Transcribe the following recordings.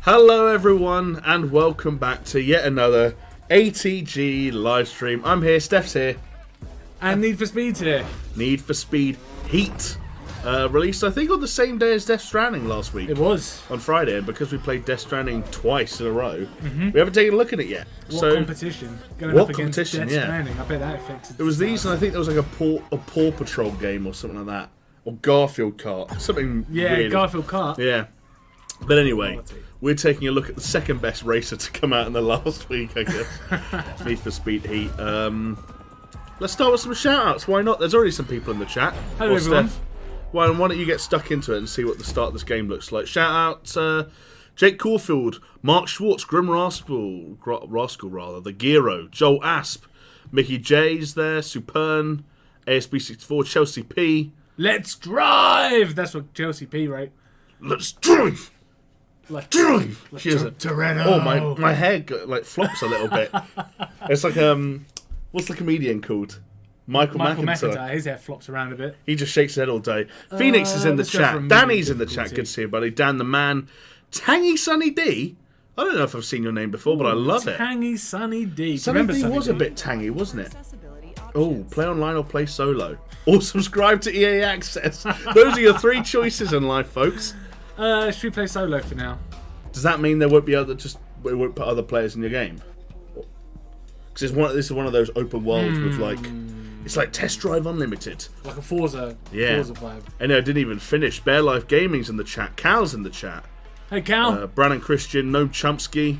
Hello everyone and welcome back to yet another ATG live stream. I'm here, Steph's here. And Need for Speed's here. Need for Speed Heat. Released I think on the same day as Death Stranding last week. It was. On Friday, and because we played Death Stranding twice in a row, we haven't taken a look at it yet. What competition? Going what up against competition, Death yeah. Stranding. I bet that affected It was these, and I think there was like a Paw Patrol game or something like that. Or Garfield Kart. Something weird. Garfield Kart. Yeah. But anyway, we're taking a look at the second best racer to come out in the last week, I guess. Need for Speed Heat. Let's start with some shout-outs. Why not? There's already some people in the chat. Hello, everyone. Steph. Why don't you get stuck into it and see what the start of this game looks like. Shout-out Jake Caulfield, Mark Schwartz, Grim Rascal, The Giro, Joel Asp, Mickey J's there, Supern, ASB64, Chelsea P. Let's drive! That's what Chelsea P wrote. Let's drive! Like, Drive! like Toretto. Oh, my head flops a little bit. It's like, what's the comedian called? Michael McIntyre. His hair flops around a bit. He just shakes his head all day. Phoenix is in the chat. Danny's in the chat. Good to see you, buddy. Dan the Man. Tangy Sunny D. I don't know if I've seen your name before, but I love it. Tangy Sunny D. Sunny D was a bit tangy, wasn't it? Oh, play online or play solo. Or subscribe to EA Access. Those are your three choices in life, folks. Should we play solo for now? Does that mean there won't be we won't put other players in your game? Because this is one of those open worlds with like It's like Test Drive Unlimited. Like a Forza. Yeah. Forza vibe. And I didn't even finish. Bear Life Gaming's in the chat. Cal's in the chat. Hey, Cal. Brandon Christian, Noam Chomsky,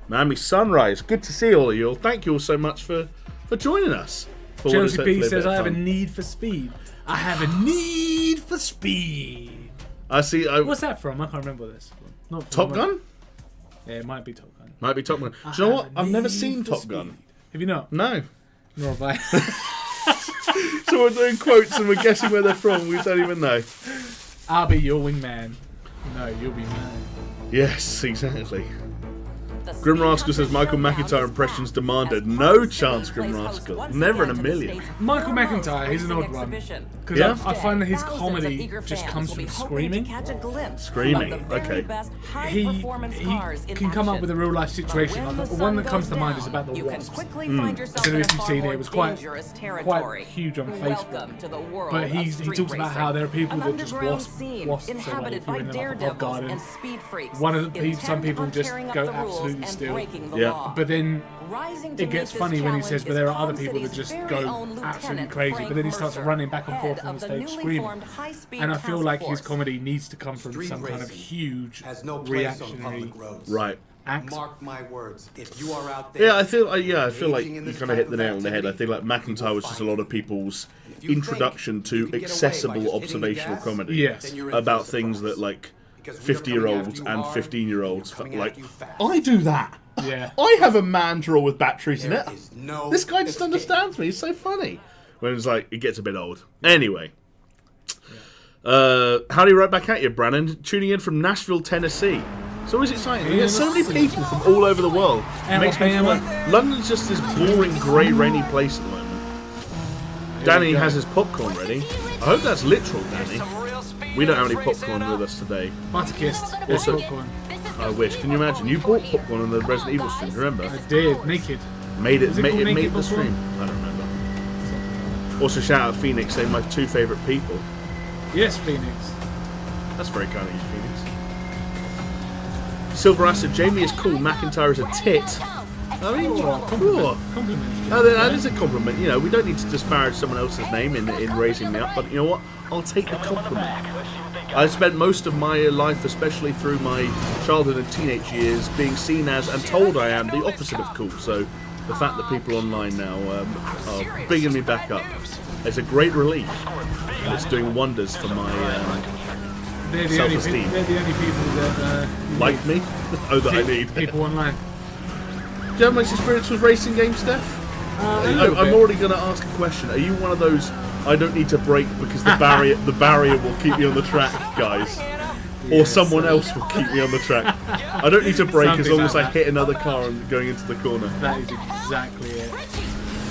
Miami Sunrise. Good to see all of you all. Thank you all so much for joining us. Chelsea B says, I have a need for speed. I have a need for speed. I see. What's that from? I can't remember this. Not from Top Gun? Yeah, it might be Top Gun. Might be Top Gun. Do you know what? I've never seen Top Gun. Have you not? No. Nor have I. So we're doing quotes and we're guessing where they're from. We don't even know. I'll be your wingman. No, you'll be mine. Yes, exactly. Grim Rascal says Michael McIntyre impressions demanded. No chance, Grim Rascal. Never in a million. Michael McIntyre, he's an odd one. Because Yeah? I find that his comedy just comes from screaming. Screaming. Okay. He can come up with a real life situation. Like the one that comes to mind is about the wasps. I don't know if you've seen it. It was quite huge on Facebook. But he talks about how there are people that just wasps. So like if you're in like a pub garden, some people just go absolutely still. Yeah. But then it gets funny when he says, but there are other people that just go absolutely crazy. But then he starts running back and forth on the stage screaming. And I feel like his comedy needs to come from some kind of huge reactionary Right. act. Mark my words. If you are out there, Yeah, I feel like you kind of hit the nail on the head. I think like McIntyre was just a lot of people's introduction to accessible observational comedy. Yes. About things that like 50-year-olds and 15-year-olds like. I do that. Yeah. I have a man drawer with batteries in it. is no This guy just understands me. He's so funny. When it's like it gets a bit old. Anyway. Howdy, right back at you, Brannon. Tuning in from Nashville, Tennessee. It's always exciting. We get so many people from all over the world. It makes me feel like London's just this boring, grey, rainy place at the moment. Danny has his popcorn ready. I hope that's literal, Danny. We don't have any popcorn with us today. Butterkissed. Also- Popcorn. I wish. Can you imagine? You bought popcorn on the Resident Evil stream, remember? I did. Naked. Made it Was it called made Naked the Popcorn? stream. I don't remember. Also, shout out Phoenix, saying my two favourite people. Yes, Phoenix. That's very kind of you, Phoenix. Silver Acid, Jamie is cool, McIntyre is a tit. I mean, Compliment. Compliment. that is a compliment. You know, we don't need to disparage someone else's name in raising me up, but you know what? I'll take the compliment. I spent most of my life, especially through my childhood and teenage years, being seen as and told I am the opposite of cool. So the fact that people online now are bigging me back up is a great relief. And it's doing wonders for my They're the self-esteem. only people that Like me? Oh, that I need. people online. Do you have much experience with racing games, Steph? I'm already going to ask a question. Are you one of those I don't need to brake because the barrier will keep me on the track guys? Or someone else will keep me on the track? I don't need to brake as long as I hit another car and going into the corner. That is exactly it.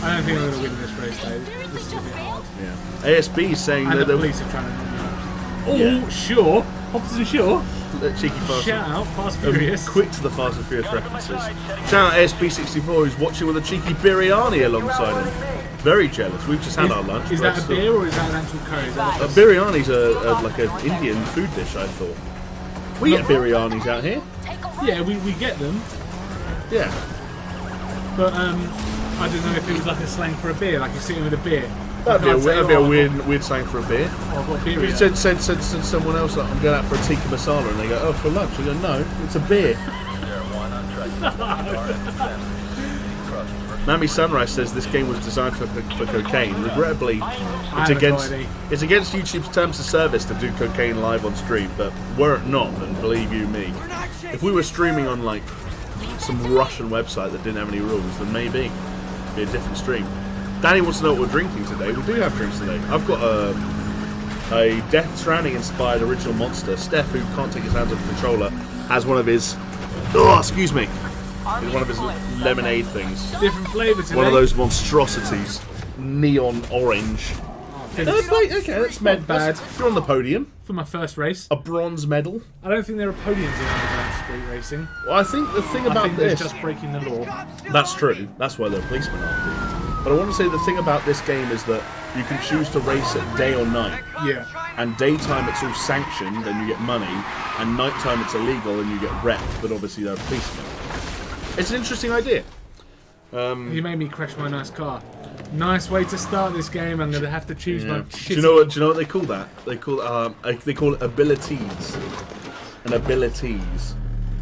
I don't think I'm going to win this race, though. This is a bit hard. Yeah. ASB is saying And that the police are trying to knock me out. Oh, Yeah. sure. Officer Sure. cheeky fast. Shout out, Fast Furious. Quick to the Fast and Furious references. Shout out ASB64 who's watching with a cheeky biryani alongside him. Very jealous. We've just had our lunch. Is that a beer or is that an actual curry? Is that Biryani's like an Indian food dish, I thought. We get biryanis out here. yeah, we get them, Yeah. but I don't know if it was like a slang for a beer, like you're sitting with a beer. That'd be You can't say, a weird saying for a beer. Oh, I've got a beer If you here. said someone else, like, I'm going out for a tikka masala, and they go, oh, for lunch. I go, no, it's a beer. Nami Sunrise says this game was designed for cocaine. Regrettably, it's against YouTube's terms of service to do cocaine live on stream, but were it not, and believe you me, if we were streaming on like some Russian website that didn't have any rules, then maybe it'd be a different stream. Danny wants to know what we're drinking today. We do have drinks today. I've got a Death Stranding inspired original monster. Steph, who can't take his hands off the controller, has one of his one of his lemonade things. Different flavour today. One of those monstrosities. Neon orange. Okay, that's not bad. You're on the podium. For my first race. A bronze medal. I don't think there are podiums in underground street racing. Well, I think the thing I about think this... they're just breaking the law. That's true. That's why they're policemen after. But I want to say the thing about this game is that you can choose to race it day or night. Yeah. And daytime it's all sanctioned and you get money, and nighttime it's illegal and you get wrecked, but obviously there are policemen. It's an interesting idea. He made me crash my nice car. Nice way to start this game. I'm gonna have to choose my. Do you know what they call that? They call it abilities. And abilities,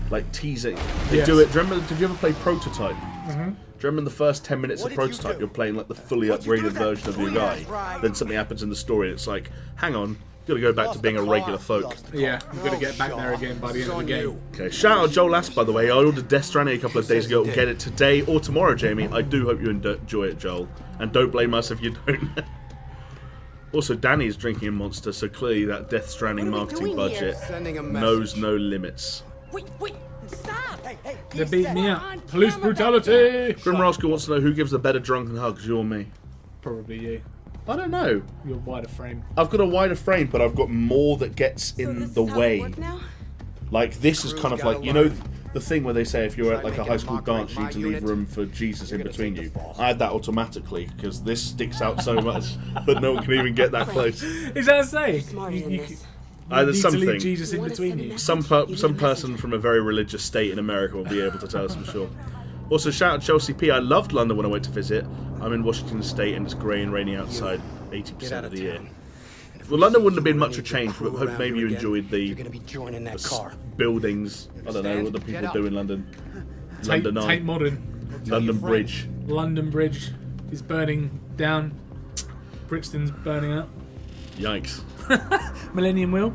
like teasing. They do it. Do you remember? Did you ever play Prototype? Do you remember in the first 10 minutes of Prototype, you're playing like the fully upgraded version of your guy. Then something happens in the story, and it's like, hang on, you got to go back to being a regular folk. Yeah, you've got to get back there again by the end of the game. Okay, shout out Joel Last, by the way. I ordered Death Stranding a couple of days ago. We'll get it today or tomorrow, Jamie. I do hope you enjoy it, Joel. And don't blame us if you don't. Also, Danny's drinking a monster, so clearly that Death Stranding marketing budget knows no limits. Wait, stop! Hey, They beat me up. Police brutality! Grim Rascal wants to know who gives the better drunken hugs, you or me? Probably you. I don't know. You're wider frame. I've got a wider frame, but I've got more that gets in the way. Like, this is kind of like, you know, the thing where they say if you're at like a high school dance, you need to leave room for Jesus in between you. I had that automatically, because this sticks out so much that no one can even get that close. Is that a say? There's something. To leave Jesus in between you. Some person from a very religious state in America will be able to tell us for sure. Also, shout out Chelsea P. I loved London when I went to visit. I'm in Washington State and it's grey and rainy outside 80% of the year. Well, London wouldn't have been much of a change, but hope maybe you enjoyed the buildings. I don't know what the people do in London. London Eye. Tate Modern. London Bridge. London Bridge is burning down. Brixton's burning up. Yikes. Millennium Wheel.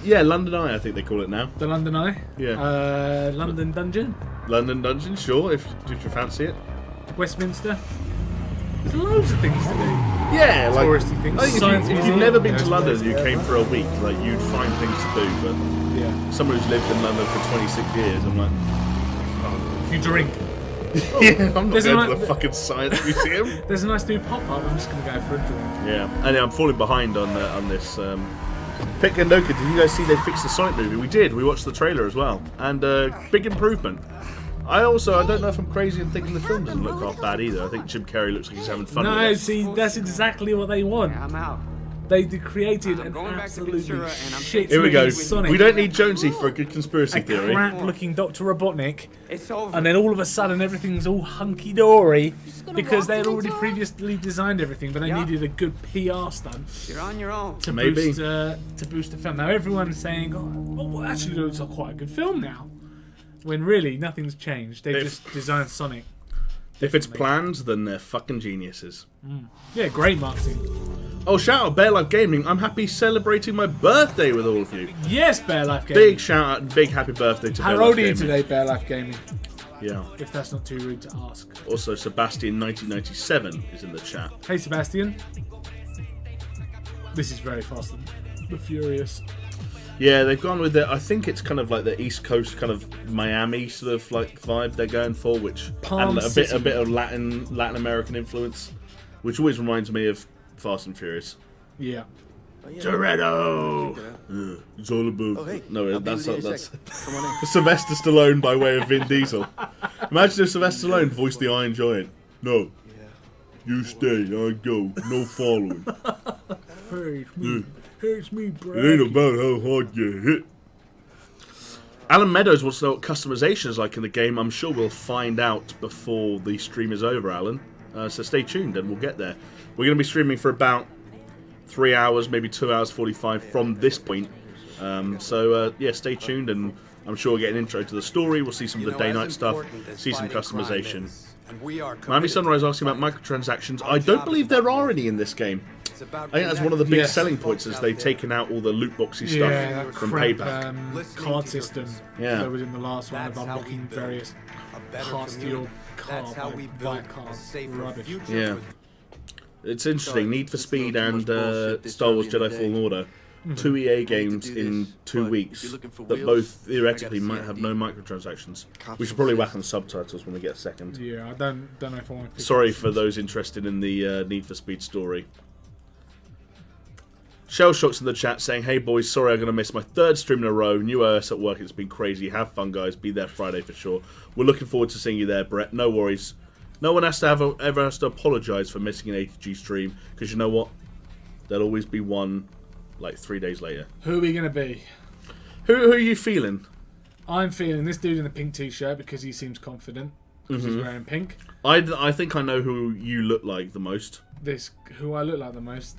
Yeah, London Eye, I think they call it now. The London Eye. Yeah. London Dungeon. London Dungeon, sure, if you fancy it. Westminster. There's loads of things to do. Yeah, like touristy things. I think if you've never been to London and you came for a week, like you'd find things to do. But yeah, someone who's lived in London for 26 years, I'm like, oh. You drink. Yeah, I'm not going to the fucking Science Museum. There's a nice new pop-up. I'm just going to go for a drink. Yeah, and I'm falling behind on this. Pick and Noka, did you guys see they fixed the Sonic movie? We did. We watched the trailer as well, and big improvement. I don't know if I'm crazy and thinking the film doesn't look half bad either. I think Jim Carrey looks like he's having fun with it. No, see, that's exactly what they want. I'm out. They created an absolutely shit Here we go. Sonic. We don't need Jonesy for a good conspiracy theory. Crap-looking Dr. Robotnik, and then all of a sudden everything's all hunky-dory because they had already previously designed everything, but they needed a good PR stunt. You're on your own. To boost the film. Now everyone's saying, "Oh, actually, it looks like quite a good film now," when really nothing's changed. They just designed Sonic. If it's planned, then they're fucking geniuses. Yeah, great marketing. Oh, shout out Bear Life Gaming. I'm happy celebrating my birthday with all of you. Yes, Bear Life Gaming. Big shout out and big happy birthday to Bear Life Gaming. How old are you today, Bear Life Gaming? Yeah. If that's not too rude to ask. Also, Sebastian1997 is in the chat. Hey, Sebastian. This is very Fast and the Furious. Yeah, they've gone with it. I think it's kind of like the East Coast kind of Miami sort of like vibe they're going for, which and a bit of Latin American influence, which always reminds me of Fast and Furious. Yeah. Toretto. It's all about. No, that's Sylvester Stallone by way of Vin Diesel. Imagine if Sylvester Stallone voiced the Iron Giant. No. You stay, I go. No following. Hurts me, bro. It ain't about how hard you hit. Alan Meadows wants to know what customization is like in the game. I'm sure we'll find out before the stream is over, Alan. So stay tuned and we'll get there. We're going to be streaming for about 3 hours, maybe 2 hours 45 from this point. Yeah, stay tuned and I'm sure we'll get an intro to the story. We'll see some of the day-night stuff, see some customization. Miami Sunrise asking about microtransactions. I don't believe there are any in this game. I think that's one of the big selling points is they've taken out all the loot boxy stuff from Payback. Card system that was in the last one of That's unlocking various parts to your car by cards. Rubbish. Yeah. It's interesting. Need for Speed and Star Wars Jedi Fallen Order. 2 EA games in 2 weeks that both theoretically might have no microtransactions. We should probably whack on subtitles when we get a second. Yeah, I don't know if I want to. Sorry for those interested in the Need for Speed story. Shell Shock's in the chat saying, "Hey boys, sorry I'm going to miss my 3rd stream in a row. New OS at work, it's been crazy. Have fun, guys. Be there Friday for sure. We're looking forward to seeing you there, Brett. No worries. No one has to ever has to apologise for missing an ATG stream, because you know what? There'll always be one, like 3 days later. Who are we going to be? Who are you feeling? I'm feeling this dude in the pink t-shirt because he seems confident. because he's wearing pink. I think I know who you look like the most. Who I look like the most?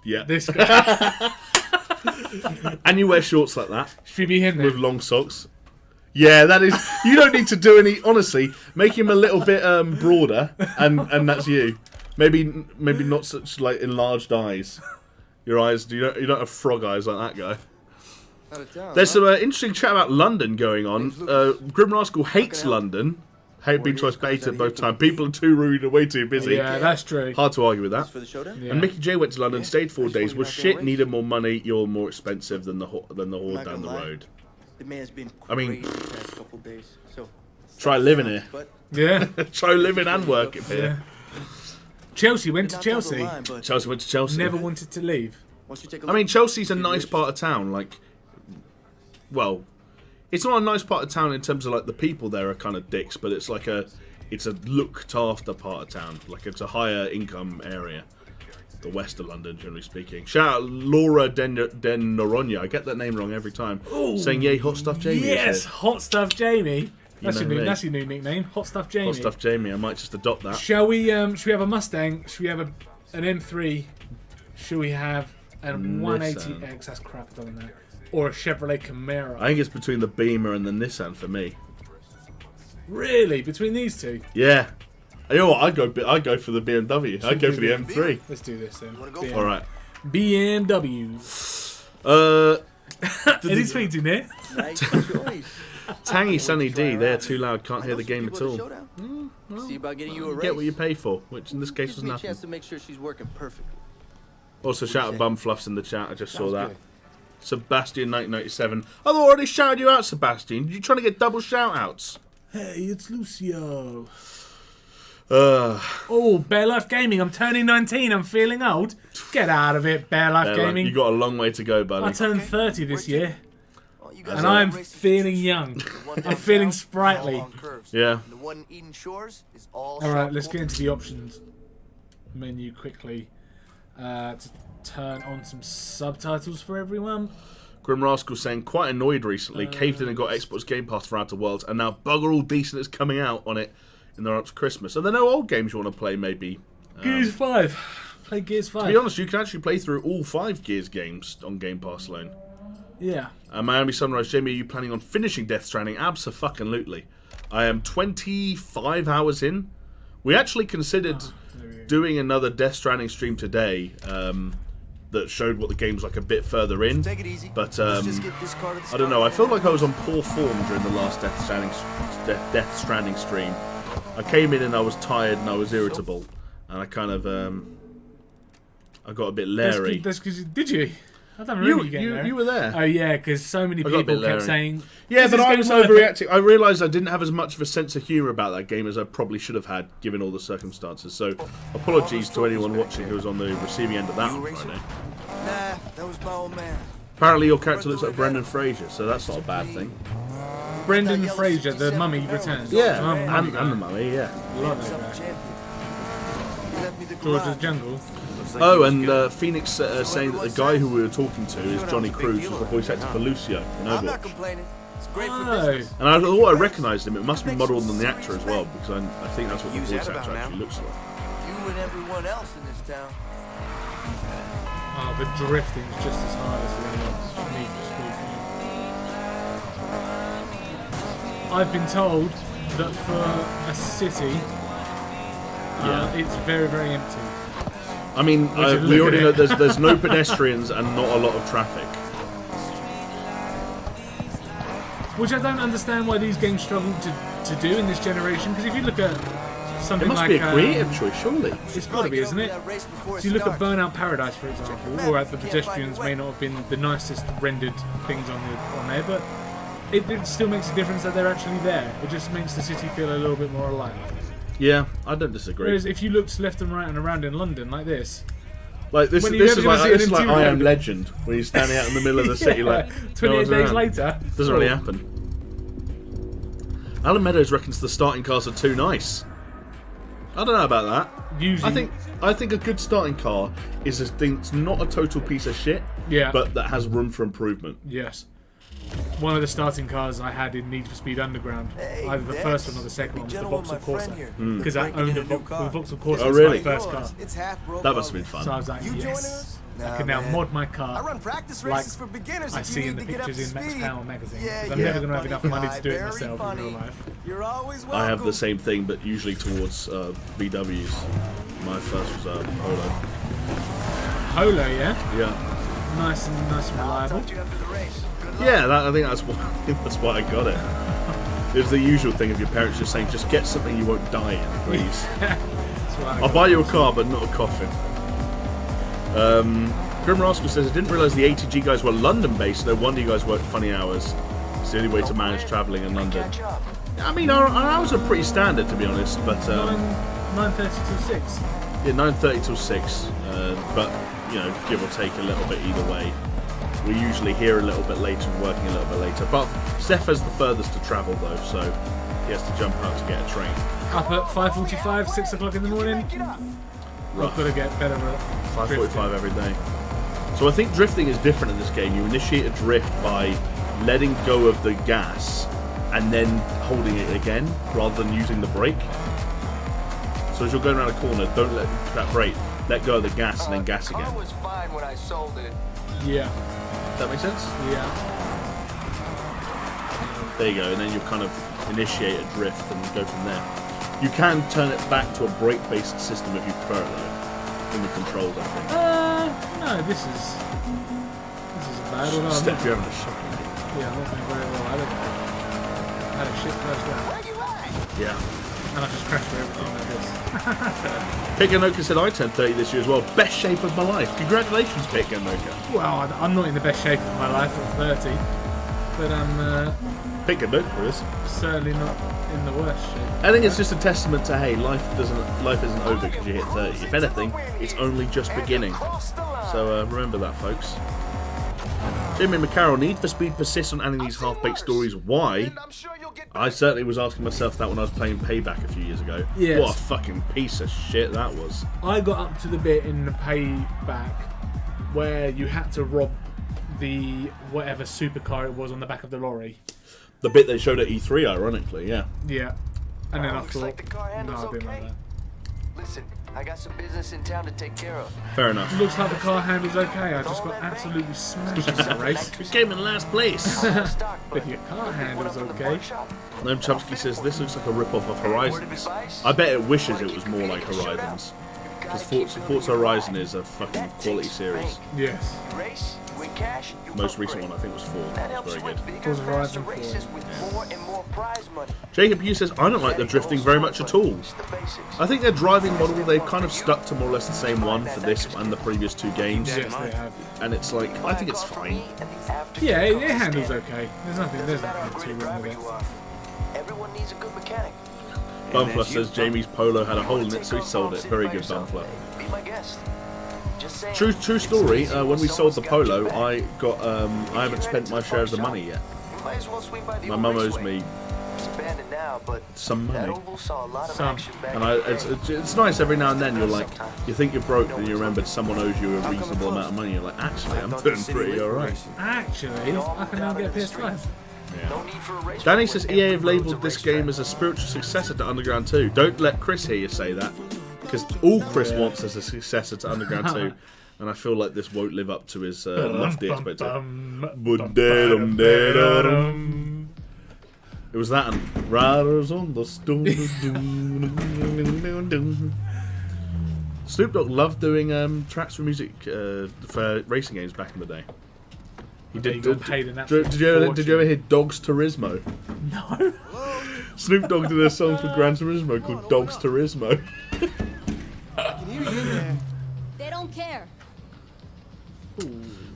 Yeah. This guy. And you wear shorts like that. Should be him then? With long socks. Yeah, that is. You don't need to do any. Honestly, make him a little bit broader, and that's you. Maybe not such like enlarged eyes. Your eyes. You don't have frog eyes like that guy. There's some interesting chat about London going on. Grim Rascal hates London. Hate being twice baited both times. People are too rude and way too busy. Yeah, that's true. Hard to argue with that. Yeah. And Mickey J went to London, stayed 4 days, was shit, needed more money, you're more expensive than the horde down the road. I mean, try living here. Yeah. Try living and working here. Yeah. Chelsea went to Chelsea. Chelsea went to Chelsea. Never wanted to leave. I mean, Chelsea's a nice part of town. Like, well, it's not a nice part of town in terms of like the people there are kind of dicks, but it's like it's a looked after part of town. Like it's a higher income area. The west of London, generally speaking. Shout out Laura Den Noronha. I get that name wrong every time. Ooh, saying yay, Hot Stuff Jamie. Yes, Hot Stuff Jamie. That's your new nickname. Hot Stuff Jamie. Hot Stuff Jamie. I might just adopt that. Shall we have a Mustang? Should we have an M3? Should we have a 180X? That's crap, doesn't it? Or a Chevrolet Camaro? I think it's between the Beamer and the Nissan for me. Really? Between these two? Yeah. You know what? I'd go for the BMW. I'd go for the M3. Let's do this then. All right. BMW. Any tweets in there? Tangy Sunny D. They're too loud. Can't hear the game at all. See about getting you a raise. Get what you pay for, which in this case was Gives me a nothing. chance to make sure she's working perfectly. Also, shout out Bumfluffs in the chat. I just saw that. Sebastian 1997. I've already shouted you out, Sebastian. You trying to get double shout outs? Hey, it's Lucio. Oh, Bear Life Gaming. I'm turning 19. I'm feeling old. Get out of it, Bear Life Gaming. You got a long way to go, buddy. I turned 30 this year. And I'm feeling young. I'm feeling sprightly. Yeah. Alright, let's get into the options menu quickly. To turn on some subtitles for everyone. Grim Rascal saying, quite annoyed recently. Caved in and got Xbox Game Pass for Outer Worlds, and now Bugger All Decent is coming out on it in the run up to Christmas. Are there no old games you want to play, maybe? Gears 5. Play Gears 5. To be honest, you can actually play through all 5 Gears games on Game Pass alone. Yeah. Miami Sunrise, Jamie, are you planning on finishing Death Stranding? Abso-fucking-lutely. I am 25 hours in. We actually considered doing another Death Stranding stream today that showed what the game's like a bit further in. But I don't know. I felt like I was on poor form during the last Death Stranding stream. I came in and I was tired and I was irritable, and I kind of I got a bit leery. That's because did you? I don't remember you were there. Oh yeah, because so many people kept saying. Yeah, but I was overreacting. I realised I didn't have as much of a sense of humour about that game as I probably should have had, given all the circumstances. So, apologies to anyone watching who was on the receiving end of that on Friday. Nah, that was my old man. Apparently, your character looks like Brendan Fraser, so that's not a bad thing. Brendan Fraser, the mummy returns. Yeah, and the mummy, yeah. Lovely guy. George of the Jungle. Oh, and Phoenix saying that the guy who we were talking to is Johnny Cruz, who's the voice actor for Lucio in Overwatch. I'm not complaining. It's great for business. And I thought I recognised him. It must be modelled on the actor as well, because I think that's what the voice actor actually looks like. You and everyone else in this town. Oh, the drifting is just as hard as the Need for Speed. I've been told that for a city, it's very, very empty. I mean, we already know there's no pedestrians and not a lot of traffic. Which I don't understand why these games struggle to do in this generation. Because if you look at something like... It must be a creative choice, surely. It's got to be, isn't it? So you look at Burnout Paradise, for example, or at the pedestrians may not have been the nicest rendered things on there, but it still makes a difference that they're actually there. It just makes the city feel a little bit more alive. Yeah, I don't disagree. Whereas if you looked left and right and around in London like this... Like this is like I Am Legend, where you're standing out in the middle of the city like 28 days later. Doesn't really happen. Alan Meadows reckons the starting cars are too nice. I don't know about that. Usually, I think a good starting car is a thing that's not a total piece of shit, yeah, but that has room for improvement. Yes. one of the starting cars I had in Need for Speed Underground. Either the first one or the second one was the Vauxhall Corsa. Because I owned the Vauxhall Corsa. Oh, really? Was my first car. That must have been fun. So I was like, yes. I can now mod my car I run practice like races for beginners I if you see need in the to get up pictures to in Max speed. Power magazine. Yeah, 'Cause I'm never going to have enough money to do it very myself in funny. real life. You're always I have the welcome. same thing, but usually towards VWs. My first was Polo. Polo, yeah? Yeah. Nice and reliable. Yeah, I think that's why I got it. It was the usual thing of your parents just saying, just get something you won't die in, please. I'll buy you a car, but not a coffin. Grim Rascal says, I didn't realise the ATG guys were London-based. No wonder you guys work funny hours. It's the only way to manage travelling in London. I mean, our hours are pretty standard, to be honest, but... 9:30 till 6. Yeah, 9:30 till 6, but, you know, give or take a little bit either way. We're usually here a little bit later and working a little bit later. But Steph has the furthest to travel, though, so he has to jump out to get a train. Up at 5:45, 6 o'clock in the morning. I've got to get better at 5:45 every day. So I think drifting is different in this game. You initiate a drift by letting go of the gas and then holding it again, rather than using the brake. So as you're going around a corner, don't let that brake. Let go of the gas and then gas again. Car was fine when I sold it. Yeah. Does that make sense? Yeah. There you go, and then you kind of initiate a drift and go from there. You can turn it back to a brake-based system if you prefer it, though, in the controls, I think. No, this is a bad one. Steph, you're having a shock. Yeah, I'm not doing very well either. I had a shit first round. Yeah. And I just crashed through everything like this. Pikanoka said I turned 30 this year as well. Best shape of my life. Congratulations, Pikanoka. Well, I'm not in the best shape of my life at 30, but I'm Pikanoka is. certainly not in the worst shape. I think it's just a testament to, hey, life isn't over because you hit 30. If anything, it's only just beginning. So remember that, folks. Jimmy McCarroll, Need for Speed persists on adding these half-baked stories. Why? I certainly was asking myself that when I was playing Payback a few years ago. Yes. What a fucking piece of shit that was. I got up to the bit in the Payback where you had to rob the whatever supercar it was on the back of the lorry. The bit they showed at E3, ironically, yeah. Yeah. And then I Looks thought, like the car no, handles I didn't okay. like that. Listen, I got some business in town to take care of. Fair enough. Looks like the car handles okay. I just got absolutely smashed in the race. We came in last place. If your car handles okay. Noam Chomsky says this looks like a rip-off of Horizons. I bet it wishes it was more like Horizons. Because Forza Horizon is a fucking quality series. Yes. Race, win cash, you Most upgrade. recent one I think was 4. That It was helps you very win good. bigger, Forza Horizon faster 4. races with more and more prize money. Jacob Hughes says, I don't like the drifting very much at all. It's the basics. I think their driving model, they've kind of stuck to more or less the same one for this and the previous 2 games. Yes, they have. And it's like, I think it's fine. Yeah, it handles okay. There's nothing too wrong with it. Everyone needs a good mechanic. Bumfluff says Jamie's Polo had a hole in it, so he sold it. Very good, Bumfluff. Be my guest. Just saying. True story. When we sold the Polo, I haven't spent my share of the money yet. You might as well swing by the My old mum owes raceway. me It's abandoned now, but some that money. oval saw a lot of Some. action back And in the day. it's nice every now and then. You're like, you think you're broke, then you remember someone owes you a reasonable amount of money. You're like, actually, I'm doing pretty alright. Actually, I can now get a PS5. No need for a race Danny when says everyone EA have knows labelled a this racetrack. game as a spiritual successor to Underground 2. Don't let Chris hear you say that, because all Chris wants is a successor to Underground 2, and I feel like this won't live up to his lofty expectations. It was that and Riders on the Storm. Snoop Dogg loved doing tracks for music for racing games back in the day. He You got paid an Did you ever hear Dogs Turismo? No. Snoop Dogg did a song for Gran Turismo called Dogs Turismo. They don't care.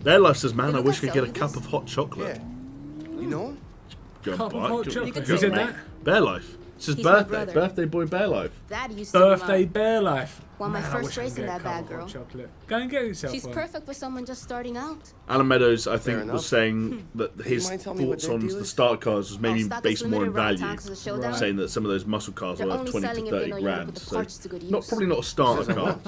Their life says, man, I wish I could get a cup of hot chocolate. You know him? Go and Cup of buy it. hot Go- chocolate. go Who and said make- that? Bear Life. It's his He's my birthday. brother. Birthday boy Bear Life. Dad used to Birthday love. Bear Life. Won my Man, I first wish I race could in get that a bad cup of hot girl. chocolate. Go and get yourself She's one. perfect for someone just starting out. Alan Meadows, I think, Fair enough. was saying that his mind telling me what thoughts their on deal the is? start cars was maybe stock is based more in limited around value, tax as a showdown. saying that some of those muscle cars They're were only 20 to selling if they 30 know you wanna grand. put the So parts to good not use. probably not a starter car.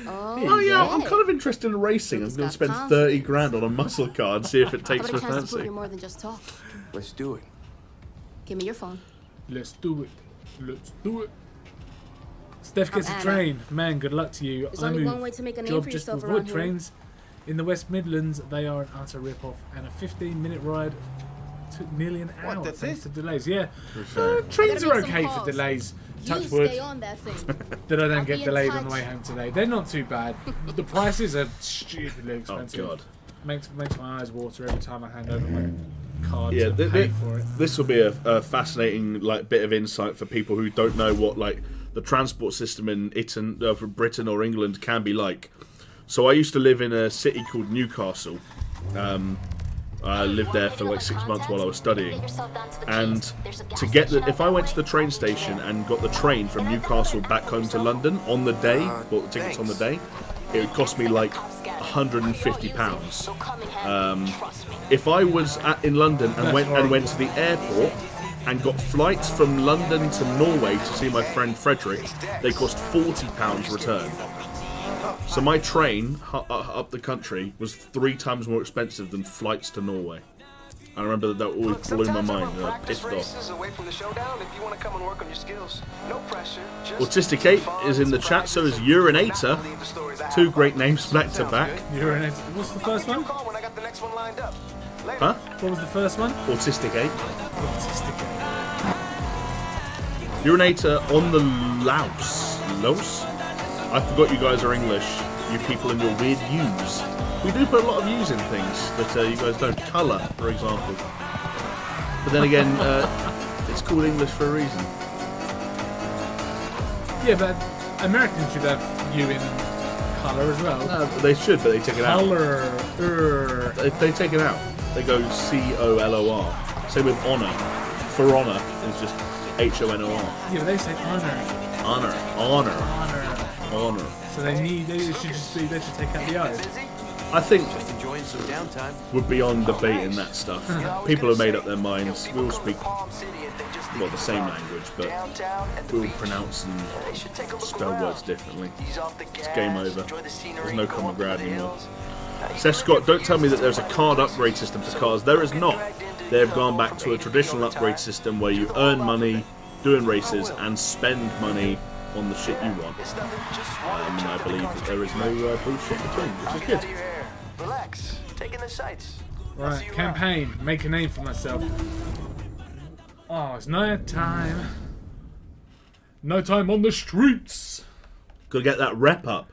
Oh, Yeah, I'm kind of interested in racing. I'm He's going to got spend confidence. 30 grand on a muscle car and see if it How takes about my a chance to prove fancy. you're more than just talk? Let's do it. Give me your phone. Let's do it. Let's do it. Steph gets I'm a Anna. train. Man, good luck to you. There's I only move one way to make a name job for just to yourself avoid around here. trains. In the West Midlands, they are an utter rip-off, and a 15-minute ride took nearly an hour that's thanks it? to delays. Yeah, fair. trains I are gotta make some okay for calls. delays. Touch You wood stay on that thing. that I don't I'll get be in delayed on the touch. way home today. They're not too bad. The prices are stupidly Oh, expensive. God. Makes my eyes water every time I hand over my card Yeah, to pay for it. this will be a fascinating bit of insight for people who don't know what the transport system in for Britain or England can be like. So I used to live in a city called Newcastle. I lived there for 6 months while I was studying, and to get if I went to the train station and got the train from Newcastle back home to London on the day, bought the tickets on the day, it would cost me £150. If I was in London and went to the airport and got flights from London to Norway to see my friend Frederick, they cost £40 return. So my train up the country was 3 times more expensive than flights to Norway. I remember that always blew my mind. I pissed off. Away from the showdown if you want to come and work on your skills. No pressure. Autistic 8 is in the chat, so is Urinator. 2 great names back to back. What's the first one? When I got the next one lined up. Huh? What was the first one? Autistic 8. Autistic. Urinator on the louse. Louse? I forgot you guys are English. You people and your weird U's. We do put a lot of U's in things that you guys don't. Colour, for example. But then again, it's called English for a reason. Yeah, but Americans should have you in colour as well. They should, but they take it out. Colour. They take it out. They go COLOR. Same with honour. For honour is just HONOR. Yeah, but they say honour. Honour. So they should take out the O. I think Enjoying some downtime. we're beyond debating that stuff. People have made up their minds. We all speak the same language, but we'll pronounce and spell words differently. It's game over. There's no common ground anymore. Seth Scott, don't tell me that there's a card upgrade system for cars. There is not. They've gone back to a traditional upgrade system where you earn money doing races and spend money on the shit you want. I believe that there is no bullshit between, which is good. Relax. Taking the sights. Right, campaign. Make a name for myself. Oh, it's night time. No time on the streets. Gotta get that rep up.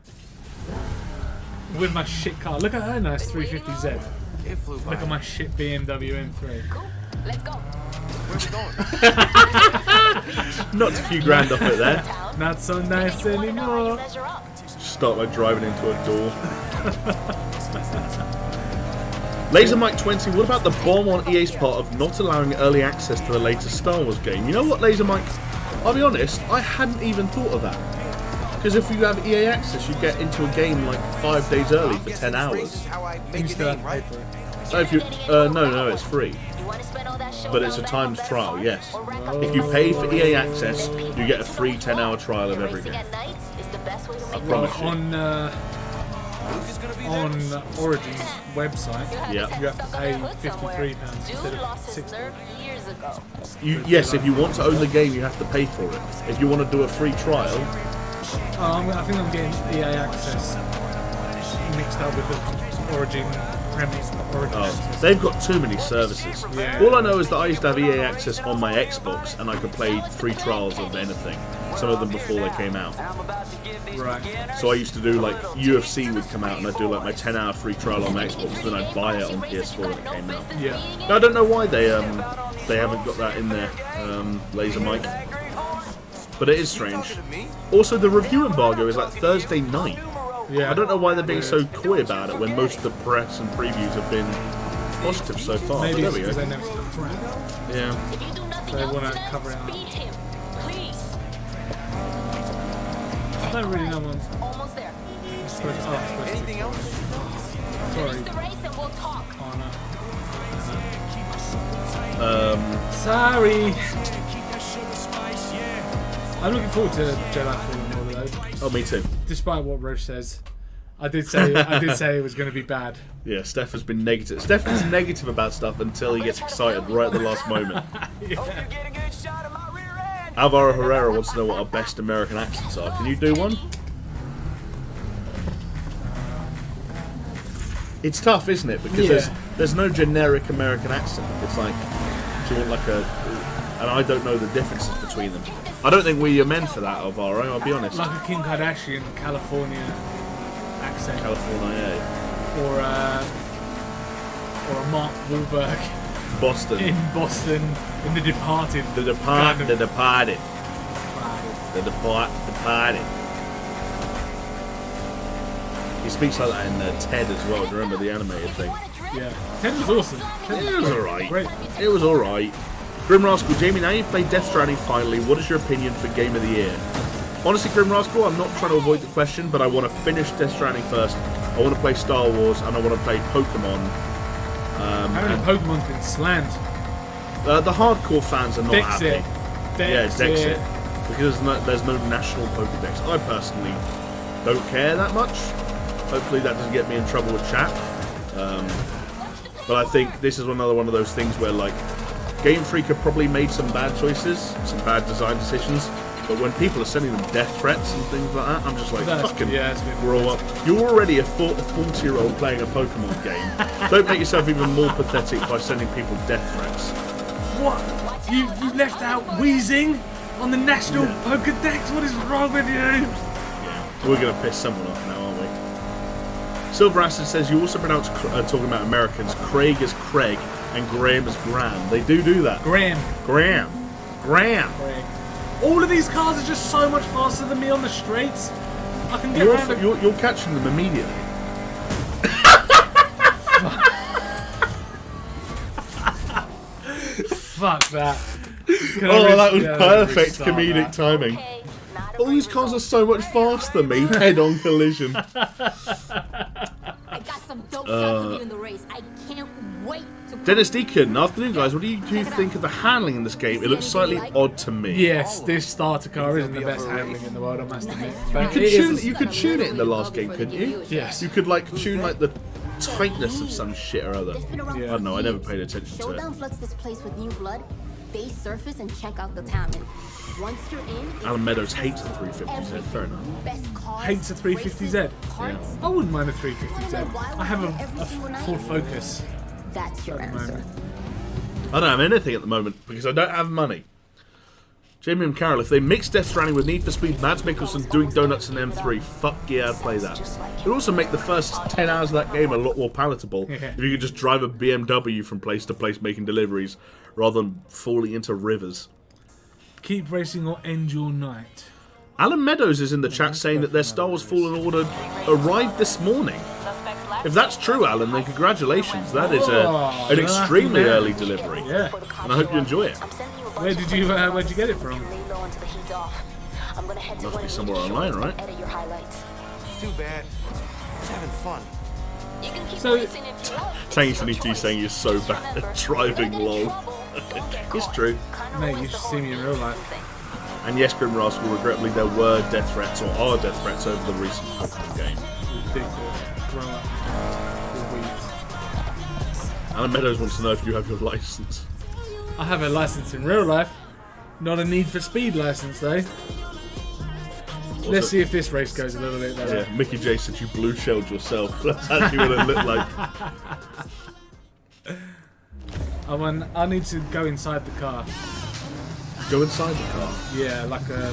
With my shit car. Look at her nice 350Z. It flew by. Look at my shit BMW M3. Let's go. Where we going? Knocked a few grand off it there. Not so nice anymore. Start by driving into a door. Laser Mike 20, what about the bomb on EA's part of not allowing early access to the latest Star Wars game? You know what, Laser Mike? I'll be honest, I hadn't even thought of that. Because if you have EA access, you get into a game 5 days early for 10 hours. Then you still have to pay for it. If you, no, it's free. But it's a timed trial, yes. If you pay for EA access, you get a free 10-hour trial of every game. I promise you. On Origin's website, Yeah. you have to pay £53 instead of £60. Yes, if you want to own the game, you have to pay for it. If you want to do a free trial, I think I'm getting EA access mixed up with the Origin premise. they've got too many services. Yeah. All I know is that I used to have EA access on my Xbox, and I could play free trials of anything. Some of them before they came out. Right. So I used to do UFC would come out, and I'd do my 10-hour free trial on my Xbox. Then I'd buy it on PS4 when it came out. Yeah. Now, I don't know why they haven't got that in there, Laser Mike. But it is strange. Also, the review embargo is Thursday night. Yeah. I don't know why they're being so coy about it when most of the press and previews have been positive so far. Maybe But it's there we because go. they never see the crap. Yeah. They want to cover it up. I don't really know one. Almost there. Anything else? Sorry. Finish the race and we'll talk. Oh no. Um, Sorry. I'm looking forward to Jedi Fallen Order though. oh, me too. Despite what Roche says, I did say it was going to be bad. Yeah, Steph has been negative. Steph is negative about stuff until he gets excited right at the last moment. Alvaro Herrera wants to know what our best American accents are. Can you do one? It's tough, isn't it? Because there's no generic American accent. It's like, do you want like a... And I don't know the differences between them. I don't think we are meant for that, Alvaro, I'll be honest. Like a Kim Kardashian California accent. California, Or a Mark Wahlberg Boston. in Boston in The Departed. The Departed. He speaks like that in Ted as well. Do you remember the animated thing? Yeah. Ted was awesome. It was alright. Great. It was alright. Grim Rascal, Jamie, now you've played Death Stranding finally. What is your opinion for Game of the Year? Honestly, Grim Rascal, I'm not trying to avoid the question, but I want to finish Death Stranding first. I want to play Star Wars and I want to play Pokemon. Apparently Pokemon's been slammed. The hardcore fans are not happy. Dex Yeah, it's it. Dexit. Because there's no national Pokedex. I personally don't care that much. Hopefully that doesn't get me in trouble with chat. But I think this is another one of those things where, like, Game Freak have probably made some bad choices, some bad design decisions. But when people are sending them death threats and things like that, I'm just like, fucking it's a bit grow up. You're already a 40-year-old playing a Pokemon game. Don't make yourself even more pathetic by sending people death threats. What? You left out Wheezing on the National Pokedex? What is wrong with you? Yeah, we're going to piss someone off now, aren't we? Silver Acid says you also pronounce, talking about Americans, Craig as Craig and Graham as Graham. They do that. Graham. Graham. Craig. All of these cars are just so much faster than me on the straights. I can get around them. You're catching them immediately. Fuck that. That was perfect comedic timing. All these cars are so much faster than me. Head-on collision. I got some dope stuff for you in the race. I can't wait to Dennis Deacon, afternoon guys, what do you think of the handling in this game? It looks slightly odd to me. Yes, this starter car isn't the best handling in the world, I must admit. But You could tune it in the last game, couldn't you? Yes. You could like tune like the tightness of some shit or other. I don't know, I never paid attention to it. Showdown floods this place with new blood. Base surface and check out the town. And once you're in, Alan Meadows hates the 350Z, fair enough. best cars, Hates a 350Z. parts, I wouldn't mind a 350Z. I have a full Focus. That's your at the answer. moment. I don't have anything at the moment because I don't have money. Jamie and Carol, if they mix Death Stranding with Need for Speed, Mads Mikkelsen doing donuts in M3, fuck yeah, I'd play that. It would also make the first 10 hours of that game a lot more palatable if you could just drive a BMW from place to place making deliveries rather than falling into rivers. Keep racing or end your night. Alan Meadows is in the chat saying that their Star Wars Fallen Order arrived this morning. If that's true, Alan, then congratulations. That is an extremely early delivery. Yeah. And I hope you enjoy it. Where'd you get it from? Must be somewhere online, right? Too bad. Just having fun. So, Tangy Shinichi saying you're so bad at driving, lol. It's true. mate, you should see me in real life. And yes, Grim Rascal, regrettably there were death threats, or are death threats, over the recent Pokemon game. Ridiculous. Grow up. You're weeds. Alan Meadows wants to know if you have your license. I have a license in real life. Not a Need for Speed license, though. Let's see if this race goes a little bit better. Yeah, Mickey J said you blue shelled yourself. That's actually what it looked like. I need to go inside the car. Go inside the car. Yeah, like a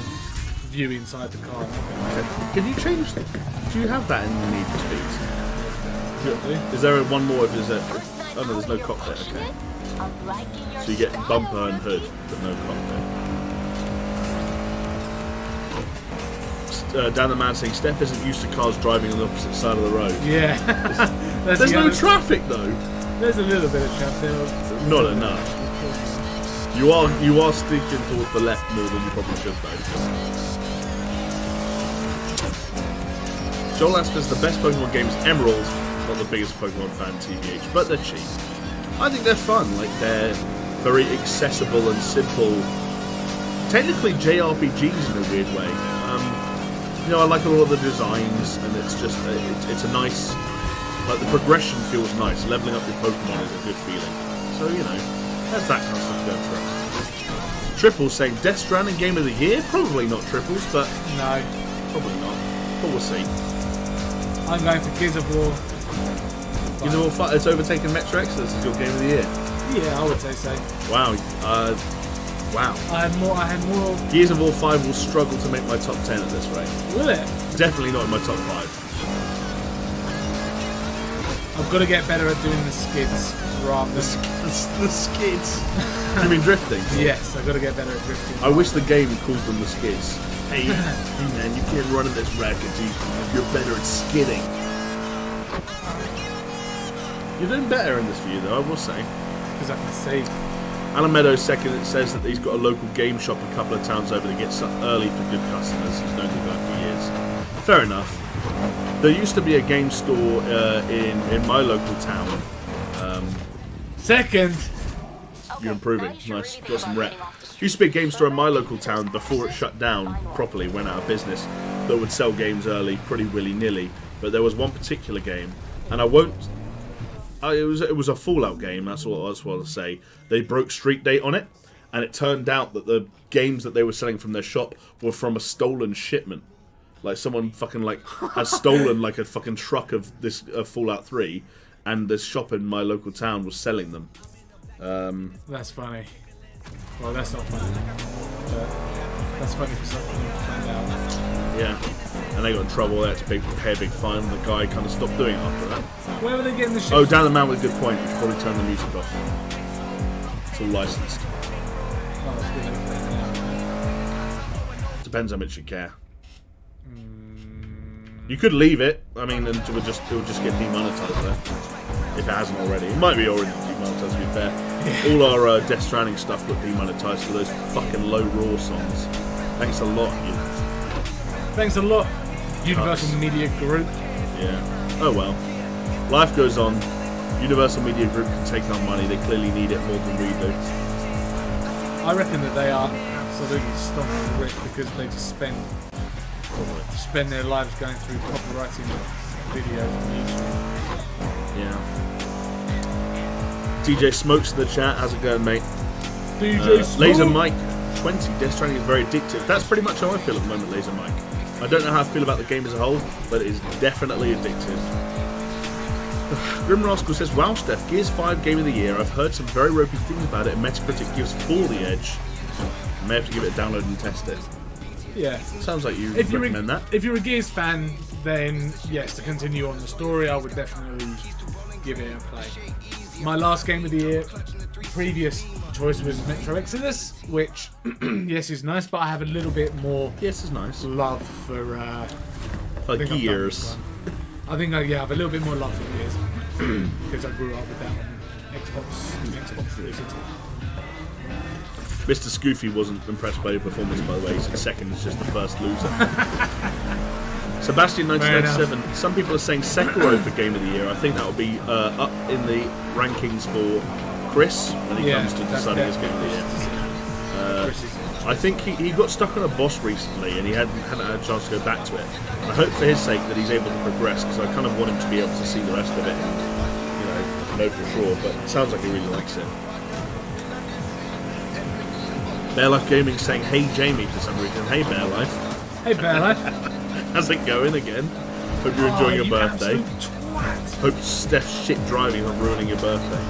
view inside the car. Can you change that? Do you have that in the Need for Speed? Is there one more if there's a... Oh no, there's no cockpit, okay. So you get bumper and hood, but no cockpit. Dan the Man saying, Steph isn't used to cars driving on the opposite side of the road. Yeah. There's no traffic though. There's a little bit of traffic. Not enough. You are sticking towards the left more than you probably should though. Joel Asp says the best Pokemon game is Emerald. Not the biggest Pokemon fan, TBH, but they're cheap. I think they're fun. Like, they're very accessible and simple. Technically JRPGs in a weird way. You know, I like a lot of the designs, and it's just it's a nice, like, the progression feels nice. Leveling up your Pokemon is a good feeling. So, you know, that's that kind of stuff going for us. Triple saying Death Stranding Game of the Year? Probably not Triples, but No. probably not. But we'll see. I'm going for Gears of War. Gears of War 5 has overtaken Metro Exodus as your Game of the Year. Yeah, I would say so. Wow. Wow. I had more. Gears of War 5 will struggle to make my top 10 at this rate. Will it? Definitely not in my top 5. I've got to get better at doing the skids rather than... The skids. You mean drifting? Yes, I've got to get better at drifting. I wish the game called them the skids. Hey man, you can't run in this racket. You're better at skidding. You're doing better in this view, though, I will say. Because I can see. Alan Meadows second, it says that he's got a local game shop a couple of towns over that gets stuff early for good customers. He's known the guy for years. Fair enough. There used to be a game store in my local town. Second. You're improving. Nice. Got some rep. Used to be a game store in my local town before it shut down properly, went out of business, that would sell games early pretty willy-nilly. But there was one particular game, and I won't... it was a Fallout game, that's what I was want to say. They broke street date on it, and it turned out that the games that they were selling from their shop were from a stolen shipment. Like, someone fucking, like, had stolen, like, a fucking truck of this Fallout 3, and this shop in my local town was selling them. That's funny. Well, that's not funny. But that's funny for something you find out. Yeah. And they got in trouble, they had to pay a big fine, and the guy kind of stopped doing it after that. Where were they getting the shit? Oh, Dan the Man with a good point. You should probably turn the music off. It's all licensed. Oh, it's good. Depends how much you care. You could leave it. I mean, and it would just get demonetized there. If it hasn't already. It might be already demonetized, to be fair. All our Death Stranding stuff got demonetized for those fucking low raw songs. Thanks a lot, you. Thanks a lot, Universal Media Group. Yeah. Oh well. Life goes on. Universal Media Group can take our money. They clearly need it more than we do. I reckon that they are absolutely stomping rich because they just spend their lives going through copywriting videos on YouTube. Yeah. DJ Smokes in the chat. How's it going, mate? DJ Smoke. Laser Mike 20. Death Stranding is very addictive. That's pretty much how I feel at the moment, Laser Mike. I don't know how I feel about the game as a whole, but it is definitely addictive. Grim Rascal says, wow, Steph, Gears 5 Game of the Year. I've heard some very ropey things about it, and Metacritic gives 4 the edge. I may have to give it a download and test it. Yeah. Sounds like you recommend that. If you're a Gears fan, then yes, to continue on the story, I would definitely give it a play. My last Game of the Year, previous choice was Metro Exodus, which, yes, is nice, but I have a little bit more Yes, it's nice. love for Gears. I think I have a little bit more love for Gears because I grew up with that on Xbox 360. Mr. Scoofy wasn't impressed by your performance, by the way. He said second is just the first loser. Sebastian 1997. Some people are saying Sekiro for Game of the Year. I think that will be up in the rankings for Chris when he comes to deciding his Game of the Year. I think he got stuck on a boss recently and he hadn't had a chance to go back to it. And I hope for his sake that he's able to progress because I kind of want him to be able to see the rest of it and know for sure. But it sounds like he really likes it. Bear Life Gaming saying, hey Jamie for some reason. Hey Bear Life. Hey Bear Life. How's it going again? Hope you're enjoying your birthday. Hope Steph's shit driving is not ruining your birthday.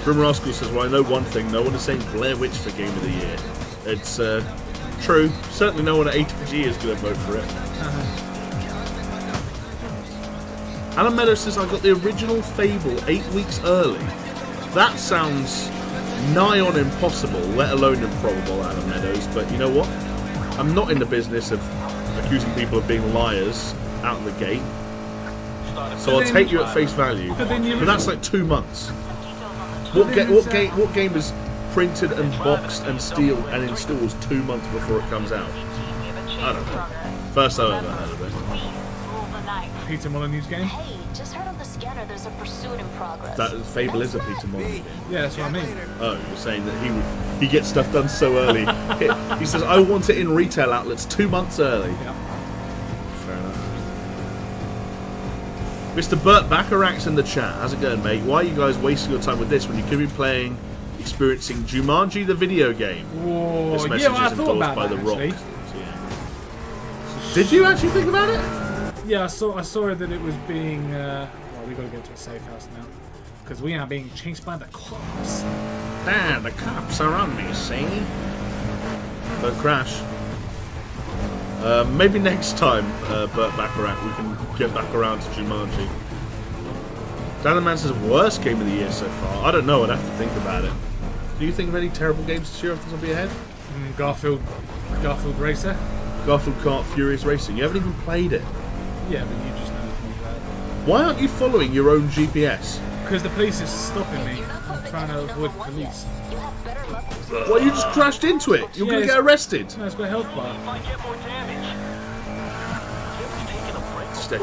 Grim Rascal says, well, I know one thing. No one is saying Blair Witch for Game of the Year. It's true. Certainly no one at ATG is going to vote for it. Alan Meadows says, I got the original Fable 8 weeks early. That sounds nigh on impossible, let alone improbable, Alan Meadows. But you know what? I'm not in the business of accusing people of being liars out of the gate. So I'll take you at face value. But that's like 2 months. What game is printed and boxed and sealed and installs 2 months before it comes out? I don't know. First I've ever heard of it. Peter Molyneux's game. Hey, just heard on the scanner there's a pursuit in progress. That Fable is a Peter Molyneux game. Yeah, that's what I mean. Oh, you're saying that he gets stuff done so early. He says, I want it in retail outlets 2 months early. Yeah. Fair enough. Mr. Burt Bacharach's in the chat. How's it going, mate? Why are you guys wasting your time with this when you could be experiencing Jumanji the video game? Whoa, This message yeah, well, I is thought endorsed about by that, The Rock. actually. So, yeah. Did you actually think about it? Yeah, I saw that it was being. Well, we gotta get to a safe house now, because we are being chased by the cops. Ah, the cops are on me, see? Don't crash. Maybe next time, Burt Bacharach, we can get back around to Jumanji. Danaman says worst game of the year so far. I don't know. I'd have to think about it. Do you think of any terrible games this year off the top of your head? Garfield Racer. Garfield Kart Furious Racing. You haven't even played it. Yeah, but you just know that. Why aren't you following your own GPS? Because the police is stopping me. I'm trying to avoid the police. Well, you just crashed into it. You're going to get arrested. No, it's got a health bar. Steph,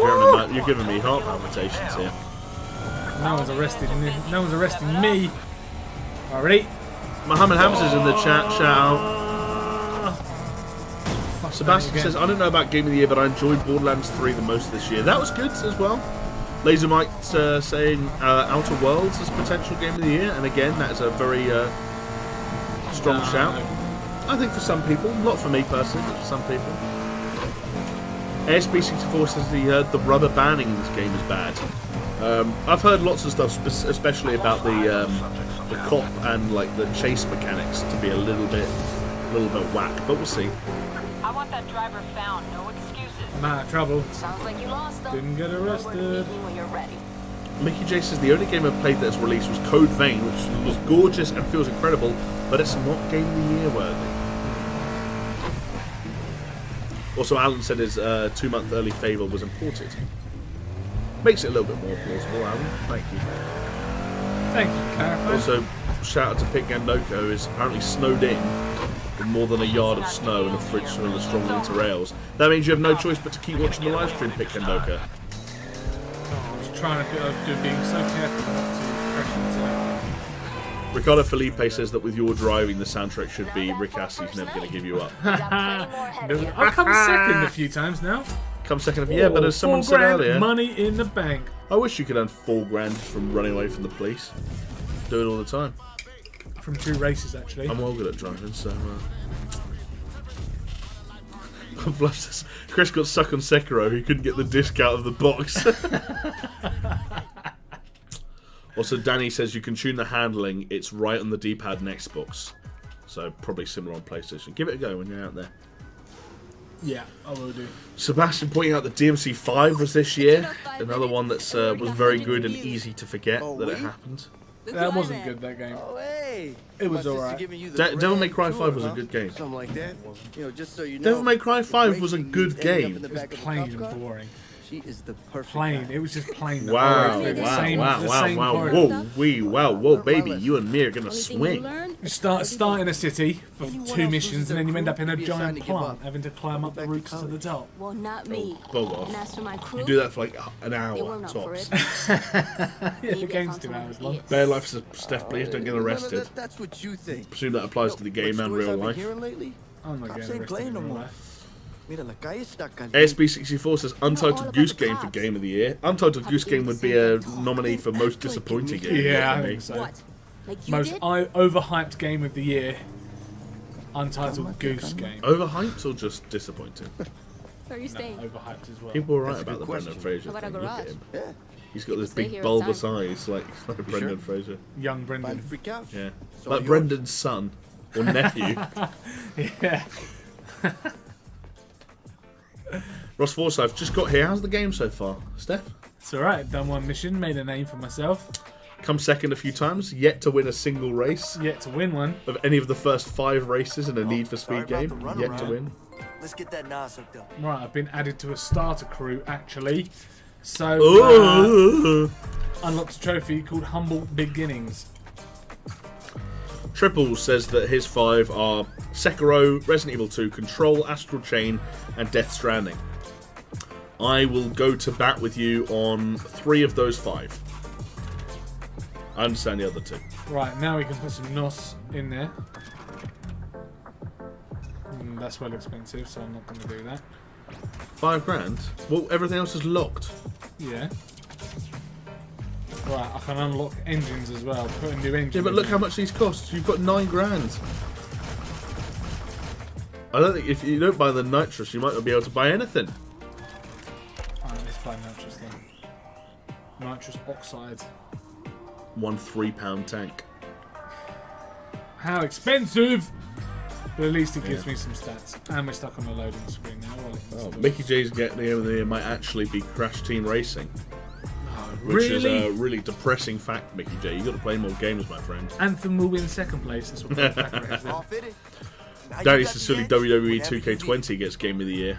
you're giving me heart palpitations here. No one's arrested me. No one's arresting me. Already. Mohammed Hamza's in the chat. Shout out. Sebastian says, I don't know about Game of the Year, but I enjoyed Borderlands 3 the most this year. That was good as well. Laser Mike saying Outer Worlds is potential Game of the Year, and again, that is a very strong shout. I think for some people, not for me personally, but for some people. ASB64 says he heard the rubber banding in this game is bad. I've heard lots of stuff, especially about the cop and like the chase mechanics to be a little bit whack, but we'll see. I want that driver found. No excuses. I'm out of trouble. Sounds like you lost them. Didn't get arrested. When you're ready. Mickey J says the only game I've played that's released was Code Vein, which was gorgeous and feels incredible, but it's not Game of the Year worthy. Also, Alan said his 2-month early Fable was imported. Makes it a little bit more plausible, Alan. Thank you. Thank you, Clarify. Also, shout out to Pit Gandoko, who is apparently snowed in with more than a yard of snow and a fridge full of strong winter rails. That means you have no choice but to keep watching the live stream, Pit Gandoko. I was trying to being so careful not to crash into. Ricardo Felipe says that with your driving, the soundtrack should be Rick Astley's Never Gonna Give You Up. I've come second a few times now. Come second of yeah, but as someone said earlier, money in the bank. I wish you could earn $4,000 from running away from the police. Do it all the time. From 2 races, actually. I'm well good at driving, so. Chris got stuck on Sekiro. He couldn't get the disc out of the box. Also, Danny says you can tune the handling. It's right on the D-pad and Xbox, so probably similar on PlayStation. Give it a go when you're out there. Yeah, I will do. Sebastian pointing out that DMC 5 was this year. Another one that's was very good and easy to forget that it happened. That wasn't good, that game. Oh, hey. It was alright. Devil May Cry 5 was a good game. Something like that. You know, just so you know, Devil May Cry 5 was a good game. It was plain and boring. She is the perfect Plain. guy. It was just plain. Wow, Wow. Whoa, baby, you and me are gonna swing. You start in a city for 2 missions, and then you end up in a giant plant, having to climb up the roots to the top. Well, not me. Bog And as off. for my crew, You do that for like an they hour weren't up for tops. it. Yeah, the Maybe I game's found 2 someone hours who long. is. Bare life says, Steph, please don't get arrested. That's what you think. Presume that applies to the game and real life. I'm not Cops getting ain't playing arrested no in real more. life. Mira, la calle está caliente. ASB64 says Untitled Goose Game for Game of the Year. Untitled Goose Game would be a nominee for most disappointing game. Yeah, I for me. think so. What? Like you Most did? overhyped game of the year. Untitled Goose Game. Overhyped or just disappointing? Where are you staying? Overhyped as well. People were right That's a about good the Brendan question. Fraser How about thing. a Look at garage? him. Yeah. He's got You this can stay big here all the bulbous time. eyes like Brendan Fraser. Young Buy Brendan. the free couch. Yeah. So Like yours. Brendan's son or nephew. Yeah. Ross Forsyth just got here. How's the game so far, Steph? It's alright. Done 1 mission, made a name for myself. Come second a few times, yet to win a single race Yet to win one. of any of the first 5 races in a Need for Speed sorry game. about the Yet to runaround. win. Let's get that Nas hooked up. Right, I've been added to a starter crew actually. So unlocked a trophy called Humble Beginnings. Triple says that his 5 are Sekiro, Resident Evil 2, Control, Astral Chain, and Death Stranding. I will go to bat with you on 3 of those 5. I understand the other 2. Right, now we can put some NOS in there. That's well expensive, so I'm not going to do that. 5 grand? Well, everything else is locked. Yeah. Right, I can unlock engines as well. Put a new engine. Yeah, but look how much these cost. You've got 9 grand. I don't think if you don't buy the nitrous, you might not be able to buy anything. Alright, let's buy nitrous then. Nitrous oxide. 1 £3 tank. How expensive! But at least it gives me some stats. And we're stuck on the loading screen now. Oh, Mickey J's getting the end of the year might actually be Crash Team Racing. Which Really? is a really depressing fact, Mickey J. You've got to play more games, my friend. Anthem will win 2nd place. That's what Packer is. All fitted. Now Danny you got the Sicily edge WWE whenever you need 2K20 gets Game of the Year.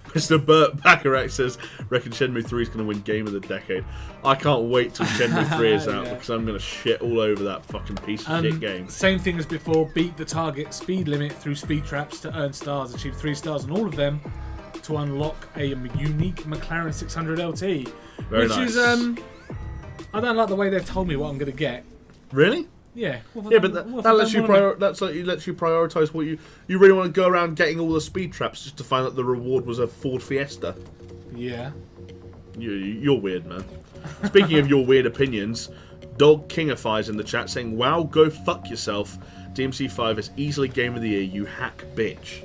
Mr. Burt Bacharach says, reckon Shenmue 3 is going to win Game of the Decade. I can't wait till Shenmue 3 is out Yeah. because I'm going to shit all over that fucking piece of shit game. Same thing as before. Beat the target speed limit through speed traps to earn stars. Achieve 3 stars on all of them to unlock a unique McLaren 600 LT. Very which nice. is, I don't like the way they've told me what I'm going to get. Really? Yeah. Yeah, but that lets you lets you prioritize what you really want to go around getting all the speed traps just to find out the reward was a Ford Fiesta. Yeah. You're weird, man. Speaking of your weird opinions, Dog Kingifies in the chat saying, "Wow, go fuck yourself. DMC5 is easily Game of the Year. You hack bitch."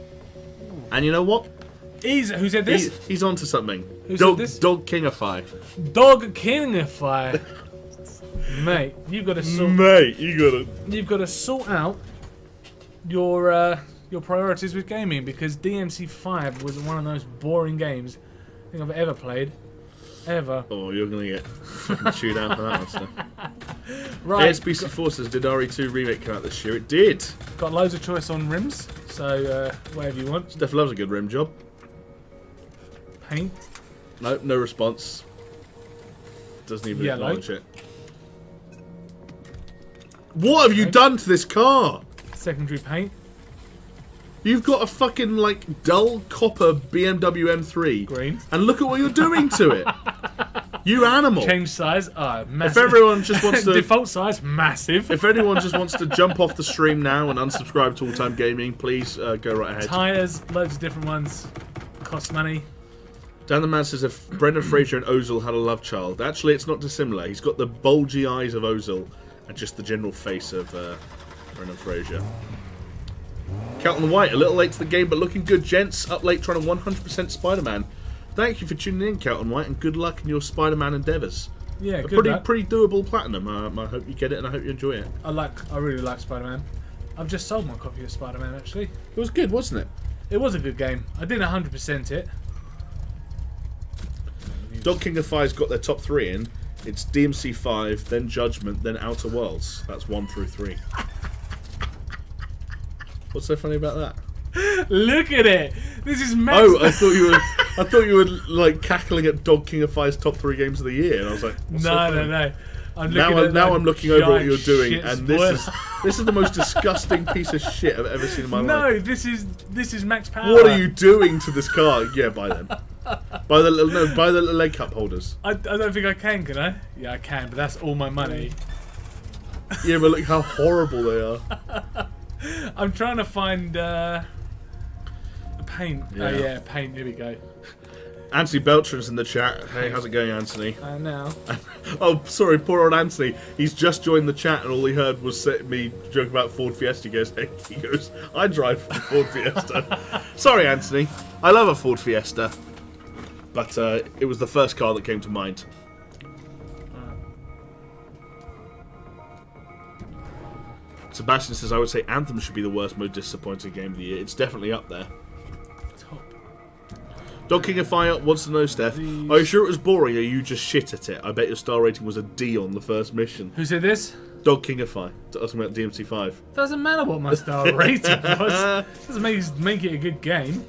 And you know what? Who said this? He's onto something. Who said this? Dog Kingify. Dog Kingify. Mate, you've got to sort. Mate, you gotta. You've got to sort out your priorities with gaming because DMC5 was one of the most boring games I think I've ever played. Ever. Oh, you're gonna get fucking chewed out for that one, so. Right. ASBC Forces, did RE2 remake come out this year? It did. Got loads of choice on rims, so whatever you want. Steph loves a good rim job. Paint. No response. Doesn't even Yellow. acknowledge it. What have you done to this car? Secondary paint. You've got a fucking, like, dull copper BMW M3. Green. And look at what you're doing to it. You animal. Change size. Massive. If everyone just wants to... Default size, massive. If anyone just wants to jump off the stream now and unsubscribe to All-Time Gaming, please go right ahead. Tyres, loads of different ones. Cost money. Dan the Man says if Brendan Fraser and Ozil had a love child. Actually, it's not dissimilar. He's got the bulgy eyes of Ozil and just the general face of Brendan Fraser. Kelton White, a little late to the game, but looking good, gents. Up late trying to 100% Spider-Man. Thank you for tuning in, Kelton White, and good luck in your Spider-Man endeavours. Yeah, a good luck. pretty doable platinum. I hope you get it, and I hope you enjoy it. I really like Spider-Man. I've just sold my copy of Spider-Man, actually. It was good, wasn't it? It was a good game. I didn't 100% it. Dog King of Fire's got their top 3 in. It's DMC 5, then Judgment, then Outer Worlds. That's 1 through 3. What's so funny about that? Look at it. This is Max. Oh, I thought you were like cackling at Dog King of Fire's top 3 games of the year, and I was like, what's so funny? No. I'm looking over what you're doing, shit and spoiler. this is the most disgusting piece of shit I've ever seen in my life. No, this is Max Power. What are you doing to this car? Yeah, buy them. Buy the leg cup holders. I don't think I can I? Yeah, I can, but that's all my money. Yeah, but look how horrible they are. I'm trying to find paint. Yeah. Oh yeah, paint. Here we go. Anthony Beltran's in the chat. Hey, how's it going, Anthony? Now. Oh, sorry, poor old Anthony. He's just joined the chat, and all he heard was me joke about Ford Fiesta. He goes, I drive a Ford Fiesta. Sorry, Anthony. I love a Ford Fiesta. But it was the first car that came to mind. Sebastian says, I would say Anthem should be the worst, most disappointing game of the year. It's definitely up there. Top. Dog King of Fire wants to know, Steph, are you sure it was boring or you just shit at it? I bet your star rating was a D on the first mission. Who said this? Dog King of Fire. Talking about DMC5. Doesn't matter what my star rating was. Doesn't make it a good game.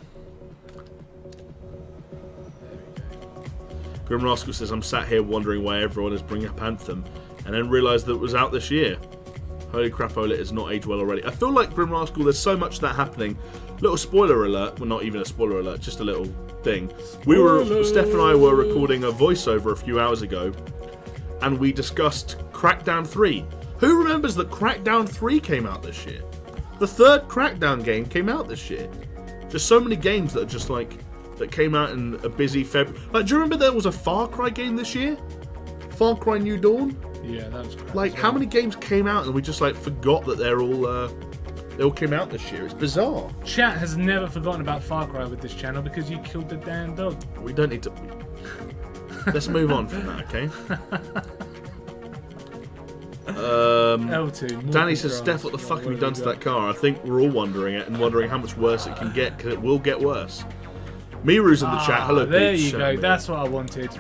Grim Rascal says, I'm sat here wondering why everyone is bringing up Anthem and then realised that it was out this year. Holy crap, Ola is not aged well already. I feel like Grim Rascal, there's so much of that happening. Little spoiler alert. Well, not even a spoiler alert, just a little thing. Steph and I were recording a voiceover a few hours ago, and we discussed Crackdown 3. Who remembers that Crackdown 3 came out this year? The third Crackdown game came out this year. Just so many games that are just like, that came out in a busy February. Like, do you remember there was a Far Cry game this year? Far Cry New Dawn? Yeah, that was crap. Like, how many games came out and we just like forgot that they all came out this year? It's bizarre. Chat has never forgotten about Far Cry with this channel because you killed the damn dog. We don't need to. Let's move on from that, okay? L2. Danny says, Steph, what the fuck have you done to that car? I think we're all wondering it and wondering how much worse it can get, because it will get worse. Miru's in the chat. Hello, there Pete. you go. That's what I wanted.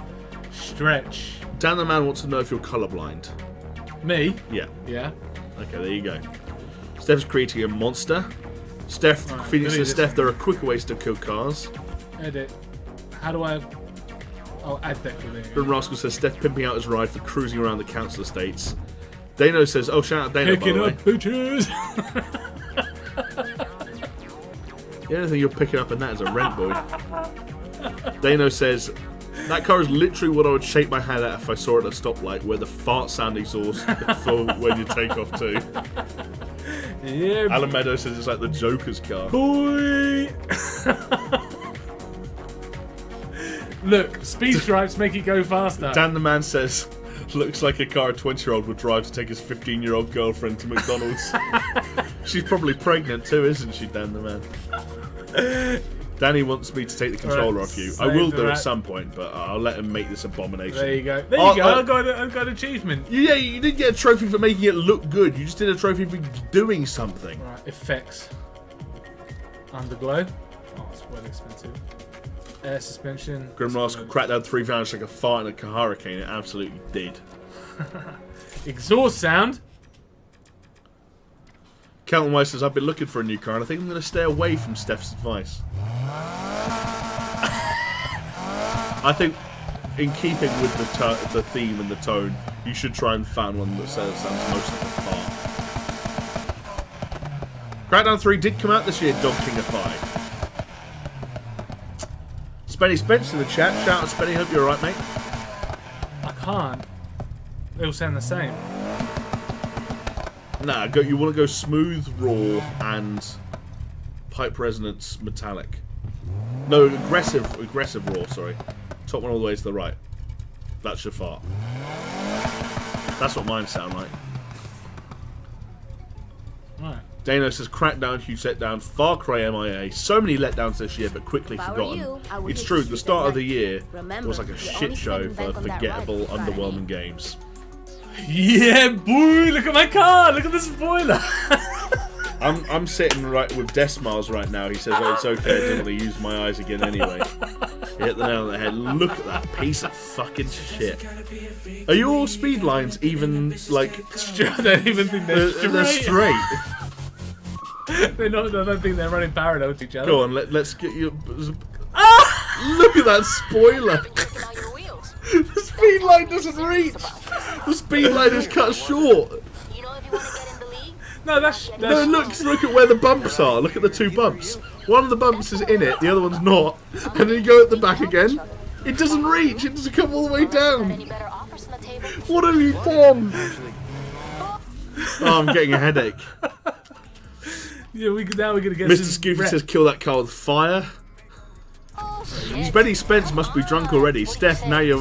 Stretch. Dan the Man wants to know if you're colourblind. Me? Yeah. Yeah. Okay, there you go. Steph's creating a monster. Steph, Right, Phoenix delete says, Steph, there are quicker ways to kill cars. Edit. How do I... I'll add that for there. Grim Rascal says, Steph pimping out his ride for cruising around the council estates. Dano says, oh, shout out Dano, by Picking the way. up bitches. The only thing you're picking up in that is a rent boy. Dano says, that car is literally what I would shake my hand at if I saw it at a stoplight, where the fart sound exhaust for when you take off too. Yeah. Alan Meadows says it's like the Joker's car. Boy. Look, speed stripes make it go faster. Dan the Man says, looks like a car a 20-year-old would drive to take his 15-year-old girlfriend to McDonald's. She's probably pregnant too, isn't she, Dan the Man? Danny wants me to take the controller off you. I will do at some point, but I'll let him make this abomination. There you go. There you go. I got an achievement. Yeah, you didn't get a trophy for making it look good. You just did a trophy for doing something. Right, effects. Underglow. Oh, it's well expensive. Air suspension. Grim Rascal Crackdown 3 vanished like a fart in a hurricane. It absolutely did. Exhaust sound. Kelton Weiss says, I've been looking for a new car and I think I'm going to stay away from Steph's advice. I think, in keeping with the theme and the tone, you should try and find one that sounds most like a fart. Crackdown 3 did come out this year, Dog King of 5. Spenny Spence in the chat. Shout out Spenny, hope you're alright, mate. I can't. They all sound the same. Nah, you want to go smooth, raw, and pipe resonance metallic. No, aggressive raw, sorry. Top one all the way to the right. That's your fart. That's what mine sound like. Right. Dano says, Crackdown, huge letdown, Far Cry MIA. So many letdowns this year, but quickly forgotten. It's true, the start of the year was like a shit show for forgettable, underwhelming games. Yeah, boy! Look at my car! Look at the spoiler! I'm sitting right with Desmiles right now. He says, oh, it's okay, I didn't want to use my eyes again anyway. You hit the nail on the head. Look at that piece of fucking shit. Are your speed lines even, like... I don't even think they're straight. They're straight. They're not, I don't think they're running parallel to each other. Go on, let's get you... Look at that spoiler. The speed line doesn't reach. The speed line is cut short. No, that's No, look at where the bumps are. Look at the two bumps. One of the bumps is in it, the other one's not. And then you go at the back again. It doesn't reach. It doesn't come all the way down. What have you done? Oh, I'm getting a headache. Yeah, now we're gonna get Mr. Scoofy says, kill that car with fire. Benny Spence must be drunk already. Steph, now you're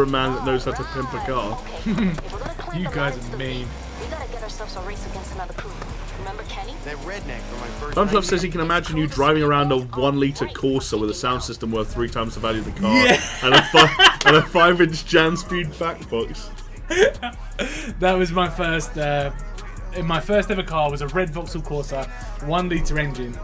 a man that knows how to pimp a car. You guys are mean. We gotta get ourselves a race against another crew. Remember Kenny? That redneck for my first Dunfluff says he can imagine you driving around a 1-litre Corsa with a sound system worth 3 times the value of the car, and a 5-inch Jan Speed back box. That was my first. My first ever car was a red Vauxhall Corsa, 1-litre engine,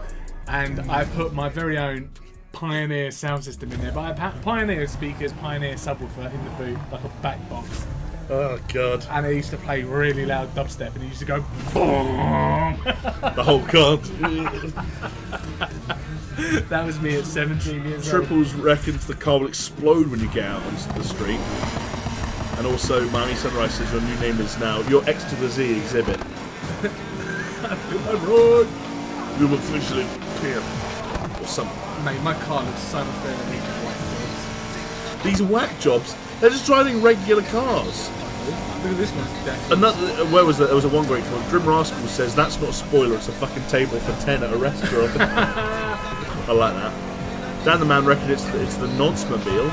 and I put my very own Pioneer sound system in there. But I had Pioneer speakers, Pioneer subwoofer in the boot, like a back box. Oh god. And it used to play really loud dubstep, and it used to go boom. The whole car. That was me at 17 years old. Triples reckons the car will explode when you get out onto the street. And also, Miami Sunrise says your new name is now your X to the Z exhibit. I'm officially pimp or something. Mate, my car looks so much better than these white jobs. These whack jobs, they're just driving regular cars. Look at this one. Another, where was that? There was a one great comment. Grim Rascal says that's not a spoiler. It's a fucking table for 10 at a restaurant. I like that. Dan the Man reckons it's the Nonce-mobile.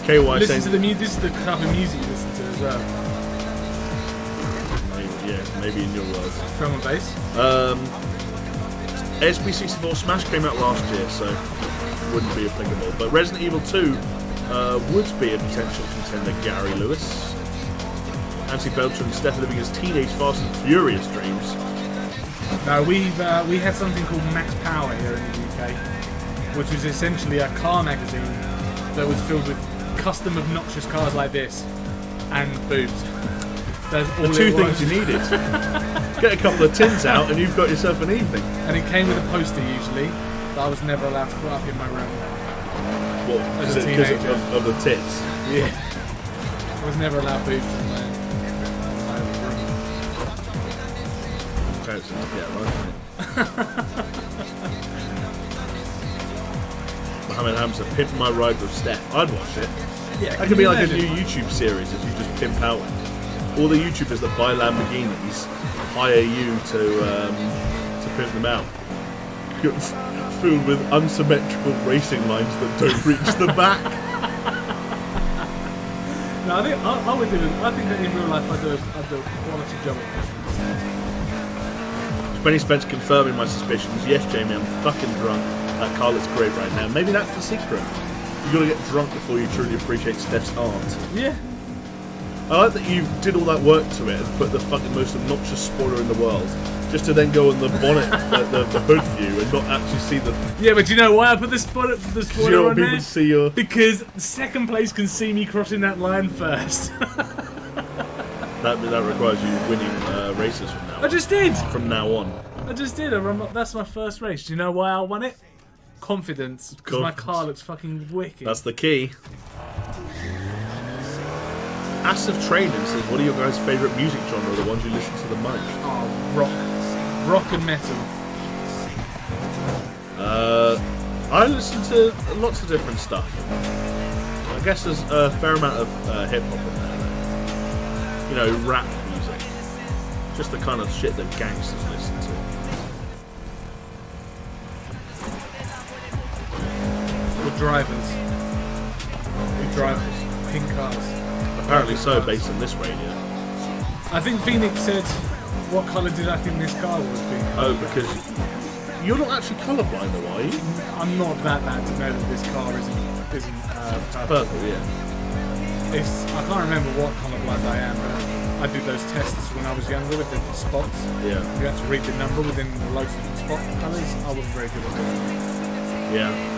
KY Listen saying to the this is the type of music you listen to as well. maybe in your world. Drum and bass. ASP64 Smash came out last year, so wouldn't be applicable. But Resident Evil 2 would be a potential contender. Gary Lewis, Nancy Beltran, Steph living his teenage Fast and Furious dreams. No, we had something called Max Power here in the UK, which was essentially a car magazine that was filled with custom obnoxious cars like this and boobs. That's all The two things you needed. Get a couple of tins out and you've got yourself an evening. And it came with a poster usually that I was never allowed to put up in my room. What? As a Because teenager. of the tits? Yeah. I was never allowed boobs in my room. Parents need to get right. Mohammed Hamza, Pimp My Ride with Steph. I'd watch it. Yeah, That could be like a new YouTube series if you just pimp out all the YouTubers that buy Lamborghinis, hire you to pimp them out. Filled with unsymmetrical racing lines that don't reach the back. No, I think I would do it. I think that in real life I'd do a quality job at Benny Spence confirming my suspicions. Yes, Jamie, I'm fucking drunk. That car looks great right now. Maybe that's the secret. You gotta get drunk before you truly appreciate Steph's art. Yeah. I like that you did all that work to it and put the fucking most obnoxious spoiler in the world, just to then go on the bonnet, the hood view, and not actually see the. Yeah, but do you know why I put the spoiler You don't on want people there? to see your. Because second place can see me crossing that line first. That requires you winning races from now on. I just did. From now on. I just did. That's my first race. Do you know why I won it? Confidence. Because my car looks fucking wicked. That's the key. Acid Training says, what are your guys' favourite music genre, the ones you listen to the most? Oh, rock and metal. I listen to lots of different stuff. I guess there's a fair amount of hip-hop in there. You know, rap music. Just the kind of shit that gangsters listen to. For drivers. Pink cars. Apparently so, based on this radio. I think Phoenix said, what colour did I think this car was? Oh, because you're not actually colourblind, though, are you? I'm not that bad to know that this car isn't purple. Purple, yeah. I can't remember what colourblind I am, but I did those tests when I was younger with the spots. Yeah. You had to read the number within the loads of spot colours. I wasn't very good at that. Yeah.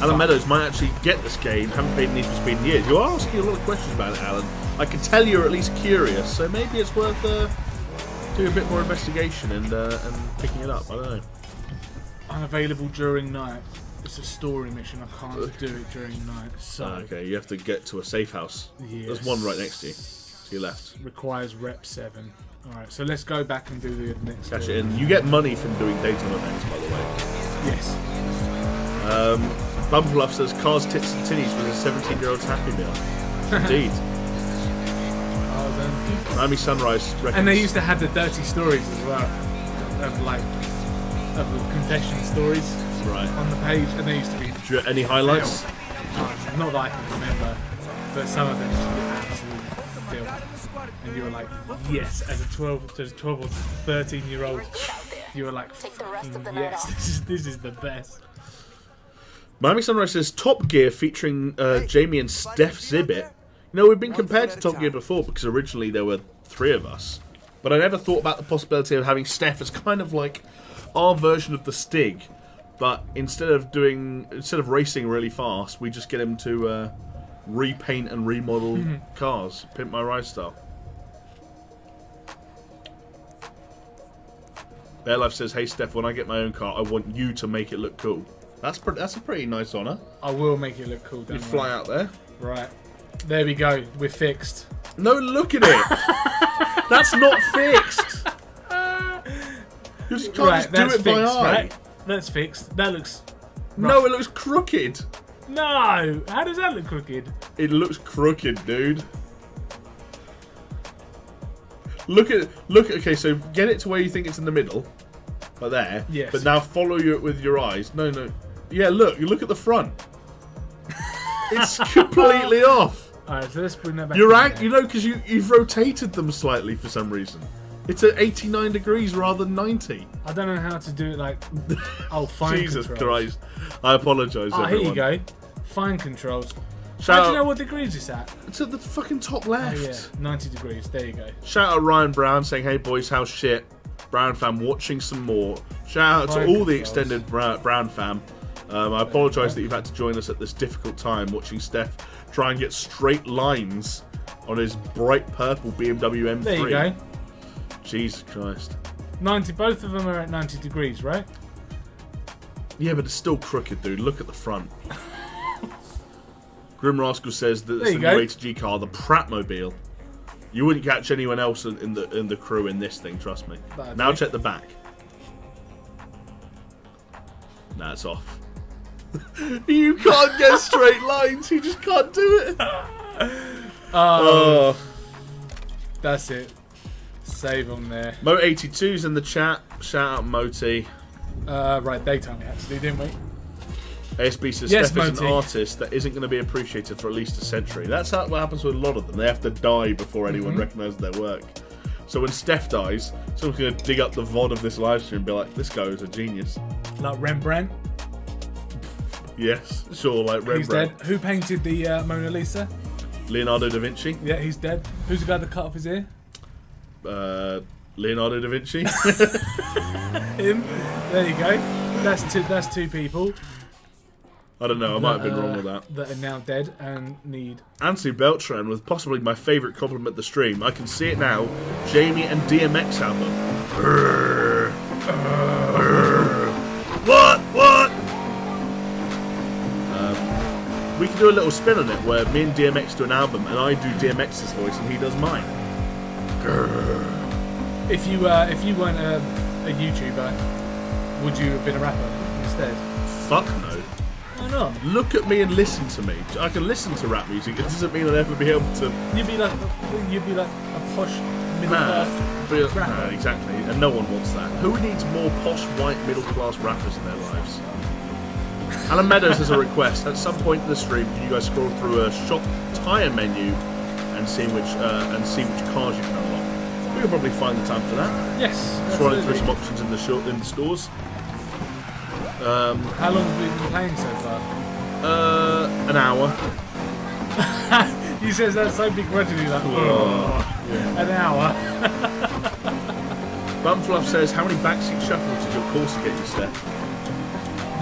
Alan Meadows might actually get this game. Haven't played Need for Speed in years. You're asking a lot of questions about it, Alan. I can tell you're at least curious, so maybe it's worth doing a bit more investigation and picking it up. I don't know. Unavailable during night. It's a story mission. I can't do it during night. So Okay, you have to get to a safe house. Yes. There's one right next to you. To your left. Requires rep 7. Alright, so let's go back and do the next Cash story. it in. You get money from doing daytime events, by the way. Yes. Bumblefluff says cars, tits and titties with a 17-year-old's Happy Meal. Indeed. Miami Sunrise reckons. And they used to have the dirty stories as well. Of confession stories Right. on the page. And they used to be... Any highlights? Not that I can remember. But some of them used to be absolute filth. And you were like, yes, as a 12 or 13-year-old, you were like, yes, this is the best. Miami Sunrise says Top Gear featuring Jamie and Steph Zibbit. You know, we've been compared to Top Gear before because originally there were 3 of us. But I never thought about the possibility of having Steph as kind of like our version of the Stig. But instead of racing really fast, we just get him to repaint and remodel cars. Pimp My Ride style. Bear Life says, hey Steph, when I get my own car, I want you to make it look cool. That's a pretty nice honour. I will make it look cool. You fly out there. Right. There we go. We're fixed. No, look at it. That's not fixed. You're because you can't just do it by eye. Right? That's fixed. That looks... No, it looks crooked. No! How does that look crooked? It looks crooked, dude. Look at... Okay, so get it to where you think it's in the middle. Like there. Yes. But now follow it with your eyes. No. Yeah, look. You look at the front. It's completely off. Alright, so let's bring that back. You know, because you've rotated them slightly for some reason. It's at 89 degrees rather than 90. I don't know how to do it like... Oh, fine Jesus controls. Christ. I apologise, everyone. Here you go. Fine controls. Shout How do you know what degrees it's at? It's at the fucking top Oh, left. yeah. 90 degrees. There you go. Shout out Ryan Brown saying, hey boys, how's shit? Brown fam watching some more. Shout out to all the extended Brown fam. I apologise that you've had to join us at this difficult time watching Steph try and get straight lines on his bright purple BMW M3. There you go. Jesus Christ. 90. Both of them are at 90 degrees, right? Yeah, but it's still crooked, dude. Look at the front. Grim Rascal says that it's the new ATG car, the Pratmobile. You wouldn't catch anyone else in the crew in this thing, trust me. Now check the back. Nah, it's off. You can't get straight lines. You just can't do it. Oh. That's it. Save them there. Mo82's in the chat. Shout out Moti. Right, they told me actually, didn't we? ASB says yes, Steph is an artist that isn't going to be appreciated for at least a century. That's what happens with a lot of them. They have to die before anyone recognises their work. So when Steph dies, someone's going to dig up the VOD of this live stream and be like, this guy is a genius. Like Rembrandt? Yes, sure, like Rembrandt. He's dead. Who painted the Mona Lisa? Leonardo da Vinci. Yeah, he's dead. Who's the guy that cut off his ear? Leonardo da Vinci. Him. There you go. That's two people. I don't know, I might have been wrong with that. That are now dead and need... Anthony Beltran with possibly my favourite compliment the stream. I can see it now. Jamie and DMX album. What? We can do a little spin on it where me and DMX do an album and I do DMX's voice and he does mine. If you weren't a YouTuber, would you have been a rapper instead? Fuck no. Why not? Look at me and listen to me. I can listen to rap music. It doesn't mean I'll ever be able to. You'd be like a posh middle class rapper. Nah, exactly. And no one wants that. Who needs more posh white middle class rappers in their lives? Alan Meadows has a request. At some point in the stream, can you guys scroll through a shop tyre menu and see which cars you can unlock? We can probably find the time for that. Yes. Scrolling through some options in the stores. How long have we been playing so far? An hour. He says that so begrudgingly, like, an hour. Bumfluff says, how many backseat shuffles did your Corsa get you, Steph? I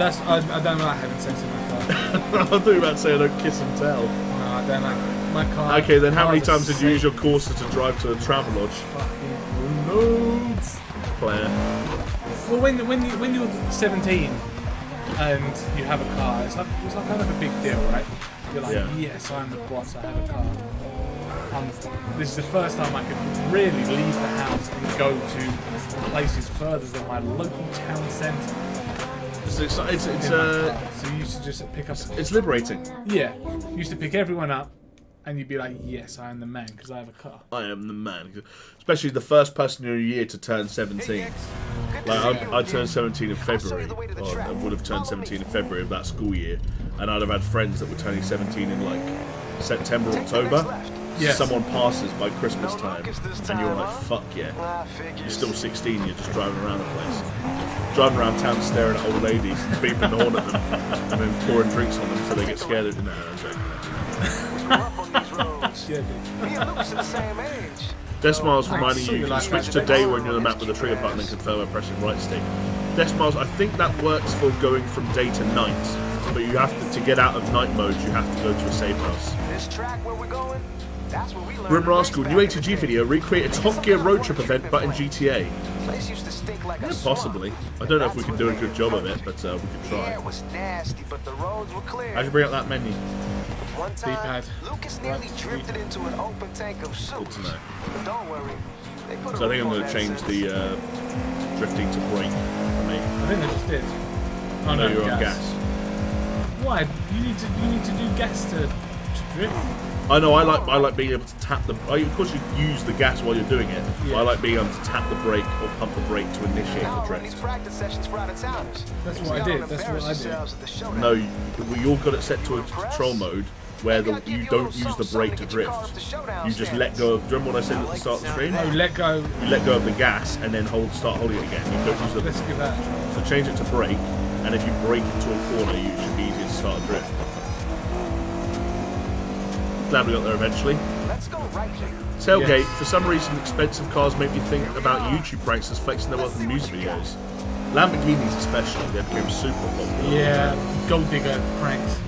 don't like having sex in my car. I thought you were about to say I don't kiss and tell. No, I don't like my car. Okay, then how many times did you use your Corsa to drive to a travel lodge? Fucking loads. Player. Well, when you're 17 and you have a car, it's like kind of a big deal, right? You're like, yes, I'm the boss. I have a car. This is the first time I can really leave the house and go to places further than my local town centre. So you used to just pick up. It's liberating. Yeah, you used to pick everyone up, and you'd be like, "Yes, I am the man because I have a car." I am the man. Especially the first person in your year to turn 17. Like I turned 17 in February, or I would have turned 17 in February of that school year, and I'd have had friends that were turning 17 in like September, October. Yes. Someone passes by Christmas time, and you're like, "Fuck yeah!" You're still 16. You're just driving around the place. Driving around town staring at old ladies and beeping the horn at them and then pouring drinks on them so they get scared of it. No, I'm joking. Desmiles reminding you can switch to day when you're on the map with the trigger button and confirm by pressing right stick. Desmiles, I think that works for going from day to night, but you have to get out of night mode, you have to go to a safe house. This track where we're going, that's where we learn. Grim Rascal, new ATG video, recreate a Top Gear road trip event but in GTA. Place used to stink like a Possibly. I don't know if we can do a good job of it, but we can try. It was nasty, but the roads were clear. How'd you bring up that menu? One time, D-pad. Lucas nearly drifted into an open tank of soup. Good to know. But don't worry. They put So I think I'm going to change the drifting to brake for me. I think they just did. Oh No, you're on gas. Why? You need to do gas to drift. I know. I like being able to tap the. Of course, you use the gas while you're doing it. Yes. But I like being able to tap the brake or pump the brake to initiate the drift. That's what I did. That's what I did. No, we all got it set to a control mode where you don't use the brake to drift. You just let go of. Remember what I said at the start of the stream? Oh, let go. You let go of the gas and then start holding it again. You don't use the. Let's give that a try. So change it to brake, and if you brake into a corner, you should be easier to start a drift. Glad we got there eventually. Let's go right here. Tailgate, for some reason, expensive cars make me think about YouTube pranksters flexing their wealth in music videos. Lamborghinis especially, they became super popular. Yeah, gold digger pranks.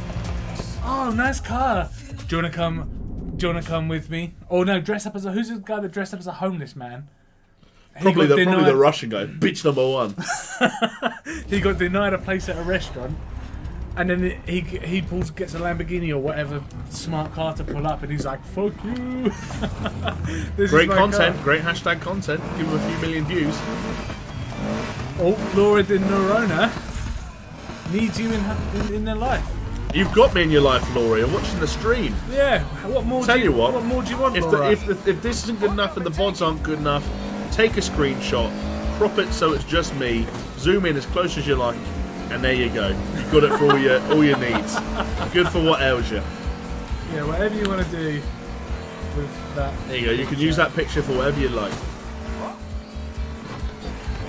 Oh, nice car. Do you wanna come with me? Oh no, dress up as a. Who's the guy that dressed up as a homeless man? Probably the Russian guy, bitch number one. He got denied a place at a restaurant, and then he gets a Lamborghini or whatever smart car to pull up, and he's like, "Fuck you!" Great content, great hashtag content. Give him a few million views. Oh, Laura the Neurona needs you in their life. You've got me in your life, Laurie. I'm watching the stream. Yeah. What more? Tell you what. What more do you want, If Laura? if this isn't good enough and the VODs aren't good enough, take a screenshot, crop it so it's just me, zoom in as close as you like, and there you go. You've got it for all your needs. Good for what ails you. Yeah, whatever you want to do with that. There you go. You can use that picture for whatever you like.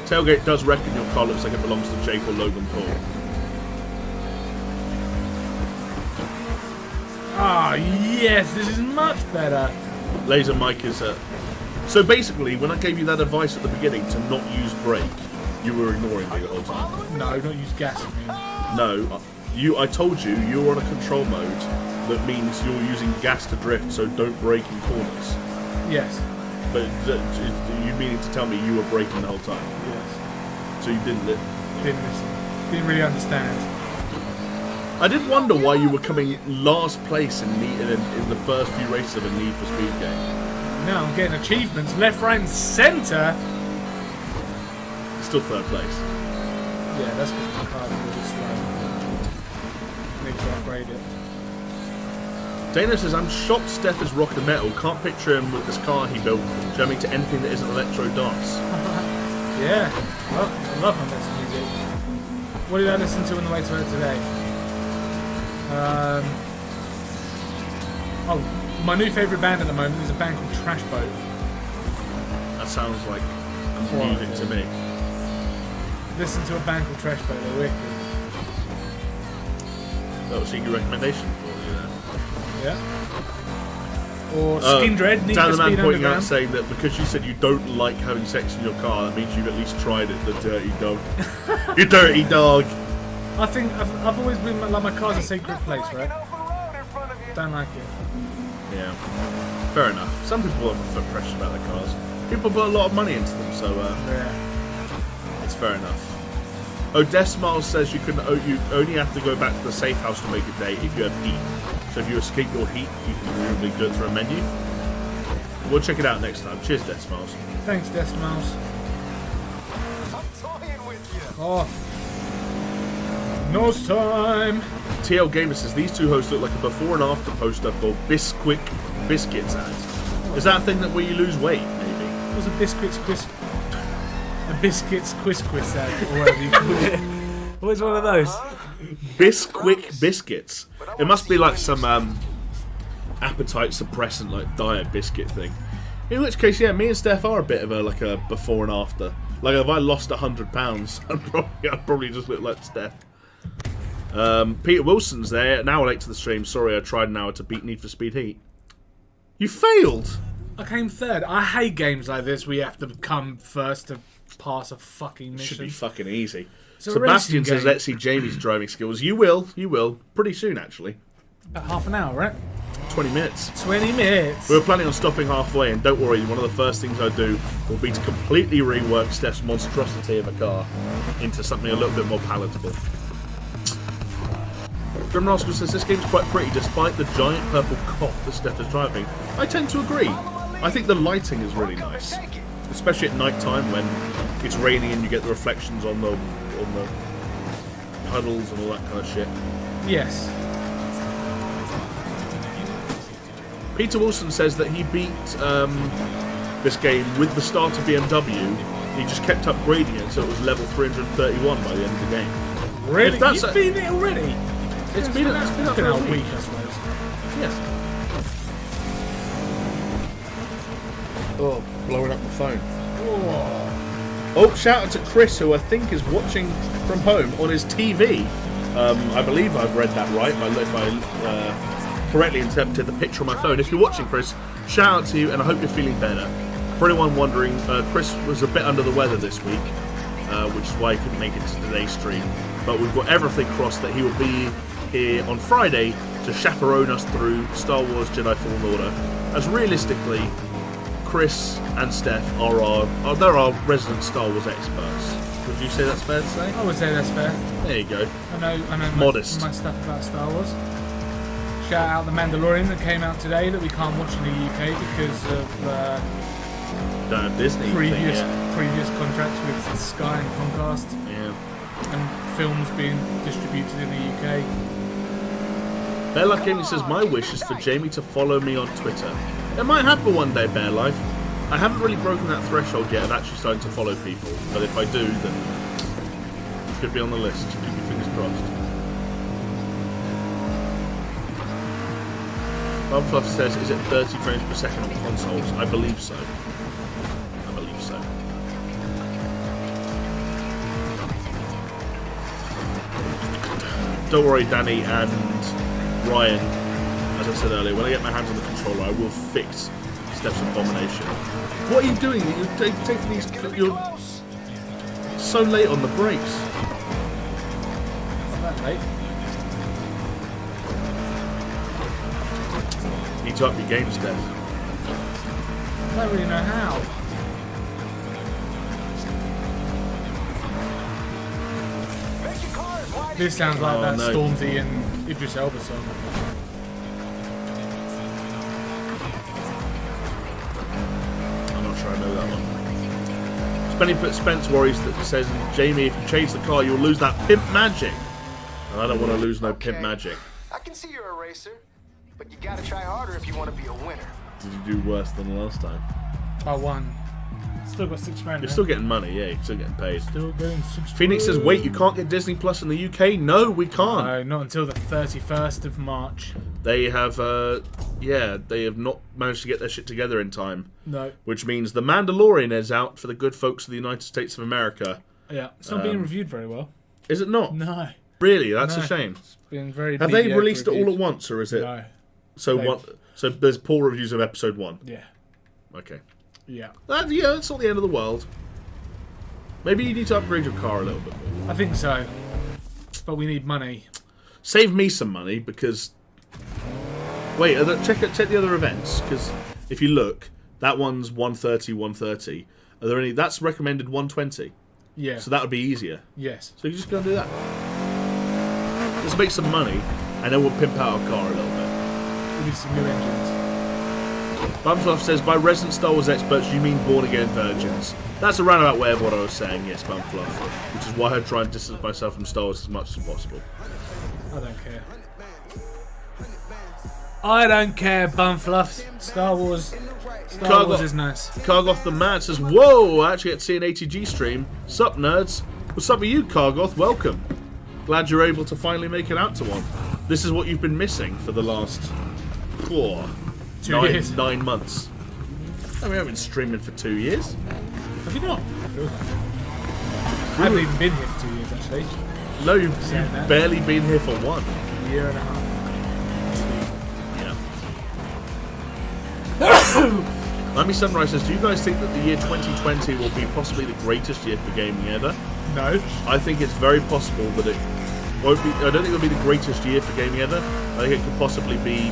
Tailgate does reckon your car looks like it belongs to Jake or Logan Paul. Ah, yes, this is much better. Laser Mike is So basically, when I gave you that advice at the beginning to not use brake, you were ignoring me the whole time. No, don't use gas. I mean. No, I told you you're on a control mode that means you're using gas to drift, so don't brake in corners. Yes. But you meaning to tell me you were braking the whole time? Yes. So you didn't listen? Didn't listen. Didn't really understand. I did wonder why you were coming last place in the first few races of a Need for Speed game. Now I'm getting achievements left, right, and centre. Still third place. Yeah, that's because my car's really slow. Need to upgrade it. Dana says, I'm shocked Steph is rock the metal. Can't picture him with this car he built jamming to anything that isn't electro dance. Yeah, I love my metal music. What did I listen to on the way to work today? My new favourite band at the moment is a band called Trash Boat. That sounds like music to me. Listen to a band called Trash Boat, they're wicked. That was a your recommendation for you then. Yeah. Or Skin Dread, Need Dan for the Man Speed pointing out Underground. saying that because you said you don't like having sex in your car, that means you've at least tried it, the dirty dog. You dirty dog. I think I've always been like my car's a sacred place, right? Don't like it. Yeah, fair enough. Some people are precious about their cars. People put a lot of money into them, so Yeah. it's fair enough. Oh, Death Smiles says you only have to go back to the safe house to make a date if you have heat. So if you escape your heat, you can presumably do it through a menu. We'll check it out next time. Cheers, Death Smiles. Thanks, Death Mouse. Oh. No time. TL Gamer says these two hosts look like a before and after poster for Bisquick Biscuits ads. Is that a thing that where you lose weight, maybe? It was a biscuits quiz ad, or whatever you call it. What was one of those? Bisquick Biscuits. It must be like some appetite suppressant, like diet biscuit thing. In which case, yeah, me and Steph are a bit of a before and after. Like if I lost 100 pounds, I'd probably just look like Steph. Peter Wilson's there. Now late to the stream. Sorry, I tried an hour to beat Need for Speed Heat. You failed. I came third. I hate games like this where you have to come first to pass a fucking mission. Should be fucking easy. It's a Sebastian racing says, game. let's see Jamie's driving skills. You will. Pretty soon, actually. About half an hour, right? 20 minutes. 20 minutes. We were planning on stopping halfway, and don't worry, one of the first things I do will be to completely rework Steph's monstrosity of a car into something a little bit more palatable. Grim Rascal says this game's quite pretty despite the giant purple cop that Steph is driving. I tend to agree. I think the lighting is really nice. especially at night time when it's raining and you get the reflections on the puddles and all that kind of shit. Yes. Peter Wilson says that he beat this game with the start of BMW. He just kept upgrading it until it was level 331 by the end of the game. Really? If that's You've beaten it already? It's been up for a a week, week. I suppose. Yes. Oh, blowing up the phone. Oh, shout out to Chris, who I think is watching from home on his TV. I believe I've read that right, if I correctly interpreted the picture on my phone. If you're watching, Chris, shout out to you, and I hope you're feeling better. For anyone wondering, Chris was a bit under the weather this week, which is why he couldn't make it to today's stream. But we've got everything crossed that he will be here on Friday to chaperone us through Star Wars Jedi Fallen Order. As realistically, Chris and Steph are our resident Star Wars experts. Would you say that's fair to say? I would say that's fair. There you go. I know Modest. my stuff about Star Wars. Shout out The Mandalorian that came out today that we can't watch in the UK because of Disney previous thing, contracts with Sky and Comcast. yeah. And films being distributed in the UK. Bear Life Gaming says, my wish is for Jamie to follow me on Twitter. It might happen one day, Bear Life. I haven't really broken that threshold yet of actually starting to follow people, but if I do, then it could be on the list. Keep your fingers crossed. Bumfluff says, is it 30 frames per second on consoles? I believe so. I believe so. Don't worry, Danny and Ryan. As I said earlier, when I get my hands on the controller, I will fix Steph's abomination. What are you doing? You're taking these. You're so late on the brakes. Not that late. Need to up your game, Steph. I don't really know how. This sounds like that no. Stormzy and Idris Elba song. I'm not sure I know that one. Spence worries that says, Jamie, if you change the car, you'll lose that pimp magic. And I don't want to lose no pimp magic. I can see you're a racer, but you gotta try harder if you want to be a winner. Did you do worse than last time? I won. Still got $6 grand. You're still getting money, yeah, you're still getting paid. Still getting 6 Phoenix says, wait, you can't get Disney Plus in the UK? No, we can't. No, not until the 31st of March. They have, they have not managed to get their shit together in time. No. Which means The Mandalorian is out for the good folks of the United States of America. Yeah, it's not being reviewed very well. Is it not? No. Really? That's No. a shame. It's been very Have they mediocre released it all reviews. at once, or is it? No. So They've- what? So there's poor reviews of episode 1. Yeah. Okay. Yeah. Yeah, it's not the end of the world. Maybe you need to upgrade your car a little bit more. I think so. But we need money. Save me some money because. Wait, check the other events, because if you look, that one's 130, 130. Are there any? That's recommended 120. Yeah. So that would be easier. Yes. So you just go and do that. Let's make some money, and then we'll pimp out our car a little bit. We need some new engines. Bumfluff says, by resident Star Wars experts, you mean born-again virgins. That's a roundabout way of what I was saying, yes, Bumfluff. Which is why I try and distance myself from Star Wars as much as possible. I don't care. I don't care, Bumfluff. Star Wars is nice. Cargoth the Mad says, whoa, I actually get to see an ATG stream. Sup, nerds? What's up with you, Cargoth? Welcome. Glad you're able to finally make it out to one. This is what you've been missing for the last 9 months. I mean, I've been streaming for 2 years. Have you not? I haven't even been here for 2 years, actually. No, you've barely been here for 1. A year and a half. Yeah. Lammy Sunrise says, do you guys think that the year 2020 will be possibly the greatest year for gaming ever? No. I think it's very possible that it won't be. I don't think it'll be the greatest year for gaming ever. I think it could possibly be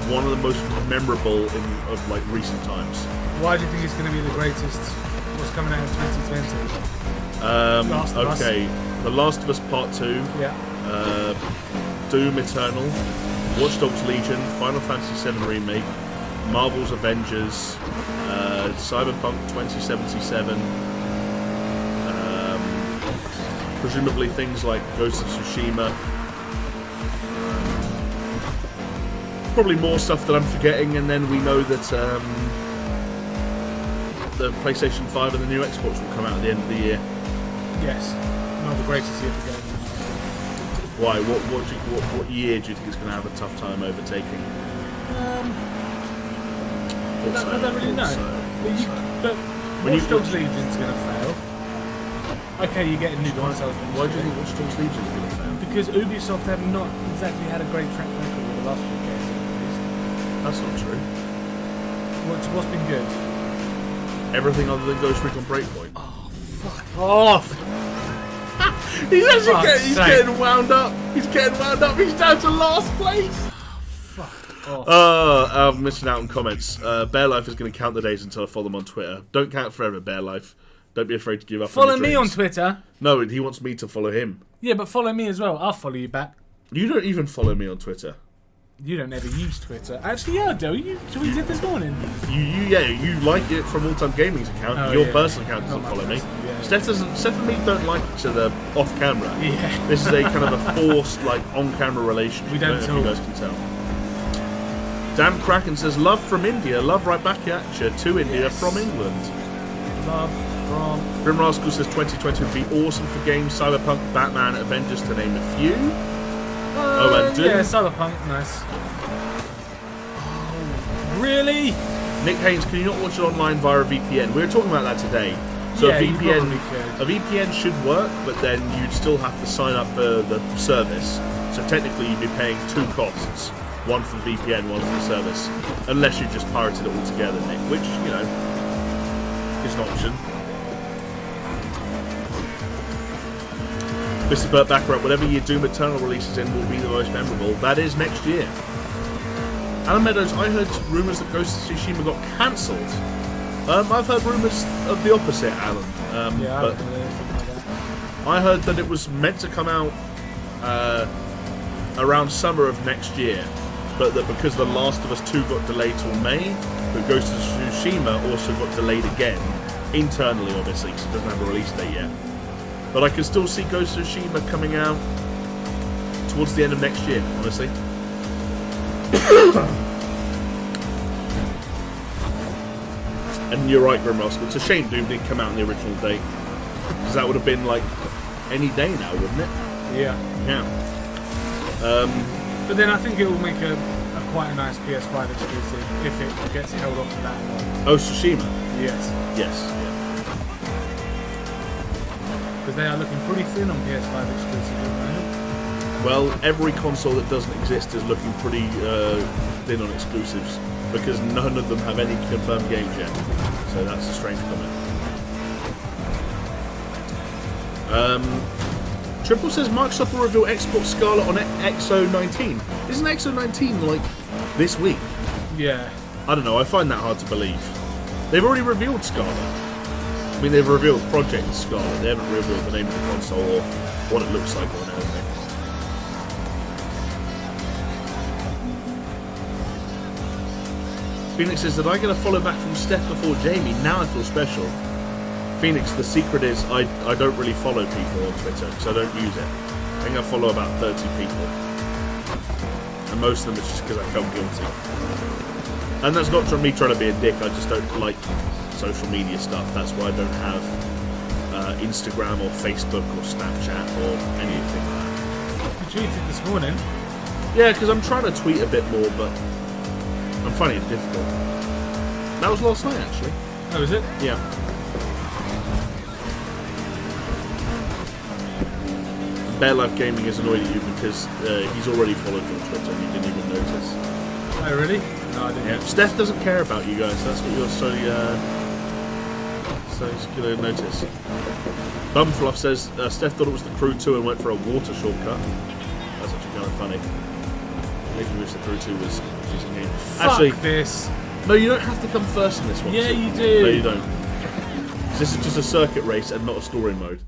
one of the most memorable of like recent times. Why do you think it's going to be the greatest? What's coming out in 2020? Last of Us. Okay, The Last of Us Part 2, Yeah. Doom Eternal, Watch Dogs Legion, Final Fantasy VII Remake, Marvel's Avengers, Cyberpunk 2077, presumably things like Ghost of Tsushima. Probably more stuff that I'm forgetting, and then we know that the PlayStation 5 and the new Xbox will come out at the end of the year. Yes, not the greatest year for gaming. Why? What year do you think it's going to have a tough time overtaking? I don't really know. But Watch Dogs Legion's going to fail. Okay, you're getting new consoles. Why do you think Watch Dogs Legion is going to fail? Because Ubisoft have not exactly had a great track record with the last few games. That's not true. What's been good? Everything other than Ghost Recon Breakpoint. Oh, fuck off! He's actually getting wound up. He's getting wound up. He's down to last place. Fuck off. I'm missing out on comments. Bear Life is going to count the days until I follow him on Twitter. Don't count forever, Bear Life. Don't be afraid to give up. Follow me on Twitter. No, he wants me to follow him. Yeah, but follow me as well. I'll follow you back. You don't even follow me on Twitter. You don't ever use Twitter. Actually, yeah, I do. You tweeted this morning. You like it from AlltimeGaming's account. Oh, Your personal account doesn't follow me. Yeah. Steph and me don't like each other off camera. Yeah. This is a kind of a forced, like, on-camera relationship. We don't I don't know if you guys can tell. Dan Kraken says, love from India, love right back at you. To India from England. Love from... Grim Rascal says 2020 would be awesome for games. Cyberpunk, Batman, Avengers, to name a few. And Doom. Yeah, Cyberpunk, nice. Oh, really? Nick Haynes, can you not watch it online via a VPN? We were talking about that today. So yeah, a VPN should work, but then you'd still have to sign up for the service. So technically you'd be paying two costs. One for the VPN, one for the service. Unless you just pirated it all together, Nick, which, you know, is an option. Mr. Burt Baccarat, whatever year Doom Eternal releases in will be the most memorable. That is next year. Alan Meadows, I heard rumours that Ghost of Tsushima got cancelled. I've heard rumours of the opposite, Alan. But I heard that it was meant to come out around summer of next year, but that because The Last of Us 2 got delayed till May, but Ghost of Tsushima also got delayed again, internally obviously, because it doesn't have a release date yet. But I can still see Ghost of Tsushima coming out towards the end of next year, honestly. And you're right, Grim Rascal. It's a shame Doom didn't come out on the original date. Because that would have been like any day now, wouldn't it? Yeah. Yeah. But then I think it will make a quite a nice PS5 exclusive if it gets held off to that long. Oh, Tsushima? Yes. Yes, yeah. Because they are looking pretty thin on PS5 exclusive at the moment. Well, every console that doesn't exist is looking pretty thin on exclusives. Because none of them have any confirmed games yet. So that's a strange comment. Triple says Microsoft will reveal Xbox Scarlet on XO19. Isn't XO19 like this week? Yeah. I don't know, I find that hard to believe. They've already revealed Scarlet. I mean, they've revealed Project Scarlet. They haven't revealed the name of the console or what it looks like or anything. Phoenix says, did I get a follow back from Steph before Jamie? Now I feel special. Phoenix, the secret is I don't really follow people on Twitter because I don't use it. I think I follow about 30 people. And most of them it's just because I felt guilty. And that's not from me trying to be a dick, I just don't like social media stuff. That's why I don't have Instagram or Facebook or Snapchat or anything like that. You tweeted this morning. Yeah, because I'm trying to tweet a bit more, but I'm finding it difficult. That was last night, actually. Oh, is it? Yeah. Bear Life Gaming is annoyed at you because he's already followed you on Twitter and you didn't even notice. Oh, really? No, I didn't. Yeah. Steph doesn't care about you guys. That's what you're so he's going to notice. Bumfluff says Steph thought it was the Crew 2 and went for a water shortcut. That's actually kind of funny. Maybe wish the Crew 2 was using game. Actually, this. No, you don't have to come first in this one. Yeah, you do. No, you don't. This is just a circuit race and not a story mode.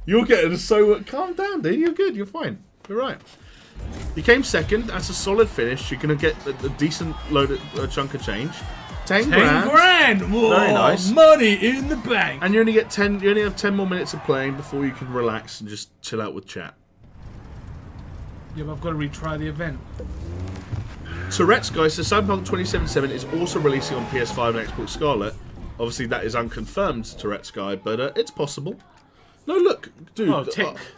You're getting so... calm down, dude. You're good. You're fine. You're right. You came second. That's a solid finish. You're going to get a decent chunk of change. 10 grand. 10 grand. Whoa, very nice. Money in the bank. And you only get 10. You only have 10 more minutes of playing before you can relax and just chill out with chat. Yeah, but I've got to retry the event. Tourette's guy says Cyberpunk 2077 is also releasing on PS5 and Xbox Scarlet. Obviously, that is unconfirmed, Tourette's guy, but it's possible. No, look, dude,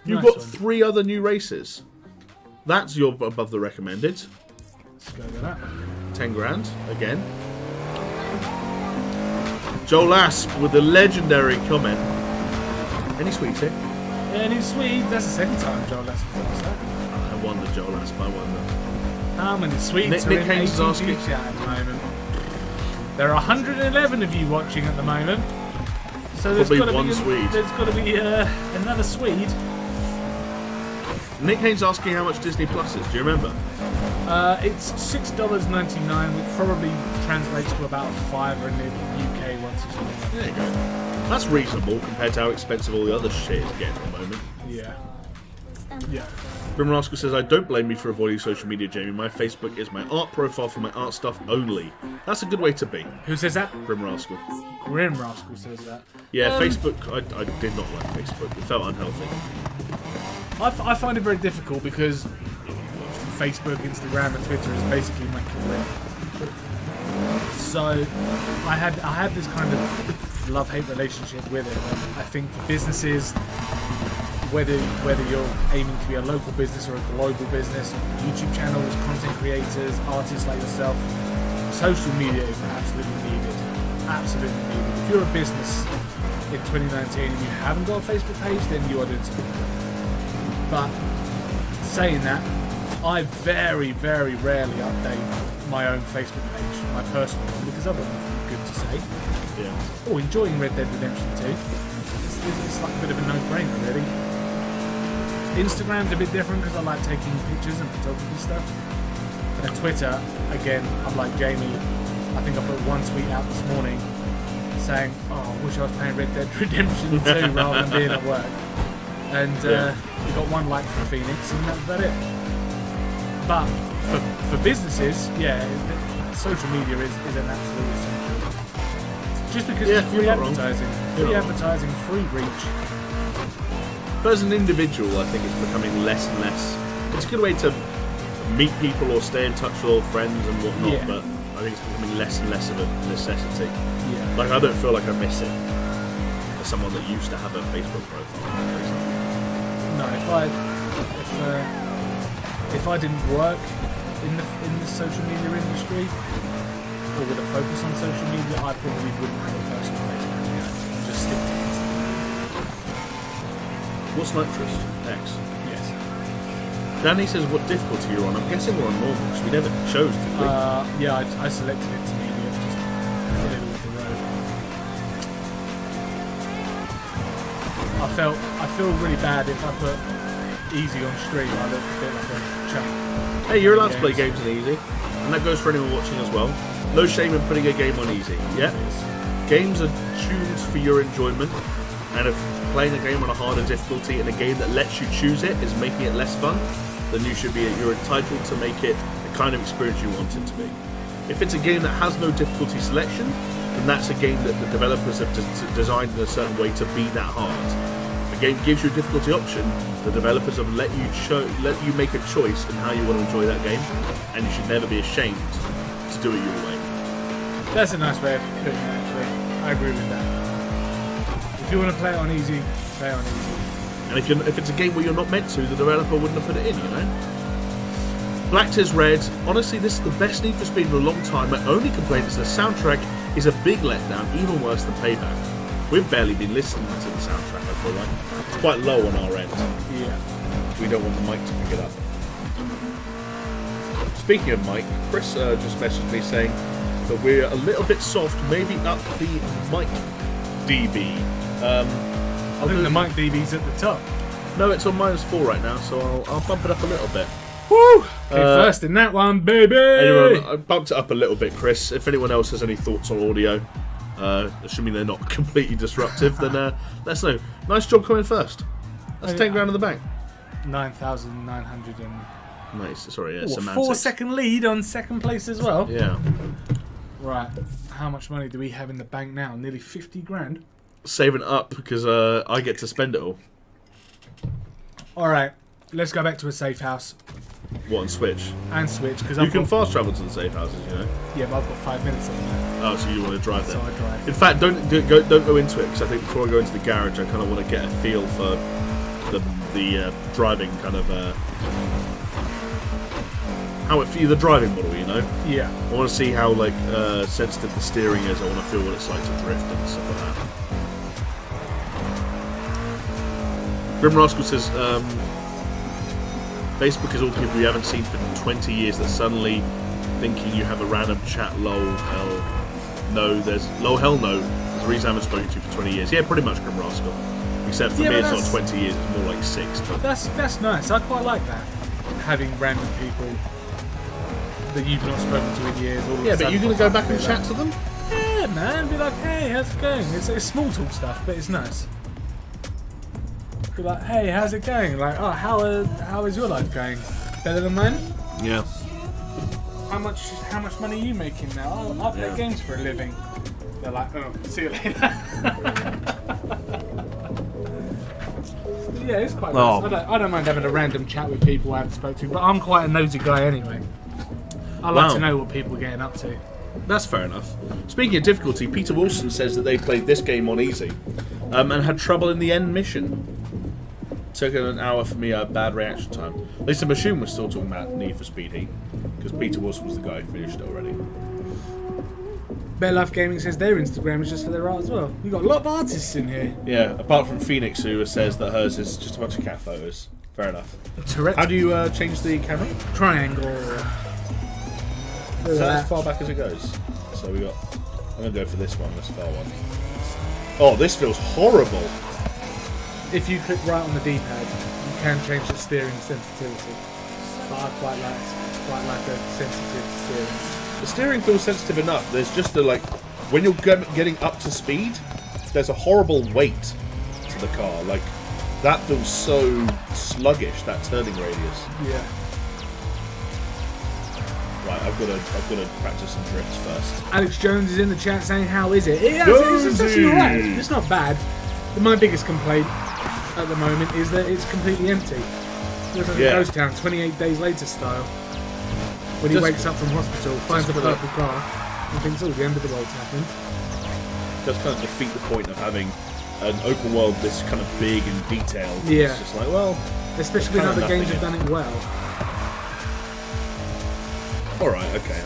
you've got 3 other new races. That's your above the recommended. Let's go with that. 10 grand again. Joel Asp with the legendary comment. Any sweets here? Any sweet? That's the second time Joel Asp has asked that. I wonder, Joel Asp, I wonder. How many sweets Nick are in Haynes is asking. chat at the moment? There are 111 of you watching at the moment. So there's got to be Swede. There's got to be another Swede. Nick Haynes asking how much Disney Plus is. Do you remember? It's $6.99, which probably translates to about $5 in the UK once it's on. There you go. That's reasonable compared to how expensive all the other shit is getting at the moment. Yeah. Yeah. Grim Rascal says, I don't blame you for avoiding social media, Jamie. My Facebook is my art profile for my art stuff only. That's a good way to be. Who says that? Grim Rascal. Grim Rascal says that. Yeah, Facebook, I did not like Facebook. It felt unhealthy. I find it very difficult because Facebook, Instagram and Twitter is basically my career. So I had this kind of love-hate relationship with it. I think for businesses, whether you're aiming to be a local business or a global business, YouTube channels, content creators, artists like yourself, social media is absolutely needed. Absolutely needed. If you're a business in 2019 and you haven't got a Facebook page, then you are doing something good. But saying that, I very, very rarely update my own Facebook page, my personal one, because I've got nothing good to say. Yeah. Oh, enjoying Red Dead Redemption 2. It's like a bit of a no-brainer, really. Instagram's a bit different because I like taking pictures and photography stuff. And Twitter, again, I'm like Jamie. I think I put one tweet out this morning saying, "Oh, I wish I was playing Red Dead Redemption 2 rather than being at work." And we got one like from Phoenix, and that's about it. But for businesses, yeah, social media is an absolute essential. Just because it's free advertising, free reach. But as an individual, I think it's becoming less and less. It's a good way to meet people or stay in touch with old friends and whatnot, Yeah. but I think it's becoming less and less of a necessity. Yeah. Like, I don't feel like I miss it as someone that used to have a Facebook profile. No, if I didn't work in the social media industry or with a focus on social media, I probably wouldn't have a personal Facebook account. I'd just stick to Instagram. What's Nitrous? X. Yes. Danny says what difficulty you're on. I'm guessing we're on normal because we never chose, did we? Yeah, I selected it to medium, just fiddle with the road. I feel really bad if I put easy on stream. I look a bit like a chump. Hey, you're allowed to play games on easy, and that goes for anyone watching as well. No shame in putting a game on easy. Yeah, games are tuned for your enjoyment, and if playing a game on a harder difficulty and a game that lets you choose it is making it less fun, then you're entitled to make it the kind of experience you want it to be. If it's a game that has no difficulty selection, then that's a game that the developers have designed in a certain way to be that hard. If a game gives you a difficulty option, the developers have let you make a choice in how you want to enjoy that game, and you should never be ashamed to do it your way. That's a nice way of putting it, actually. I agree with that. If you want to play it on easy, play it on easy. And if it's a game where you're not meant to, the developer wouldn't have put it in, you know? Black Tears Red, honestly, this is the best Need for Speed in a long time. My only complaint is the soundtrack is a big letdown, even worse than Payback. We've barely been listening to the soundtrack, I feel like. It's quite low on our end. Yeah. We don't want the mic to pick it up. Speaking of mic, Chris just messaged me saying that we're a little bit soft, maybe up the mic dB. I think the mic dB's at the top. No, it's on -4 right now, so I'll bump it up a little bit. Woo! Okay, first in that one, baby! Anyway, I bumped it up a little bit, Chris. If anyone else has any thoughts on audio, assuming they're not completely disruptive, then let us know. Nice job coming first. That's 10 grand in the bank. 9,900 and Nice. Sorry, yeah, Ooh, a semantics. 4-second lead on second place as well. Yeah. Right. How much money do we have in the bank now? Nearly 50 grand. Saving up because I get to spend it all. All right. Let's go back to a safe house What, and switch? and switch because You can fast travel to the safe houses, you know. Yeah, but I've got 5 minutes on that. Oh, so you want to drive there? So I drive. In fact, don't go into it because I think before I go into the garage, I kind of want to get a feel for the driving kind of how it the driving model, you know. Yeah. I want to see how like sensitive the steering is. I want to feel what it's like to drift and stuff like that. Grim Rascal says Facebook is all the people you haven't seen for 20 years that suddenly thinking you have a random chat. Lol, hell no. There's lol, hell no. There's a reason I haven't spoken to you for 20 years. Yeah, pretty much Grim Rascal. Except for me, it's not 20 years. It's more like 6. But That's nice. I quite like that. Having random people that you've not spoken to in years. All yeah, but you're gonna go back and chat to them? Yeah, man. Be like, hey, how's it going? It's small talk stuff, but it's nice. Be like, hey, how's it going? Like, oh, how is your life going? Better than mine? Yeah. How much money are you making now? Oh, I play games for a living. They're like, oh, see you later. Yeah, it's quite nice. I don't mind having a random chat with people I haven't spoken to, but I'm quite a nosy guy anyway. I like to know what people are getting up to. That's fair enough. Speaking of difficulty, Peter Wilson says that they played this game on easy and had trouble in the end mission. Took an hour for me, a bad reaction time. Lisa Bashoon was still talking about Need for Speed Heat because Peter Wilson was the guy who finished it already. Bear Life Gaming says their Instagram is just for their art as well. You've got a lot of artists in here. Yeah, apart from Phoenix, who says that hers is just a bunch of cat photos. Fair enough. Tourette. How do you change the camera? Triangle. Is that as far back as it goes? So we got. I'm gonna go for this one, this far one. Oh, this feels horrible. If you click right on the D-pad, you can change the steering sensitivity. But I quite like a sensitive steering. The steering feels sensitive enough. There's just the like, when you're getting up to speed, there's a horrible weight to the car. Like, that feels so sluggish. That turning radius. Yeah. Right, I've got to practice some drifts first. Alex Jones is in the chat saying, "How is it?" Yeah, it's actually alright. It's not bad. My biggest complaint at the moment is that it's completely empty. It's like a ghost town, 28 days later style. When he wakes up from hospital, finds a purple car, and thinks, "Oh, the end of the world's happened." Does kind of defeat the point of having an open world this kind of big and detailed. Yeah. It's just like, well, especially when other games have done it well. All right, okay.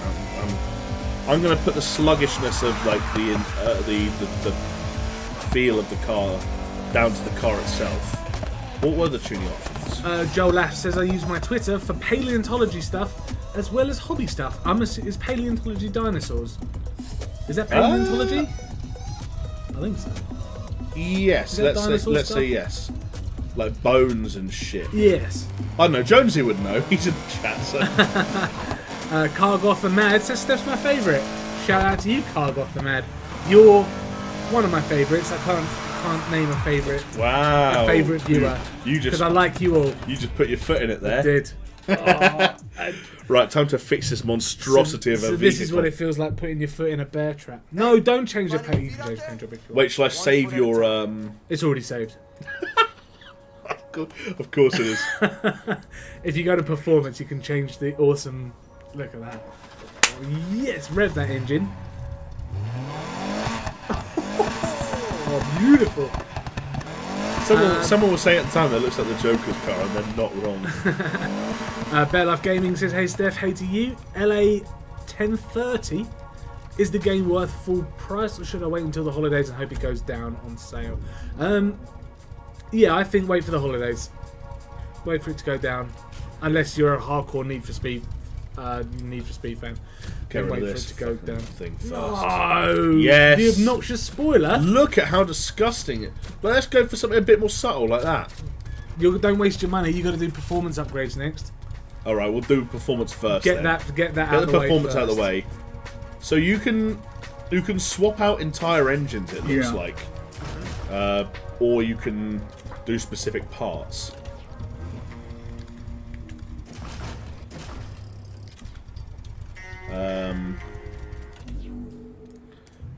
I'm going to put the sluggishness of like the feel of the car down to the car itself. What were the tuning options? Joe Laff says I use my Twitter for paleontology stuff as well as hobby stuff. Is paleontology dinosaurs? Is that paleontology? I think so. Yes, let's say yes. Like bones and shit. Yes. I don't know. Jonesy would know. He's in the chat. So. Cargoth the Mad says Steph's my favourite. Shout out to you, Cargoth the Mad. You're one of my favourites. I can't name a favourite. Wow. A favourite viewer. You just, because I like you all. You just put your foot in it there. I did. Right, time to fix this monstrosity of a vehicle. This is what it feels like putting your foot in a bear trap. No, don't change your paint. You can change paint job if you want. Wait, shall I save your It's already saved. Of course it is. If you go to performance, you can change the awesome. Look at that. Yes, rev that engine. Oh, beautiful. Someone was saying at the time that it looks like the Joker's car, and they're not wrong. Bear Life Gaming says, "Hey Steph, hey to you. LA 1030. Is the game worth full price, or should I wait until the holidays and hope it goes down on sale?" Yeah, I think wait for the holidays. Wait for it to go down, unless you're a hardcore Need for Speed fan. Get rid wait of for this it to go down. thing first. No! Yes! The obnoxious spoiler! Look at how disgusting it. But let's go for something a bit more subtle like that. Don't waste your money. You got to do performance upgrades next. All right, we'll do performance first. Get that out of the way. Get the performance out of the way. So you can swap out entire engines. It looks like, or you can do specific parts.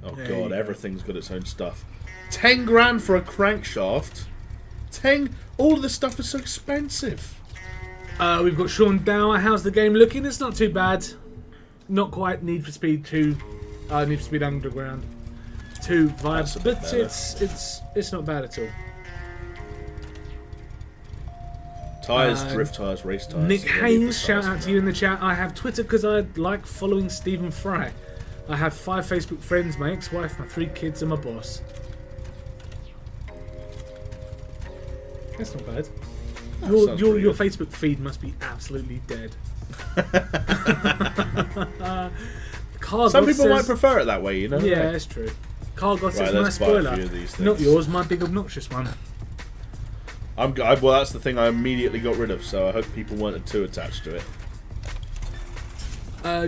Oh god, everything's got its own stuff. 10 grand for a crankshaft. 10. All of this stuff is so expensive. We've got Sean Dower. How's the game looking? It's not too bad. Not quite Need for Speed 2. Need for Speed Underground 2 vibes, but it's not bad at all. Tyres, drift tyres, race tyres. Nick Haynes, shout out to you in the chat. I have Twitter because I like following Stephen Fry. I have 5 Facebook friends, my ex-wife, my 3 kids, and my boss. That's not bad. Your Facebook feed must be absolutely dead. Some people might prefer it that way, you know? Yeah, it's true. Cargot says, Right, nice spoiler. Not yours, my big obnoxious one. Well, that's the thing I immediately got rid of, so I hope people weren't too attached to it.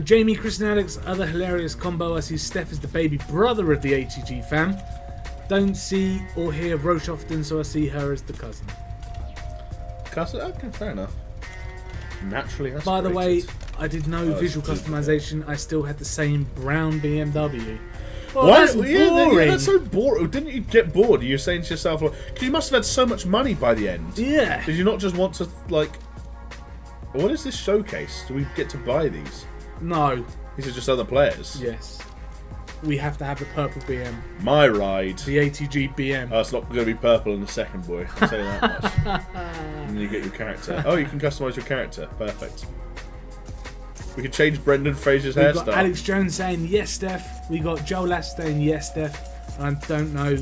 Jamie, Chris and Alex, other hilarious combo. I see Steph is the baby brother of the ATG fam. Don't see or hear Roche often, so I see her as the cousin. Cousin? Okay, fair enough. Naturally aspirated. By the way, I did no visual customization. I still had the same brown BMW. Well, Why? that's boring. That's so boring. Didn't you get bored? You're saying to yourself, because you must have had so much money by the end. Yeah. Did you not just want to, like... What is this showcase? Do we get to buy these? No. These are just other players? Yes. We have to have the purple BM. My ride. The ATG BM. Oh, it's not going to be purple in a second, boy. I'll tell you that much. And then you get your character. Oh, you can customise your character. Perfect. We can change Brendan Fraser's hairstyle. We've got Alex Jones saying yes, Steph. We got Joel Lass saying yes, Steph. I don't know.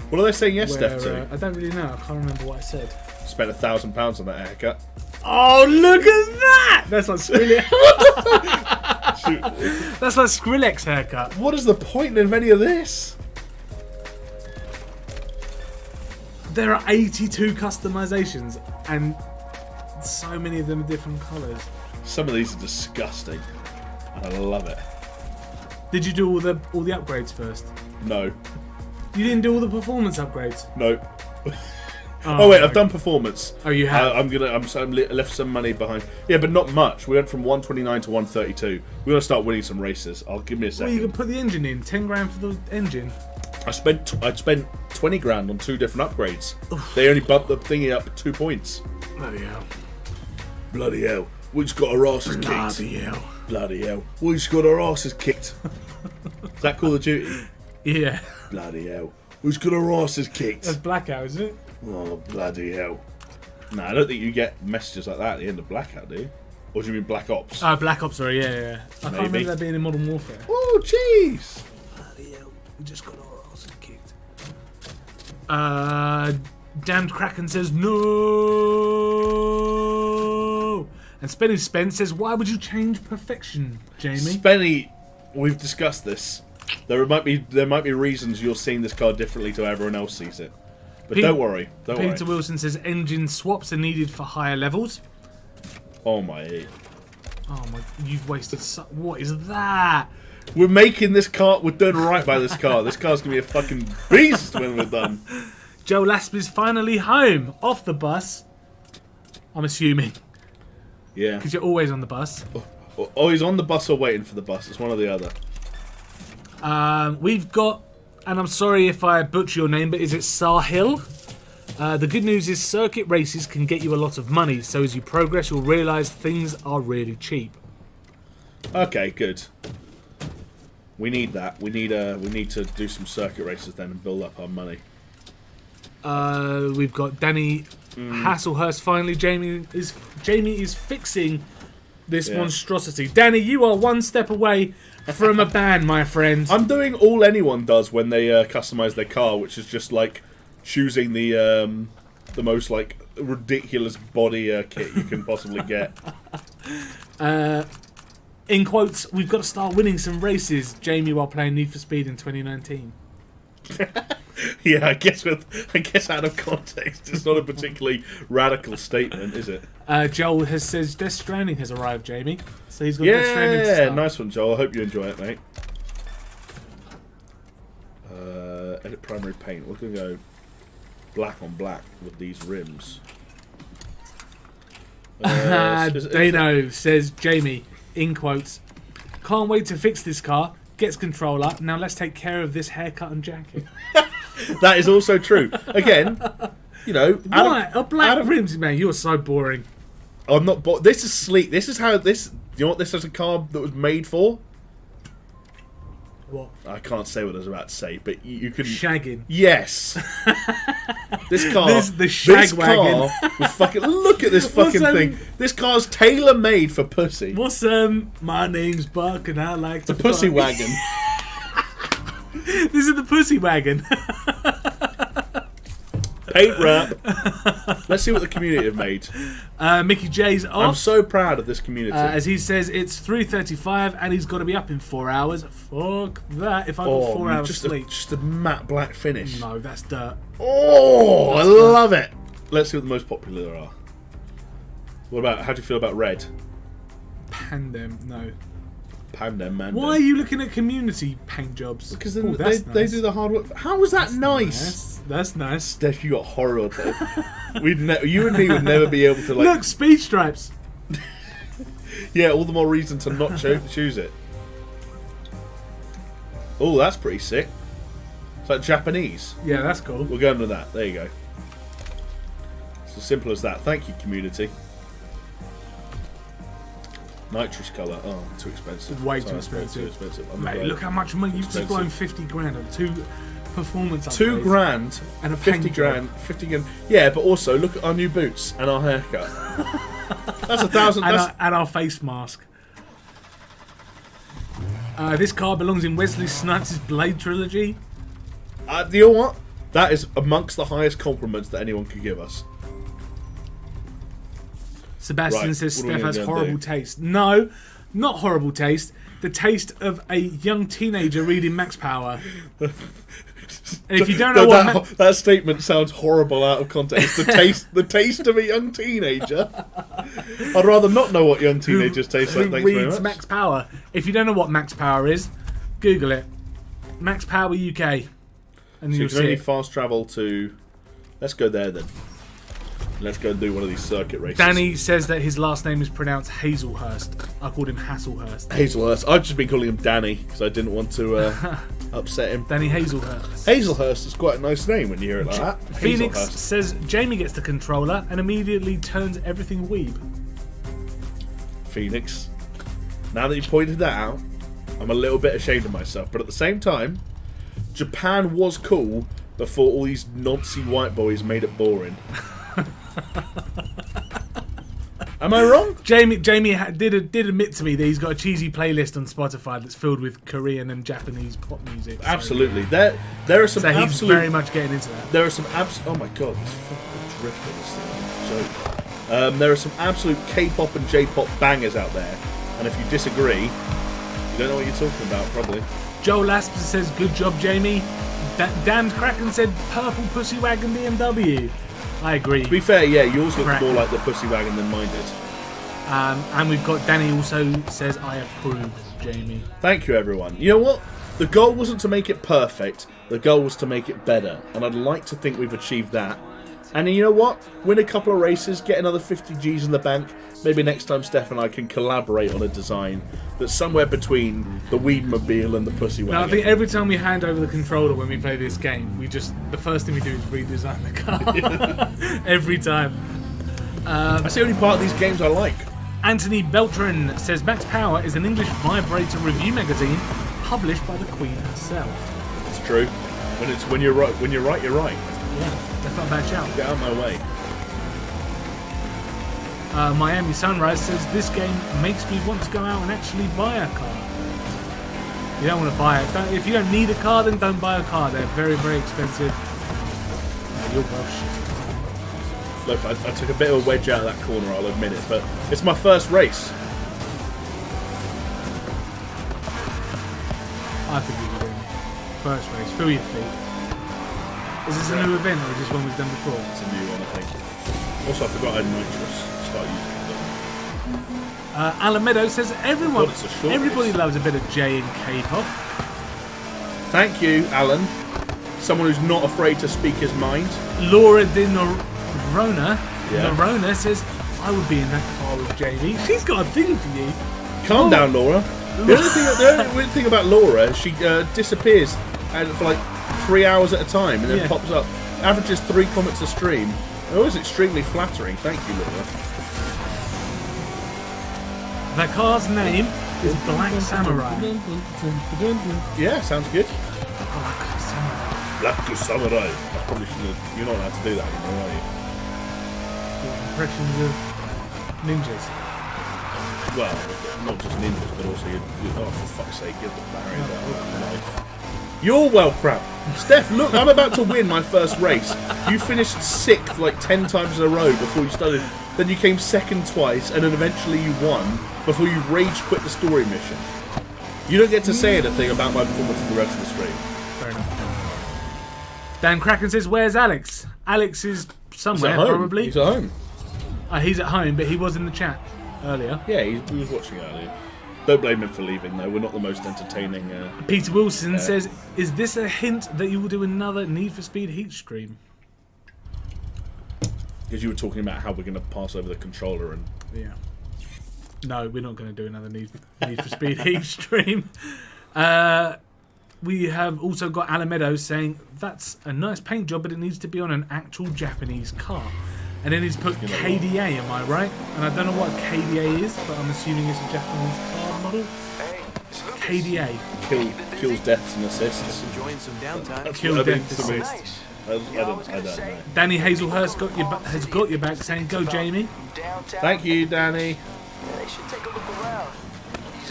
What are they saying yes, Steph, to? I don't really know. I can't remember what I said. Spent £1,000 on that haircut. Oh, look at that! That's like Skrillex. That's like Skrillex haircut. What is the point of any of this? There are 82 customizations, and so many of them are different colours. Some of these are disgusting, and I love it. Did you do all the upgrades first? No. You didn't do all the performance upgrades? No. Oh wait, I've done performance. Oh, you have? I'm left some money behind. Yeah, but not much. We went from 129 to 132. We're gonna start winning some races. Give me a second. Well, you can put the engine in. 10 grand for the engine. I spent 20 grand on 2 different upgrades. Oof. They only bumped the thingy up 2 points. Bloody hell. Bloody hell. We just got our asses kicked. Bloody hell. Bloody hell. We just got our asses kicked. Is that Call of Duty? Yeah. Bloody hell. We just got our asses kicked. That's Blackout, isn't it? Oh, bloody hell. No, I don't think you get messages like that at the end of Blackout, do you? Or do you mean Black Ops? Black Ops, sorry, yeah. I can't remember that being in Modern Warfare. Oh, jeez. Bloody hell. We just got our asses kicked. Damned Kraken says no. And Spenny Spence says, why would you change perfection, Jamie? Spenny, we've discussed this. There might be reasons you're seeing this card differently to everyone else sees it. But don't worry. Peter Wilson says engine swaps are needed for higher levels. Oh my. Oh my, you've wasted what is that? We're making this car, we're doing right by this car. This car's going to be a fucking beast when we're done. Joe Lasp is finally home, off the bus. I'm assuming. Yeah. Because you're always on the bus. Oh, he's on the bus or waiting for the bus. It's one or the other. We've got, and I'm sorry if I butcher your name, but is it Sahil? The good news is circuit races can get you a lot of money, so as you progress you'll realise things are really cheap. Okay, good. We need that. We need to do some circuit races then and build up our money. We've got Danny Hasselhurst finally. Jamie is fixing this monstrosity. Danny, you are one step away from a ban, my friend. I'm doing all anyone does when they customize their car, which is just like choosing the most like ridiculous body kit you can possibly get. In quotes, we've got to start winning some races, Jamie, while playing Need for Speed in 2019. Yeah, I guess out of context, it's not a particularly radical statement, is it? Joel says Death Stranding has arrived, Jamie. So he's got Death Stranding to start. Nice one, Joel. I hope you enjoy it, mate. Edit primary paint. We're going to go black on black with these rims. Dano says, Jamie, in quotes, Can't wait to fix this car. Gets controller. Now let's take care of this haircut and jacket. That is also true. Again, you know, Why? A black rims, man. You are so boring. I'm not. This is sleek. This is how this. You know what this is a car that was made for? What? I can't say what I was about to say, but you can. Shagging. Yes. This car. The shag wagon. Car was fucking. Look at this fucking thing. This car's tailor made for pussy. What's my name's Buck and I like to The pussy fuck. wagon. This is the pussy wagon. Paint wrap. Let's see what the community have made. Mickey J's off. I'm so proud of this community. As he says, it's 3:35 and he's got to be up in 4 hours. Fuck that. If I got 4 hours sleep. Just a matte black finish. No, that's dirt. Oh, I love it. Let's see what the most popular there are. What about, how do you feel about red? Pandem, no. Pandem, man. Why are you looking at community paint jobs? Because Ooh, they do the hard work. How was that nice? That's nice. Steph, you got horror. You and me would never be able to like. Look, speed stripes. Yeah, all the more reason to not choose it. Oh, that's pretty sick. It's like Japanese. Yeah, that's cool. We're going with that. There you go. It's as simple as that. Thank you, community. Nitrous colour. Oh, too expensive. Way Sorry, too expensive. Too expensive. Mate, look how much money you've just blown 50 grand on 2 performance upgrades. 2 grand and a 50 paint grand. job. 50 grand. Yeah, but also look at our new boots and our haircut. That's 1,000. And our face mask. This car belongs in Wesley Snipes' Blade trilogy. You know what? That is amongst the highest compliments that anyone could give us. Sebastian Right, says what are we Steph has gonna horrible do? taste. No, not horrible taste. The taste of a young teenager reading Max Power. And if you don't know that statement sounds horrible out of context. The taste of a young teenager. I'd rather not know what young teenagers taste like. who Thanks very reads much. Max Power. If you don't know what Max Power is, Google it. Max Power UK. And So you you'll can see only it. fast travel to. Let's go there then. Let's go and do one of these circuit races. Danny says that his last name is pronounced Hazelhurst. I called him Hasselhurst. Hazelhurst. I've just been calling him Danny because I didn't want to upset him. Danny Hazelhurst. Hazelhurst is quite a nice name when you hear it like that. Phoenix Hazelhurst. says Jamie gets the controller and immediately turns everything weeb. Phoenix. Now that you pointed that out, I'm a little bit ashamed of myself. But at the same time, Japan was cool before all these Nazi white boys made it boring. Am I wrong? Jamie did admit to me that he's got a cheesy playlist on Spotify that's filled with Korean and Japanese pop music. So, Absolutely. There are some so he's absolute. very much getting into that. There are some oh my god, this fucking drift of this thing is a joke. There are some absolute K-pop and J-pop bangers out there, and if you disagree, you don't know what you're talking about, probably. Joel Lasp says, "Good job, Jamie." Dan Kraken said, "Purple pussy wagon BMW." I agree. To be fair, yeah, yours look Correct. more like the pussy wagon than mine did. And we've got Danny also says, "I approve, Jamie." Thank you, everyone. You know what? The goal wasn't to make it perfect. The goal was to make it better, and I'd like to think we've achieved that. And you know what? Win a couple of races, get another 50 G's in the bank. Maybe next time Steph and I can collaborate on a design that's somewhere between the Weedmobile and the Pussy Wagon. No, I think every time we hand over the controller when we play this game, the first thing we do is redesign the car. Every time. That's the only part of these games I like. Anthony Beltran says Max Power is an English vibrator review magazine published by the Queen herself. It's true. When you're right, you're right. Yeah, that's not a bad shout. Get out of my way. Miami Sunrise says this game makes me want to go out and actually buy a car. You don't want to buy it. If you don't need a car, then don't buy a car. They're very, very expensive. Yeah, you're well shit. Look, I took a bit of a wedge out of that corner, I'll admit it, but it's my first race. I think you're doing first race. Feel your feet. Is this a new event or is this one we've done before? It's a new one, I think. Also, I forgot I had nitrous. Start using it. Alan Meadows says God, it's a short everybody race. loves a bit of J and K-pop. Thank you, Alan. Someone who's not afraid to speak his mind. Laura Di Norona says I would be in that car with Jamie. She's got a thing for you. Calm down, Laura. The only weird thing about Laura, she disappears for like 3 hours at a time and then pops up. Averages 3 comments a stream. Always extremely flattering. Thank you, Laura. The car's name is Black Samurai. Yeah, sounds good. Black Samurai. Black Samurai. I probably shouldn't. You're not allowed to do that anymore, are you? Impressions of ninjas. Well, not just ninjas, but also oh, for fuck's sake, get the barriers out of life. You're well crap. Steph, look, I'm about to win my first race. You finished 6th like 10 times in a row before you started. Then you came 2nd twice, and then eventually you won before you rage quit the story mission. You don't get to say anything about my performance in the rest of the stream. Fair enough. Dan Kraken says, "Where's Alex?" Alex is somewhere, He's at home. probably. He's at home. He's at home, but he was in the chat earlier. Yeah, he was watching earlier. Don't blame him for leaving, though. We're not the most entertaining. Peter Wilson says, "Is this a hint that you will do another Need for Speed Heat stream?" Because you were talking about how we're going to pass over the controller and... Yeah. No, we're not going to do another Need for Speed Heat stream. We have also got Alamedo saying, "That's a nice paint job, but it needs to be on an actual Japanese car." And then he's put KDA, am I right? And I don't know what KDA is, but I'm assuming it's a Japanese car model. KDA. Kills deaths and assists. Just enjoying some downtime. Kill deaths and Nice. assists. I don't know. Danny Hazelhurst has got your back saying, "Go Jamie." Downtown. Thank you, Danny. Yeah, they should take a look around.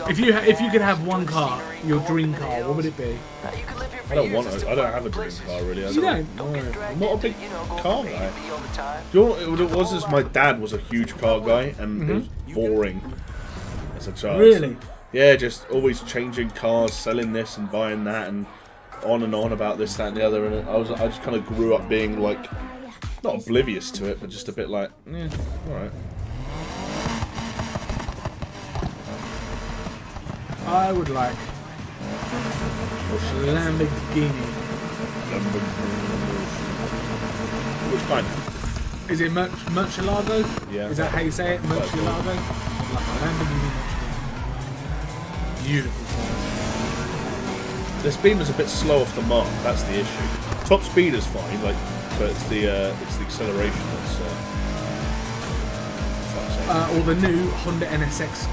If you could have one car, your dream car, what would it be? You can live here for I don't years want and to. still I don't find have a dream places. car, really. You don't? Don't get dragged I'm not a into, big going car from A guy. to B all the time. Do you know what it was? Is my dad was a huge car guy, and it was boring as a child. Really? Yeah, just always changing cars, selling this and buying that, and on about this, that, and the other. And I just kind of grew up being like, not oblivious to it, but just a bit like, yeah, all right. I would like Lamborghini. Which kind? Is it Murcielago? Yeah. Is that how you say it? Murcielago? Like a Lamborghini Murcielago. Beautiful. The speed was a bit slow off the mark. That's the issue. Top speed is fine, like, but it's the acceleration that's. Fuck's sake. Or the new Honda NSX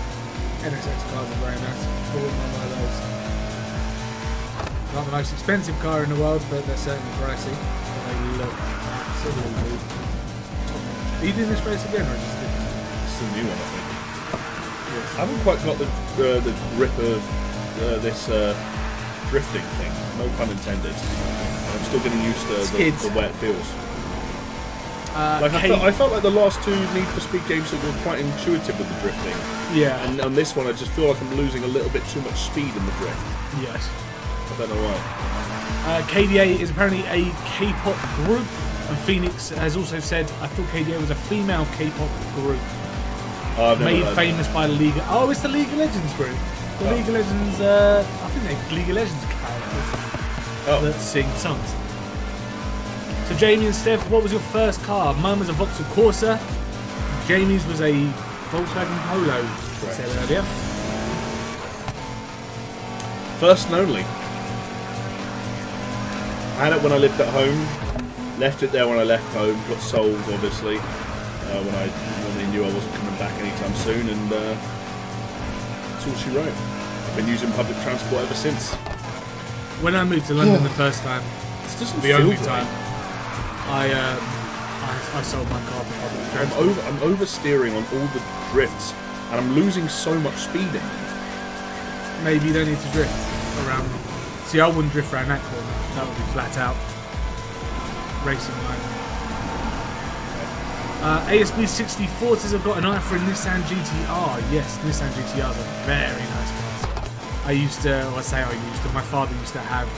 cars are very nice. I wouldn't mind one of those. Not the most expensive car in the world, but they're certainly pricey. They look absolutely top notch. Are you doing this race again, or just different? It's the new one, I think. I haven't quite got the grip of this drifting thing. No pun intended. I'm still getting used to the way it feels. Like I felt like the last 2 Need for Speed games that were quite intuitive with the drifting. Yeah. And on this one, I just feel like I'm losing a little bit too much speed in the drift. Yes. I don't know why. KDA is apparently a K-pop group, and Phoenix has also said, "I thought KDA was a female K-pop group I've never made heard famous by League." Oh, it's the League of Legends group. The League of Legends. I think they're League of Legends characters that sing songs. So Jamie and Steph, what was your first car? Mine was a Vauxhall Corsa. Jamie's was a Volkswagen Polo. I said earlier. First and only. I had it when I lived at home. Left it there when I left home. Got sold, obviously, when they knew I wasn't coming back anytime soon. And that's all she wrote. I've been using public transport ever since. When I moved to London the first time, This doesn't the feel only great. time, I sold my car for public transport. I'm oversteering on all the drifts, and I'm losing so much speed. Maybe you don't need to drift around. See, I wouldn't drift around that corner. That would be flat out racing line. ASB 64 says, "I've got an eye for a Nissan GTR." Yes, Nissan GTRs are very nice cars. My father used to have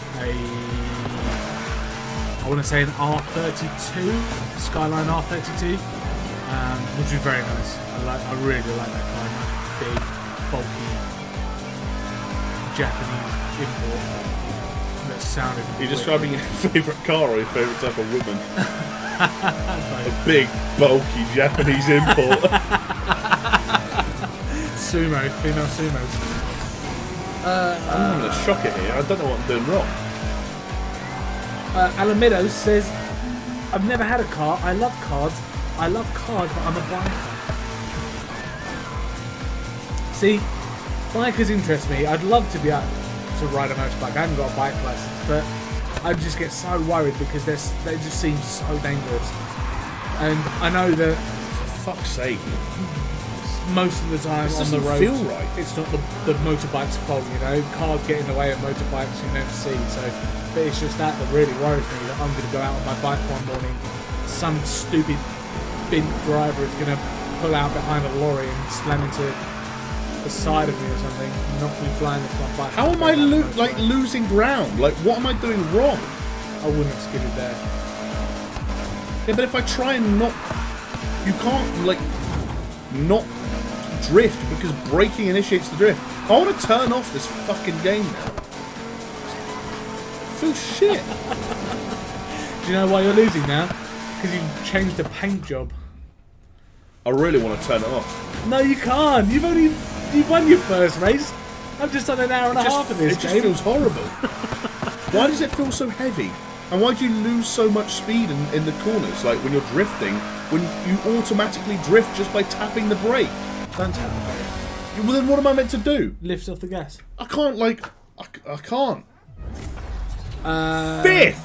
I want to say an R32, Skyline R32, which was very nice. I really like that car. Nice, big, bulky Japanese import that sounded. Are you describing your favourite car or your favourite type of woman? A big, bulky Japanese import. Sumo, female sumos. I'm having a shocker here. I don't know what I'm doing wrong. Alamido says, I've never had a car. I love cars. I love cars, but I'm a biker. See, bikers interest me. I'd love to be able to ride a motorbike. I haven't got a bike license, but I just get so worried because they just seem so dangerous. And I know that, For fuck's sake. most of the time This on the doesn't road, feel right. it's not the motorbike's fault, you know. Cars get in the way of motorbikes you never see. So, but it's just that really worries me that I'm going to go out on my bike one morning, some stupid bint driver is going to pull out behind a lorry and slam into the side of me or something, knock me flying off my bike. How am I losing ground? Like, what am I doing wrong? I wouldn't have skidded there. Yeah, but if I try and not... You can't, like, not drift because braking initiates the drift. I want to turn off this fucking game now. I feel shit. Do you know why you're losing now? Because you've changed the paint job. I really want to turn it off. No, you can't. You've won your first race. I've just done an hour and a half of this It just game. feels horrible. Why does it feel so heavy? And why do you lose so much speed in the corners? Like when you're drifting, when you automatically drift just by tapping the brake. Don't tap the brake. Well, then what am I meant to do? Lift off the gas. I can't, like... I can't. Fifth!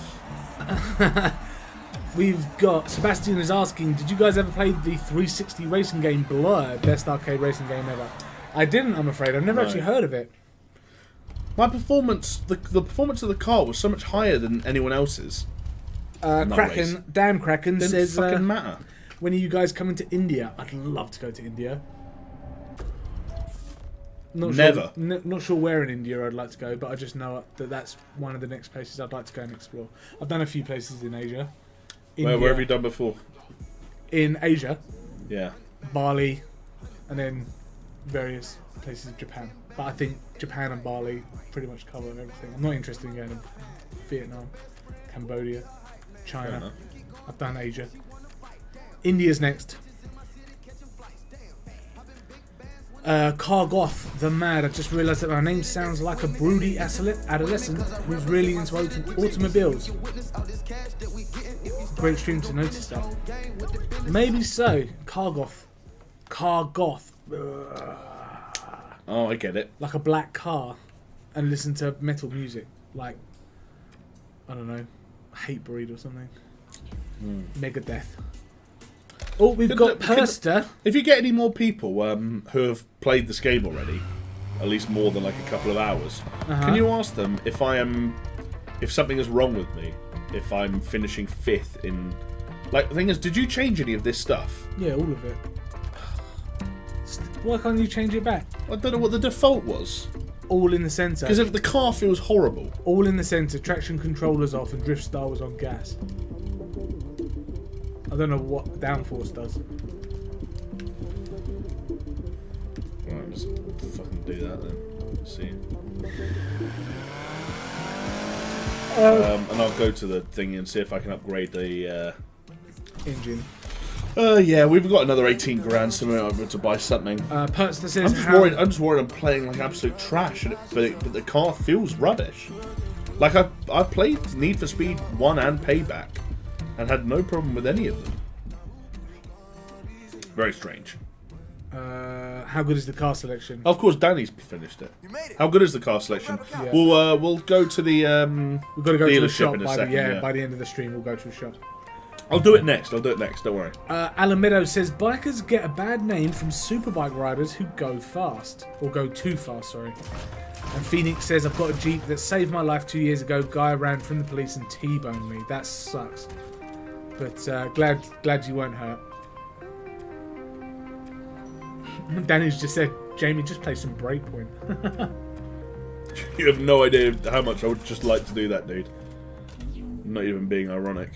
We've got... Sebastian is asking, did you guys ever play the 360 racing game Blur? Best arcade racing game ever. I didn't, I'm afraid. I've never actually heard of it. My performance, the performance of the car was so much higher than anyone else's. Kraken, damn Kraken Didn't says... fucking matter. When are you guys coming to India? I'd love to go to India. Never. Not sure where in India I'd like to go, but I just know that that's one of the next places I'd like to go and explore. I've done a few places in Asia. Where have you done before? In Asia, Yeah. Bali, and then various places in Japan. But I think Japan and Bali pretty much cover everything. I'm not interested in going to Vietnam, Cambodia, China. I've done Asia. India's next. Cargoth, the Mad. I just realised that my name sounds like a broody adolescent who's really into automobiles. Great stream to notice that. Maybe so. Cargoth. Oh, I get it. Like a black car. And listen to metal music. Like, I don't know, Hatebreed or something. Megadeth. Oh, we've got Perster. If you get any more people who have played this game already, at least more than like a couple of hours, can you ask them if something is wrong with me, if I'm finishing 5th in... Like, the thing is, did you change any of this stuff? Yeah, all of it. Why can't you change it back? I don't know what the default was. All in the centre. Because if the car feels horrible. All in the centre, traction controllers off and drift star was on gas. I don't know what downforce does. Right, let's fucking do that then. Let's see. And I'll go to the thing and see if I can upgrade the engine. Yeah, we've got another 18 grand, so I'm able to buy something. Perts that says I'm just worried I'm playing like absolute trash, but the car feels rubbish. Like I played Need for Speed 1 and Payback, and had no problem with any of them. Very strange. How good is the car selection? Of course, Danny's finished it. How good is the car selection? Yeah. We'll go to the we've got to go to the shop in a by second. by the end of the stream. We'll go to a shop. I'll do it next. Don't worry. Alamido says bikers get a bad name from superbike riders who go fast or go too fast. Sorry. And Phoenix says I've got a Jeep that saved my life 2 years ago. Guy ran from the police and T-boned me. That sucks. But glad you weren't hurt. Danny's just said, Jamie, just play some Breakpoint. You have no idea how much I would just like to do that, dude. I'm not even being ironic.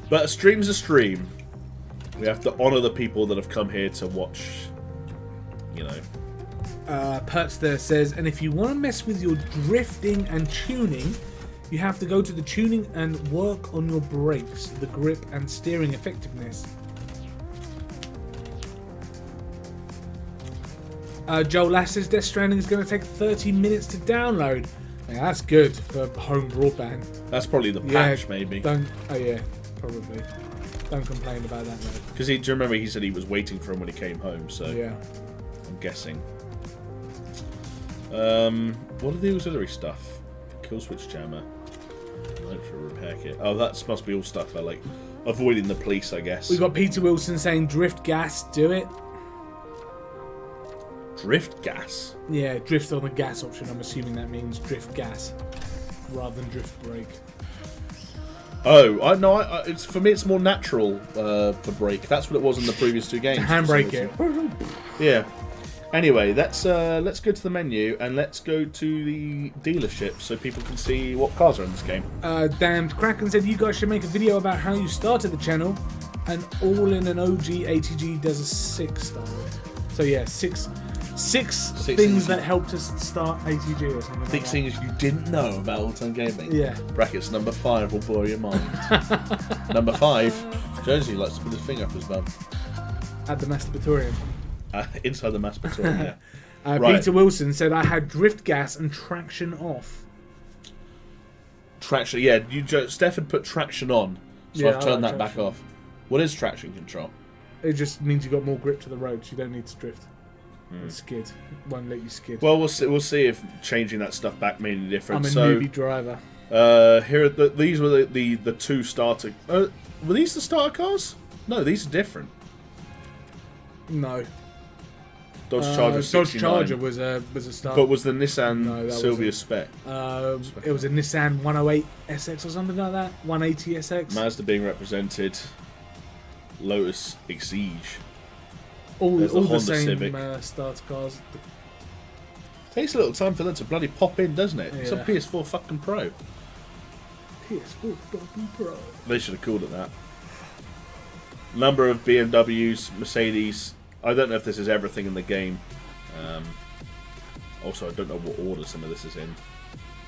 But a stream's a stream. We have to honour the people that have come here to watch, you know. Perts there says, and if you want to mess with your drifting and tuning, you have to go to the tuning and work on your brakes, the grip and steering effectiveness. Joel Lass's Death Stranding is going to take 30 minutes to download. Yeah, that's good for home broadband. That's probably the patch, maybe. Oh yeah, probably. Don't complain about that, though. Because do you remember he said he was waiting for him when he came home, so yeah. I'm guessing. What are the auxiliary stuff? Kill switch jammer. Nitro repair kit. Oh, that must be all stuff for, like, avoiding the police, I guess. We got Peter Wilson saying drift gas, do it. Drift gas? Yeah, drift on the gas option. I'm assuming that means drift gas rather than drift brake. Oh, it's for me. It's more natural for brake. That's what it was in the previous two games. Handbrake it. Yeah. Anyway, let's go to the menu and let's go to the dealership so people can see what cars are in this game. Damned Kraken said you guys should make a video about how you started the channel, and all in an OG ATG does a 6-star. So yeah, six things that helped us start ATG or something. 6 things you didn't know about AlltimeGaming. Yeah. Brackets number 5 will blow your mind. Number 5, Jonesy likes to put his finger up his bum. At the masturbatorium. Inside the masturbatorium, yeah. Right. Peter Wilson said I had drift gas and traction off. Traction, yeah. Steph had put traction on, so Yeah, I've turned I that like back off. What is traction control? It just means you got more grip to the road, so you don't need to drift. And skid. Won't let you skid. Well, we'll see if changing that stuff back made any difference. I'm a newbie driver. Here are these were the two starter. Were these the starter cars? No, these are different. No. Dodge Charger. Dodge Charger was a starter. But was the Nissan Silvia spec? It was a Nissan 108 SX or something like that. 180 SX. Mazda being represented. Lotus Exige. All the same Civic. starter cars. Takes a little time for them to bloody pop in, doesn't it? It's a Yeah. PS4 fucking Pro. PS4 fucking Pro. They should have called it that. Number of BMWs, Mercedes. I don't know if this is everything in the game. Also, I don't know what order some of this is in.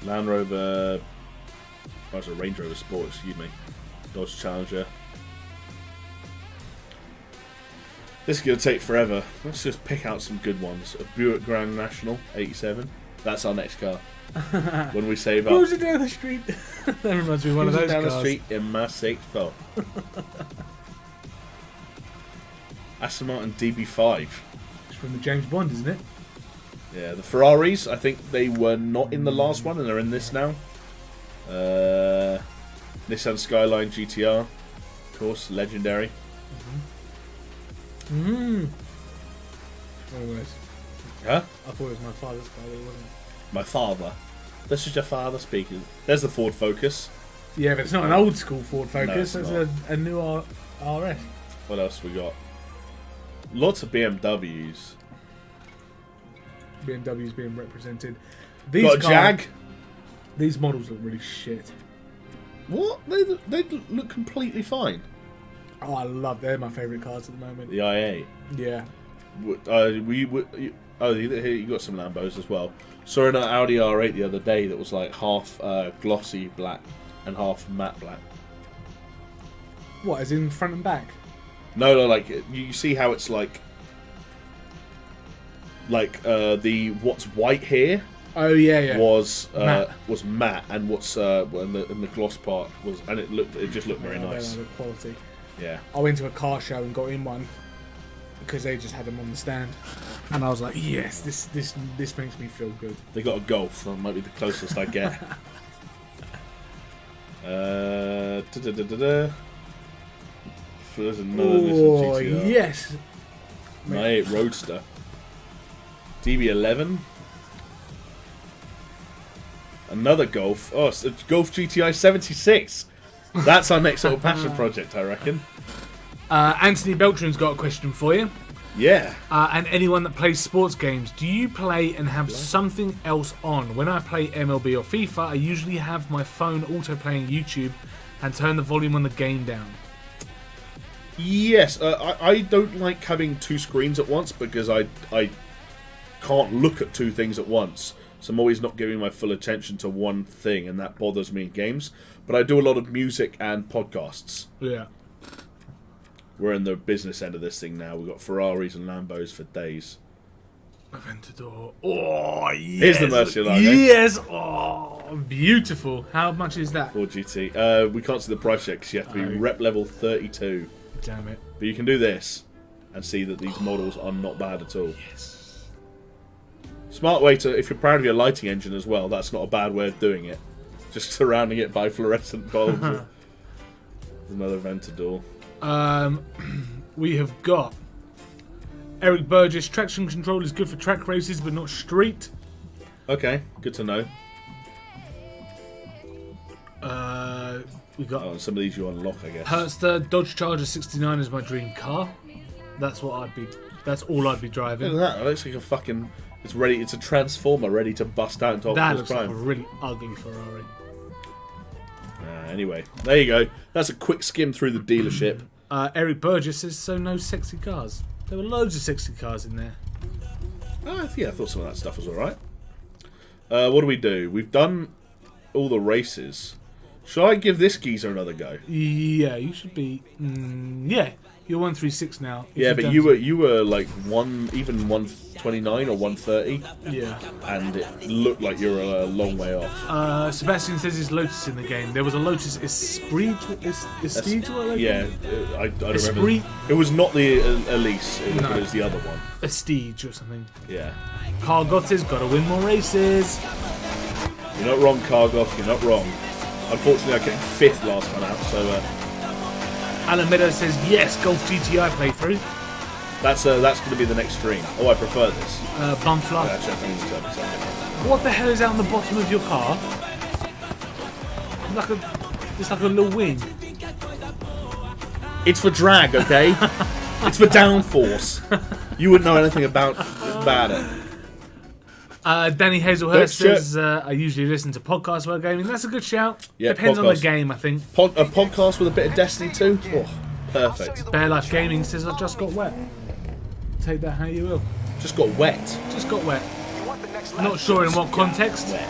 Land Rover. Oh, it's a Range Rover Sport, excuse me. Dodge Challenger. This is going to take forever. Let's just pick out some good ones. A Buick Grand National 87. That's our next car. When we save up. Cruising down the street. That reminds me of one of those down cars. the street in my 6-4. Aston Martin DB5. It's from the James Bond, isn't it? Yeah, the Ferraris, I think they were not in the last one and they're in this now. Nissan Skyline GTR. Of course, legendary. Oh, wait. Huh? I thought it was my father's car, but it wasn't. My father. This is your father speaking. There's the Ford Focus. Yeah, but it's not an old school Ford Focus. it's It's a new RS. What else we got? Lots of BMWs. BMW's being represented. Got a Jag. These models look really shit. What? They look completely fine. Oh, I love. They're my favourite cars at the moment. The i8. Yeah. You got some Lambos as well. Saw an Audi R8 the other day that was like half glossy black and half matte black. What? As in front and back? No, like you see how it's like the what's white here. Oh yeah. Was matte. matte, and what's and the gloss part was, and it just looked very nice. The quality. Yeah. I went to a car show and got in one because they just had them on the stand, and I was like, yes, this makes me feel good. They got a Golf. That might be the closest I get. There's another Nissan GTR. Yes. My 8 Roadster. DB11. Another Golf. Oh, it's a Golf GTI 76. That's our next little passion project, I reckon. Anthony Beltran's got a question for you. Yeah. And anyone that plays sports games, do you play and have something else on? When I play MLB or FIFA, I usually have my phone auto-playing YouTube and turn the volume on the game down. Yes, I don't like having two screens at once because I can't look at two things at once. So I'm always not giving my full attention to one thing, and that bothers me in games. But I do a lot of music and podcasts. Yeah. We're in the business end of this thing now. We've got Ferraris and Lambos for days. Aventador. Oh, yes. Here's the Mercy logo. Yes. Oh, beautiful. How much is that? 4GT. We can't see the price yet because you have to be rep level 32. Damn it. But you can do this and see that these models are not bad at all. Yes. Smart way to, if you're proud of your lighting engine as well, that's not a bad way of doing it. Just surrounding it by fluorescent bulbs. There's another Aventador. We have got Eric Burgess. Traction control is good for track races, but not street. Okay, good to know. We got Oh, and some of these you unlock, I guess. Hertzter Dodge Charger 69 is my dream car. That's what I'd be. That's all I'd be driving. Look at that. It looks like a fucking. It's ready. It's a transformer ready to bust out into That Optimus looks like a Prime. really ugly Ferrari. Anyway, there you go. That's a quick skim through the dealership. Eric Burgess says so. No sexy cars. There were loads of sexy cars in there. I thought some of that stuff was all right. What do? We've done all the races. Shall I give this geezer another go? Yeah, you should be. Yeah, you're 136 now. If Yeah, you've but done you were like 129 or 130, Yeah. and it looked like you were a long way off. Sebastian says there's Lotus in the game. There was a Lotus Esprit. Yeah, I don't Esprit. remember. It was not the Elise. It was the other one. Estige or something. Yeah. Carl Gotti's got to win more races. You're not wrong, Cargoth. You're not wrong. Unfortunately, I came 5th last time out, so Alan Meadows says yes, Golf GTI playthrough. that's going to be the next stream. Oh, I prefer this. Bumfluff. Yeah, actually, I think it's What the hell is out on the bottom of your car? It's like a little wing. It's for drag, okay? It's for downforce. You wouldn't know anything about it. Danny Hazelhurst says, I usually listen to podcasts while gaming. That's a good shout. Yeah, Depends on the podcast. game, I think. A podcast with a bit of Destiny too? Oh, perfect. Bear Life Gaming says, I just got wet. Take that how you will. Just got wet. Just got wet. Not sure in what context. But,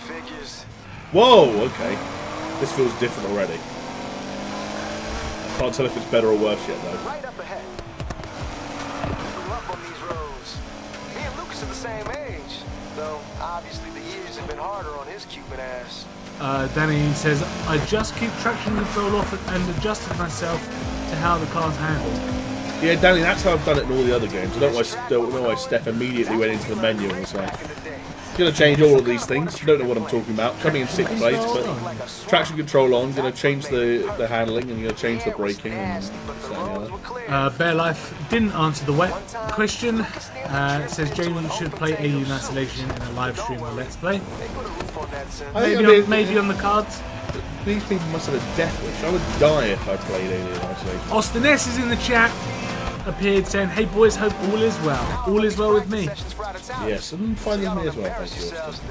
Figures. Whoa, okay. This feels different already. Can't tell if it's better or worse yet though. Right up ahead. Grew up on these roads. Me and Lucas are the same age, though obviously the years have been harder on his Cuban ass. Danny says, I just keep traction control off and adjusted myself to how the car's handled. Yeah, Danny, that's how I've done it in all the other games. I don't know why Steph immediately went into the menu and was like, going to change all of these things. Don't know what I'm talking about. Coming in 6th place, but traction control on. Going to change the handling and going to change the braking. And Bear Life didn't answer the wet question. Says Jamie should play Alien Isolation in a live stream or Let's Play. Maybe on the cards. These people must have a death wish. I would die if I played Alien Isolation. Austin S is in the chat. Appeared saying, hey boys, hope all is well. All is well with me. Yes, and finally me as well, thank you, Austin.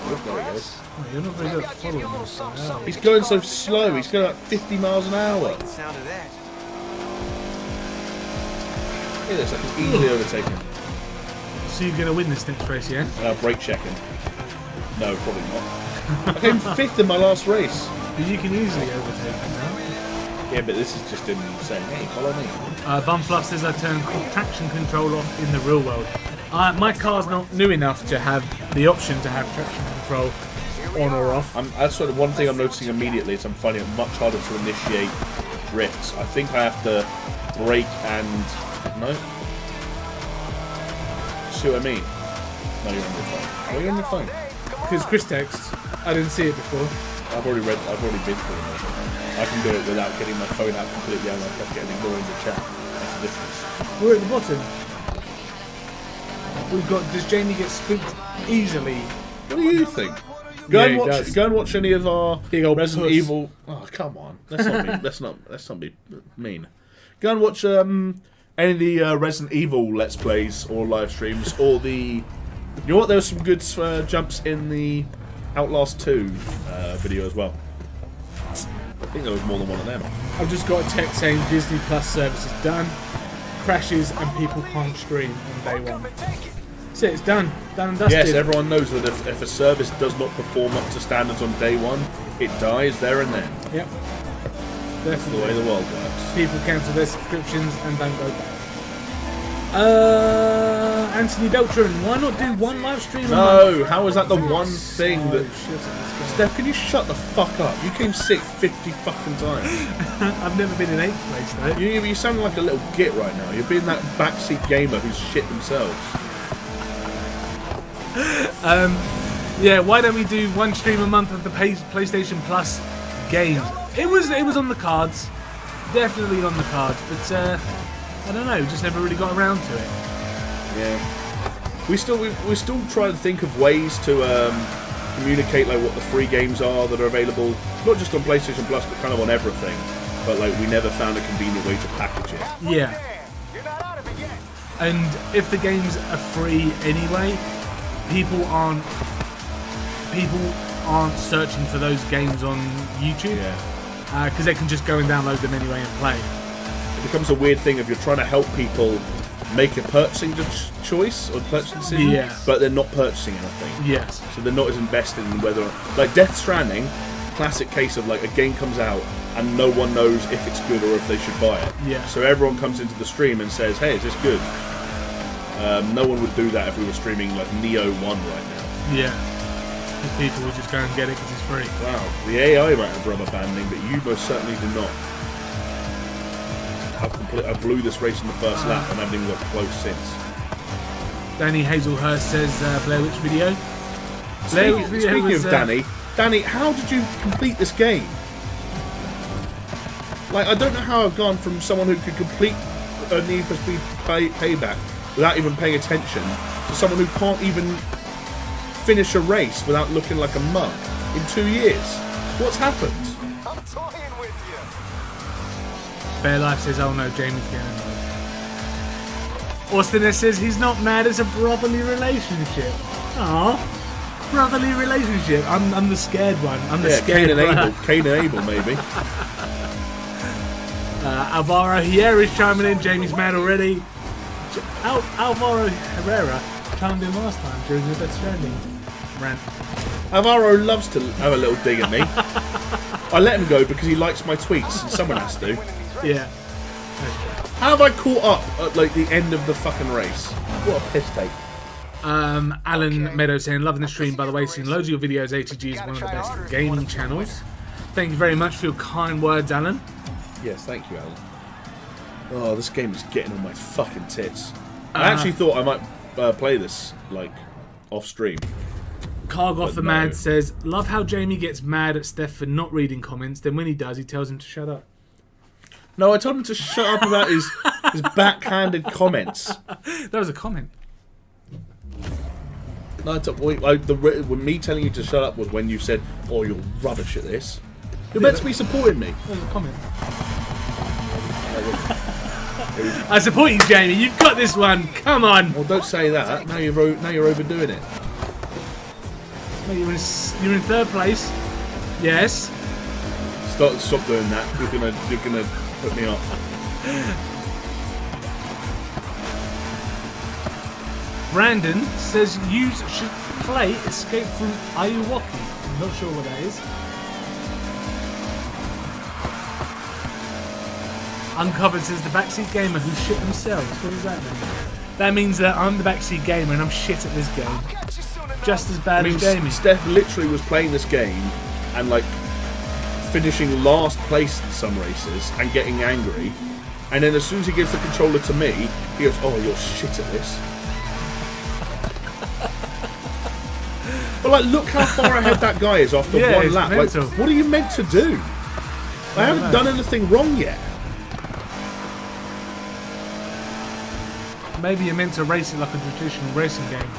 Oh, there he goes. Oh, you're not very good at following this. So no. He's going so slow, he's going like 50 miles an hour. Look at this, I can easily overtake him. So you're going to win this next race, yeah? Brake checking. No, probably not. I came 5th in my last race. But you can easily overtake him now. Yeah, but this is just him saying, hey, follow me. Bumfluff says I turn traction control off in the real world. My car's not new enough to have the option to have traction control on or off. That's sort of one thing I'm noticing immediately is I'm finding it much harder to initiate drifts. I think I have to brake and... No? See what I mean? No, you're on your phone. Why are you on your phone? Because Chris texts. I didn't see it before. I've already been through it. I can do it without getting my phone out completely out of my pocket and ignoring the chat. That's the difference. We're at the bottom. We've got. Does Jamie get spooked easily? What do you think? Go and watch any of our Resident Evil. Oh, come on. Let's not be mean. Go and watch any of the Resident Evil Let's Plays or live streams or the. You know what? There were some good jumps in the Outlast 2 video as well. I think there was more than one of them. I've just got a text saying Disney Plus service is done. Crashes and people can't stream on day one. That's it, it's done. Done and dusted. Yes, everyone knows that if a service does not perform up to standards on day one, it dies there and then. Yep. That's the way the world works. People cancel their subscriptions and don't go back. Anthony Beltran, why not do one live stream a No, month? how is that the one thing that... Shit, Steph, can you shut the fuck up? You came sick 50 fucking times. I've never been in 8th place though. You sound like a little git right now. You're being that backseat gamer who's shit themselves. Yeah, why don't we do one stream a month of the PlayStation Plus games? It was on the cards, definitely on the cards, but I don't know, just never really got around to it. Yeah, we still try to think of ways to communicate like what the free games are that are available, not just on PlayStation Plus, but kind of on everything. But like we never found a convenient way to package it. Yeah. And if the games are free anyway, people aren't searching for those games on YouTube. Yeah. Because they can just go and download them anyway and play. It becomes a weird thing if you're trying to help people make a purchasing choice or purchasing decision, Yeah. but they're not purchasing anything. Yes. So they're not as invested in whether, like Death Stranding, classic case of like a game comes out and no one knows if it's good or if they should buy it. Yeah. So everyone comes into the stream and says, "Hey, is this good?" No one would do that if we were streaming like Neo 1 right now. Yeah. Because people will just go and get it because it's free. Wow, the AI might have rubber banding, but you most certainly do not. I blew this race in the first lap and I haven't even got close since. Danny Hazelhurst says Blair Witch video. Blair Witch video Speaking was, of Danny, how did you complete this game? Like, I don't know how I've gone from someone who could complete a Need for Speed Payback without even paying attention to someone who can't even finish a race without looking like a mug in 2 years. What's happened? I'm toying with you. Bear Life says, oh no, Jamie's getting annoyed. Austin says he's not mad, it's a brotherly relationship. Aww. Brotherly relationship. I'm the scared one. I'm the scared one. Cain and Abel, maybe. Alvaro Herrera is chiming in. Jamie's mad already. Alvaro Herrera chimed in last time during the Death Stranding rant. Alvaro loves to have a little dig at me. I let him go because he likes my tweets, and someone has to. Yeah. How have I caught up at like the end of the fucking race? What a piss take. Alan Meadows saying, loving the stream, by the way, seen loads of your videos. ATG is one of the best gaming channels. Thank you very much for your kind words, Alan. Yes, thank you, Alan. Oh, this game is getting on my fucking tits. I actually thought I might play this, like, off-stream. Cargoff the Mad says, love how Jamie gets mad at Steph for not reading comments, then when he does, he tells him to shut up. No, I told him to shut up about his backhanded comments. That was a comment. No, when me telling you to shut up was when you said, oh, you're rubbish at this. You're meant to be supporting me. That was a comment. I support you, Jamie. You've got this one. Come on. Well, don't say that. Now you're overdoing it. You're in third place. Yes. Stop doing that. You're gonna put me off. Brandon says you should play Escape from Ayuwoki. I'm not sure what that is. Uncovered says the backseat gamer who shit themselves. What does that mean? That means that I'm the backseat gamer and I'm shit at this game. Just as bad as Jamie. Steph literally was playing this game and like finishing last place in some races and getting angry. And then as soon as he gives the controller to me, he goes, oh, you're shit at this. But like, look how far ahead that guy is after one lap. Like, what are you meant to do? I haven't done anything wrong yet. Maybe you're meant to race it like a traditional racing game,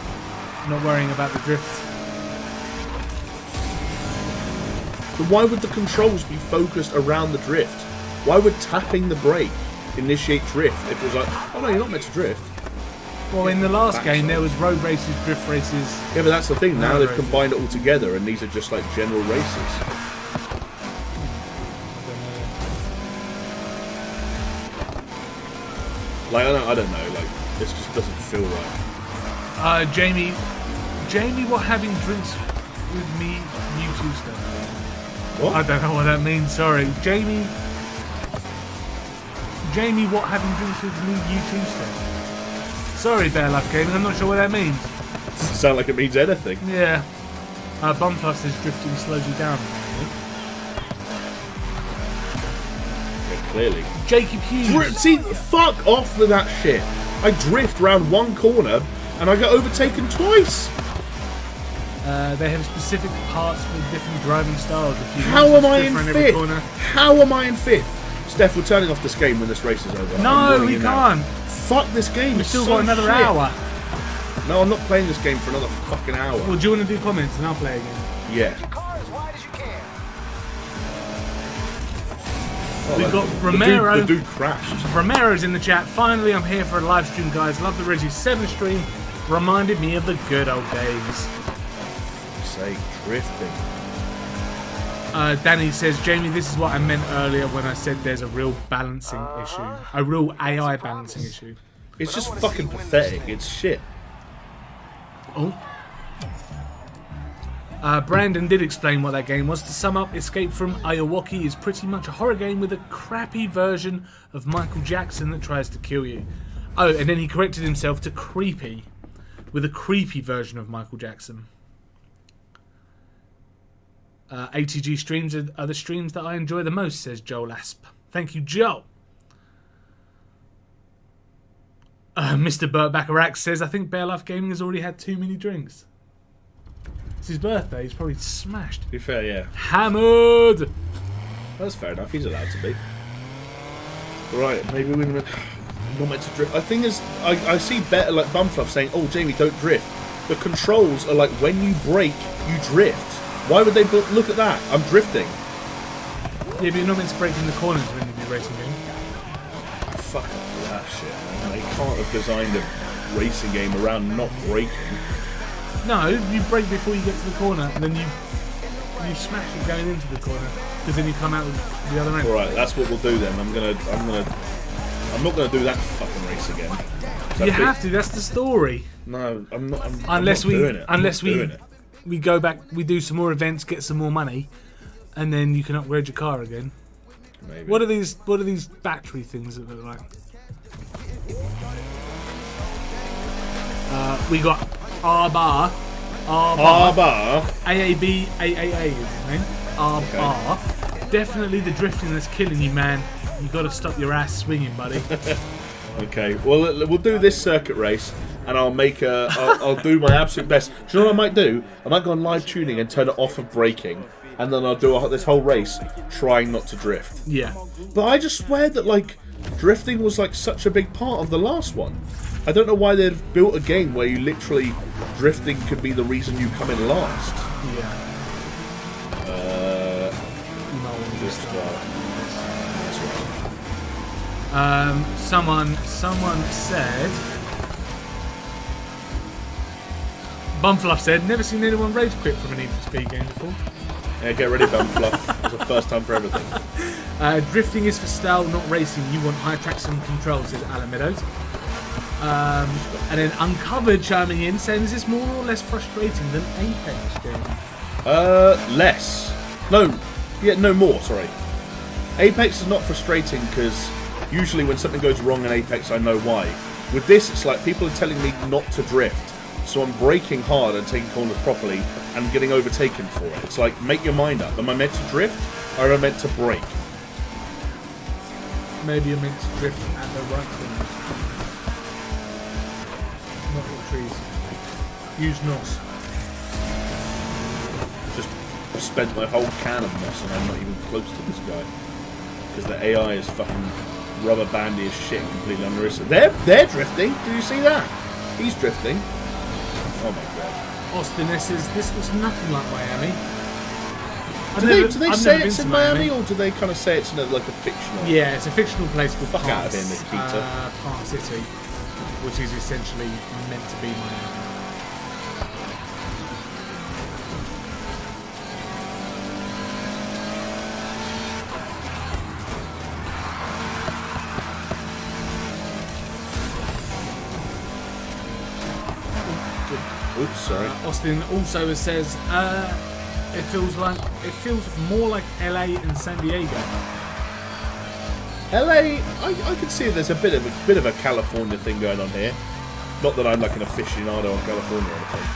not worrying about the drift. But why would the controls be focused around the drift? Why would tapping the brake initiate drift if it was like, oh no, you're not meant to drift? Well, in the last game there was road races, drift races. Yeah, but that's the thing. Now they've combined it all together, and these are just like general races. Like I don't know. Like this just doesn't feel right. Jamie, what having drinks with me YouTube stuff? What? I don't know what that means. Sorry, Jamie, what having drinks with me YouTube stuff? Sorry, Bear Life Gaming, I'm not sure what that means. Doesn't sound like it means anything. Yeah. Bumfluff says drifting slows you down. Yeah, clearly. Jacob Hughes. See, fuck off with that shit. I drift round one corner and I get overtaken twice. They have specific parts for different driving styles. How am I in 5th? How am I in 5th? Steph, we're turning off this game when this race is over. No, we can't. Fuck this game. We've still got another hour. No, I'm not playing this game for another fucking hour. Well, do you want to do comments and I'll play again? Yeah. We've got Romero. The dude crashed. Romero's in the chat. Finally, I'm here for a live stream, guys. Love the Resi 7 stream. Reminded me of the good old days. Say drifting. Danny says, Jamie, this is what I meant earlier when I said there's a real balancing issue. A real AI balancing issue. It's just fucking pathetic. It's shit. Oh. Brandon did explain what that game was. To sum up, Escape from Ayawaki is pretty much a horror game with a crappy version of Michael Jackson that tries to kill you. Oh, and then he corrected himself to creepy, with a creepy version of Michael Jackson. ATG streams are the streams that I enjoy the most, says Joel Asp. Thank you, Joel. Mr. Burt Bacharach says, I think Bear Life Gaming has already had too many drinks. It's his birthday, he's probably smashed. To be fair, yeah. Hammered! That's fair enough, he's allowed to be. Right, maybe we're not meant to drift. The thing is, I see better like Bumfluff saying, oh, Jamie, don't drift. The controls are like when you brake, you drift. Why would they look at that? I'm drifting. Yeah, but you're not meant to brake in the corners when you do racing game. Fuck off with that shit, man. They can't have designed a racing game around not braking. No, you brake before you get to the corner, and then you smash it going into the corner, because then you come out the other end. All right, that's what we'll do then. I'm not gonna do that fucking race again. You have to. That's the story. No, I'm not. Unless I'm not doing it. Unless we go back, we do some more events, get some more money, and then you can upgrade your car again. Maybe. What are these battery things that look like? We got R-Bar. AAB, AAA is his name. R-Bar. Okay. Definitely the drifting that's killing you, man. You got to stop your ass swinging, buddy. Okay, well, we'll do this circuit race, and I'll make I'll do my absolute best. Do you know what I might do? I might go on live tuning and turn it off of braking, and then I'll do this whole race trying not to drift. Yeah. But I just swear that, like, drifting was, like, such a big part of the last one. I don't know why they've built a game where you literally drifting could be the reason you come in last. Yeah. Someone said. Bumfluff said, never seen anyone rage quit from an Need for Speed game before. Yeah, get ready, Bumfluff. It's the first time for everything. Drifting is for style, not racing. You want high traction control, says Alan Meadows. And then Uncovered chiming in, saying, is this more or less frustrating than Apex game? Less. No. Yeah, no more, sorry. Apex is not frustrating because usually when something goes wrong in Apex, I know why. With this, it's like people are telling me not to drift. So I'm braking hard and taking corners properly and getting overtaken for it. It's like, make your mind up. Am I meant to drift or am I meant to brake? Maybe you're meant to drift at the right corners. Not the trees. Use NOS. Just spent my whole can of NOS and I'm not even close to this guy. Because the AI is fucking rubber bandy as shit completely unrealistic. They're drifting. Do you see that? He's drifting. Oh my god. Austin says, this looks nothing like Miami. Do they say it's in Miami, or do they kind of say it's in like a fictional? Yeah, it's a fictional place called Fuck out of here, Nikita. Park City, which is essentially meant to be Miami. Oops, sorry. Austin also says it feels more like LA and San Diego. LA, I can see there's a bit of a California thing going on here. Not that I'm like an aficionado on California or anything.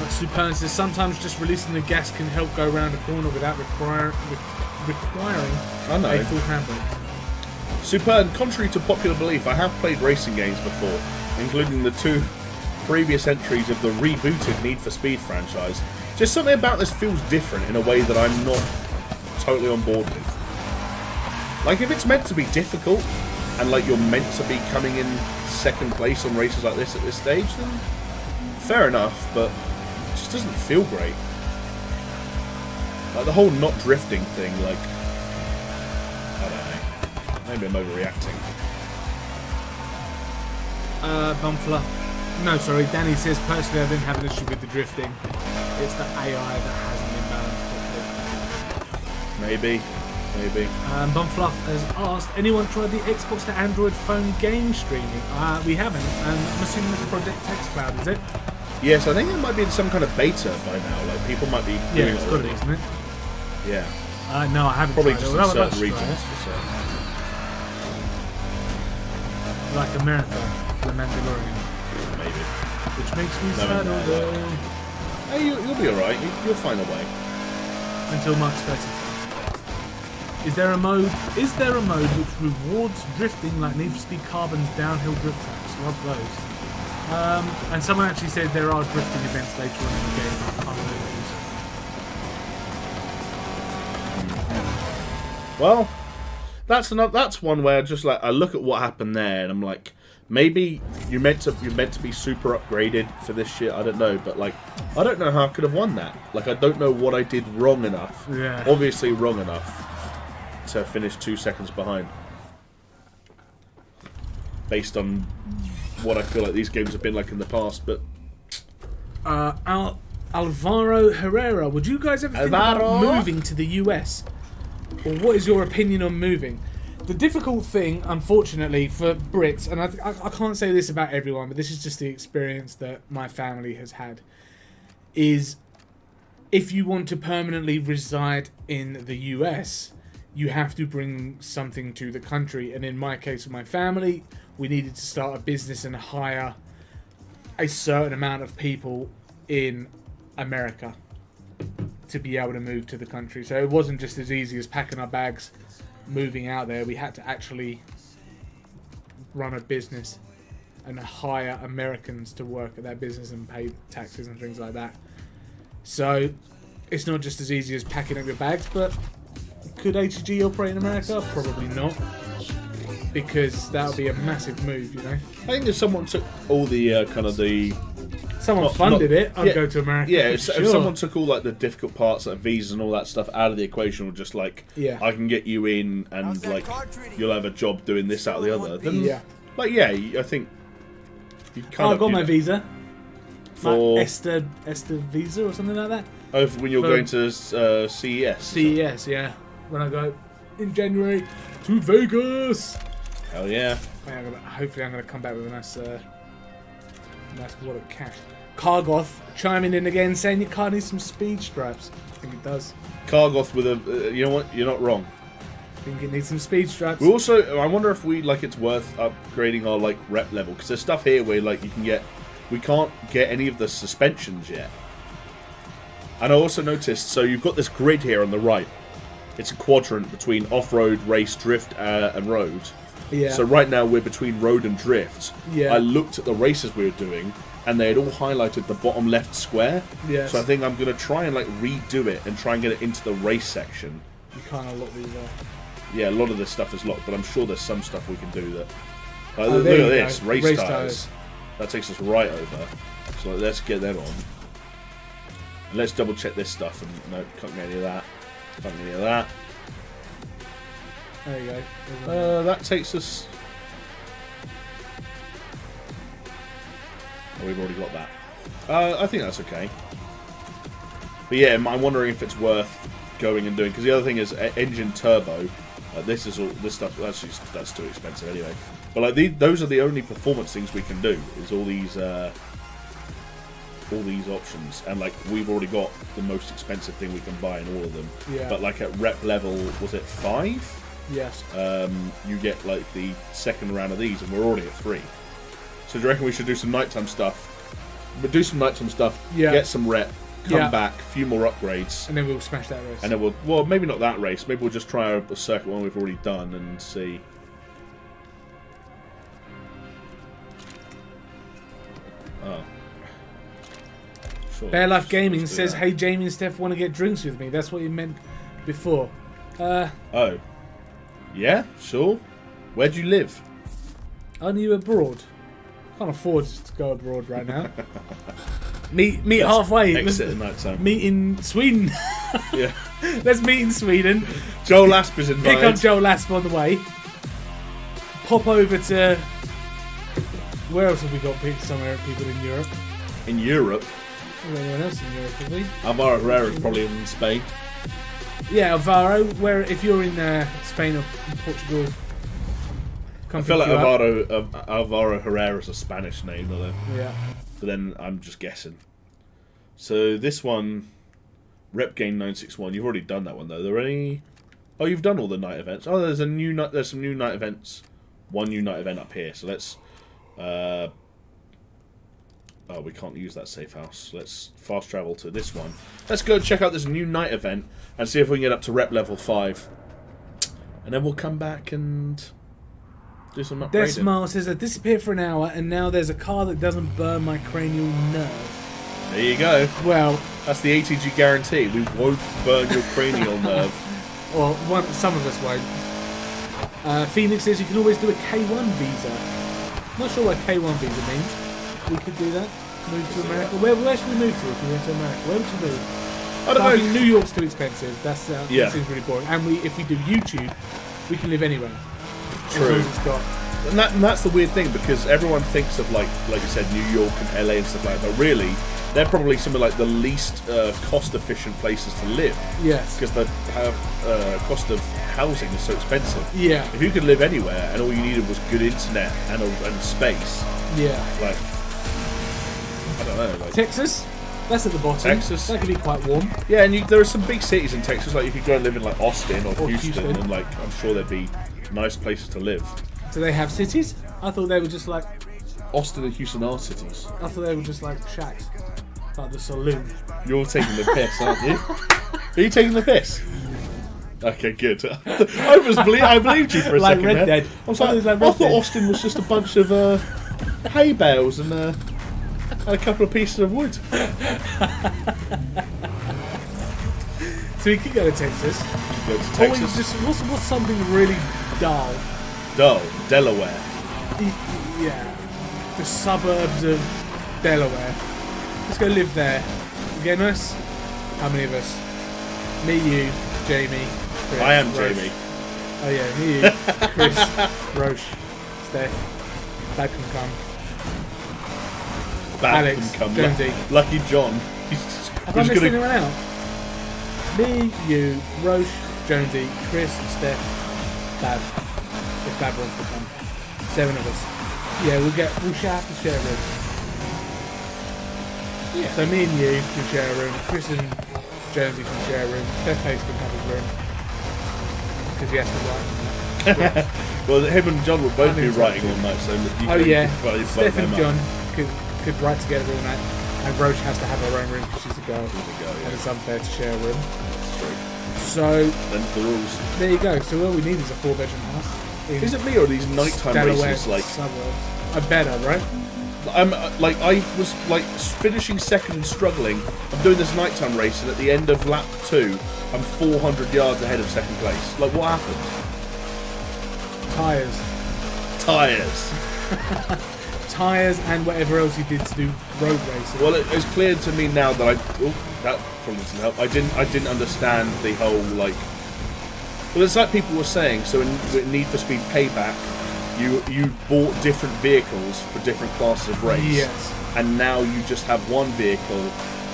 Supern says sometimes just releasing the gas can help go around a corner without requiring a full handbrake. Supern, contrary to popular belief, I have played racing games before, including the 2 previous entries of the rebooted Need for Speed franchise. Just something about this feels different in a way that I'm not totally on board with. Like, if it's meant to be difficult, and like you're meant to be coming in second place on races like this at this stage, then fair enough, but it just doesn't feel great. Like the whole not drifting thing, like, I don't know. Maybe I'm overreacting. Bumfler. No, sorry, Danny says personally I didn't have an issue with the drifting. It's the AI that hasn't been balanced properly. Maybe. Bumfluff has asked, anyone tried the Xbox to Android phone game streaming? We haven't, and I'm assuming it's Project Xcloud, is it? Yes, I think it might be in some kind of beta by now. Like, people might be doing it already. Isn't it? Yeah. No, I haven't Probably tried just it. in certain regions. Like America, the Mandalorian. Maybe. Which makes me sad, although... Hey, you'll be alright. You'll find a way. Until March 30th. Is there a mode which rewards drifting like Need for Speed Carbon's downhill drift tracks? Love those. And someone actually said there are drifting events later on in the game. I can't remember those. Well, that's one where just like I look at what happened there and I'm like, maybe you're meant to be super upgraded for this shit. I don't know, but like I don't know how I could have won that. Like I don't know what I did wrong enough. Yeah. Obviously wrong enough to finish 2 seconds behind. Based on what I feel like these games have been like in the past, but Alvaro Herrera, would you guys ever think about moving to the US? Or what is your opinion on moving? The difficult thing, unfortunately, for Brits, and I can't say this about everyone, but this is just the experience that my family has had, is if you want to permanently reside in the US, you have to bring something to the country. And in my case with my family, we needed to start a business and hire a certain amount of people in America to be able to move to the country. So it wasn't just as easy as packing our bags, moving out there. We had to actually run a business and hire Americans to work at that business and pay taxes and things like that. So it's not just as easy as packing up your bags, but could HG operate in America? Probably not, because that would be a massive move, you know. I think if someone took all the Someone funded it, I'd go to America. Yeah, if sure. someone took all like the difficult parts, like visas and all that stuff, out of the equation, or just like, I can get you in, and like you'll have a job doing this, out of the other. Then, I think you kind of. I got my visa. For my Esther visa or something like that. Oh, when you're going to CES. CES, yeah. When I go in January to Vegas. Hell yeah. Hopefully I'm going to come back with a nice wad of cash. Cargoth chiming in again, saying your car needs some speed straps. I think it does. Cargoth with a, you know what? You're not wrong. I think it needs some speed straps. We also, I wonder if it's worth upgrading our like rep level, because there's stuff here where like we can't get any of the suspensions yet. And I also noticed, so you've got this grid here on the right. It's a quadrant between off-road, race, drift, and road. Yeah. So right now we're between road and drift. Yeah. I looked at the races we were doing, and they had all highlighted the bottom left square. Yes. So I think I'm going to try and like redo it and try and get it into the race section. You can't unlock these off. Yeah, a lot of this stuff is locked, but I'm sure there's some stuff we can do that. Look at this, race tires. That takes us right over. So let's get them on. And let's double check this stuff. And no, can't get any of that. Can't get any of that. There you go. That takes us. Oh, we've already got that. I think that's okay. But yeah, I'm wondering if it's worth going and doing, because the other thing is engine turbo. This stuff. That's too expensive anyway. But like those are the only performance things we can do. Is all these options, and like we've already got the most expensive thing we can buy in all of them. Yeah. But like at rep level, was it 5? Yes. You get like the second round of these, and we're already at 3. So do you reckon we should do some nighttime stuff? We'll do some nighttime stuff, Yeah. get some rep, come back, a few more upgrades. And then we'll smash that race. And then we'll... Well, maybe not that race. Maybe we'll just try a circuit one we've already done and see... Oh. Sure. Bear Life Gaming Let's do says, that. "Hey, Jamie and Steph want to get drinks with me." That's what he meant before. Oh. Yeah, sure. Where do you live? Aren't you abroad? Can't afford to go abroad right now. meet halfway. Exit at night time. Meet in Sweden. Yeah. Let's meet in Sweden. Joel Asp is invited. Pick up Joel Asp on the way. Pop over to... Where else have we got somewhere people in Europe? In Europe? Is there anyone else in Europe, have we? Alvaro Herrera is probably in Spain. Yeah, Alvaro. Where if you're in Spain or Portugal, I feel like Alvaro Herrera is a Spanish name, though. Yeah. But then I'm just guessing. So this one, Rep Game 961. You've already done that one, though. Are there any? Oh, you've done all the night events. Oh, there's some new night events. One new night event up here. So let's. Oh, we can't use that safe house. Let's fast travel to this one. Let's go check out this new night event and see if we can get up to rep level 5. And then we'll come back and do some upgrading. Desmar says, "I disappeared for an hour and now there's a car that doesn't burn my cranial nerve." There you go. Well, That's the ATG guarantee. We won't burn your cranial nerve. well, some of us won't. Phoenix says you can always do a K1 visa. Not sure what K1 visa means. We could do that. Move to America. Where should we move to if we went to America? Where would you move? I don't I know. think New York's too expensive. That Yeah. seems really boring. And if we do YouTube, we can live anywhere. True. As long as it's got... And that's the weird thing, because everyone thinks of like you said, New York and LA and stuff like that. But really, they're probably some of like the least cost-efficient places to live. Yes. Because the cost of housing is so expensive. Yeah. If you could live anywhere and all you needed was good internet and space, Yeah. like I don't know, like Texas? That's at the bottom. Texas. That could be quite warm. yeah, and there are some big cities in Texas. Like you could go and live in like Austin or Houston, Houston. and like I'm sure there'd be nice places to live. Do they have cities? I thought they were just like... Austin and Houston are cities. I thought they were just like shacks. Like the saloon. You're taking the piss, aren't you? Are you taking the piss? Okay, good. I believed you for a Like second. Red there. Dead. I was like, Like Red I thought Dead. Austin was just a bunch of hay bales and a couple of pieces of wood. So we could go to Texas. Go to Or we Texas. just what's something really dull? Dull, Delaware. Yeah. The suburbs of Delaware. Let's go live there. Again, us? How many of us? Me, you, Jamie, Chris. I am Roche. Jamie. Oh yeah, me, you, Chris, Roche, Steph. That can come. Back Alex, and come. Jonesy. Lucky John. He's Have I just missed gonna. anyone out? Me, you, Roche, Jonesy, Chris, Steph, Bab. If Bab wants to come. 7 of us. Yeah, we'll have to share a room. Yeah. So me and you can share a room. Chris and Jonesy can share a room. Steph Pace can have his room. Because he has to write on that. Well, him and John will both I be think so. writing all night, so you Oh can yeah, probably fuck Steph them and up. John could write together all night. And Roche has to have her own room because she's a girl. She's a girl, yeah. And it's unfair to share a room. That's true. So, Then the rules. there you go. So all we need is a 4-bedroom house. In Is it me or are these nighttime Delaware races like? suburbs. I better, right? I'm like I was like finishing second and struggling. I'm doing this nighttime race, and at the end of lap 2, I'm 400 yards ahead of second place. Like what happened? Tires. Tires. Tires and whatever else you did to do road racing. Well, it's clear to me now that that probably doesn't help. I didn't understand the whole like. Well, it's like people were saying. So in Need for Speed Payback, you bought different vehicles for different classes of race. Yes. And now you just have one vehicle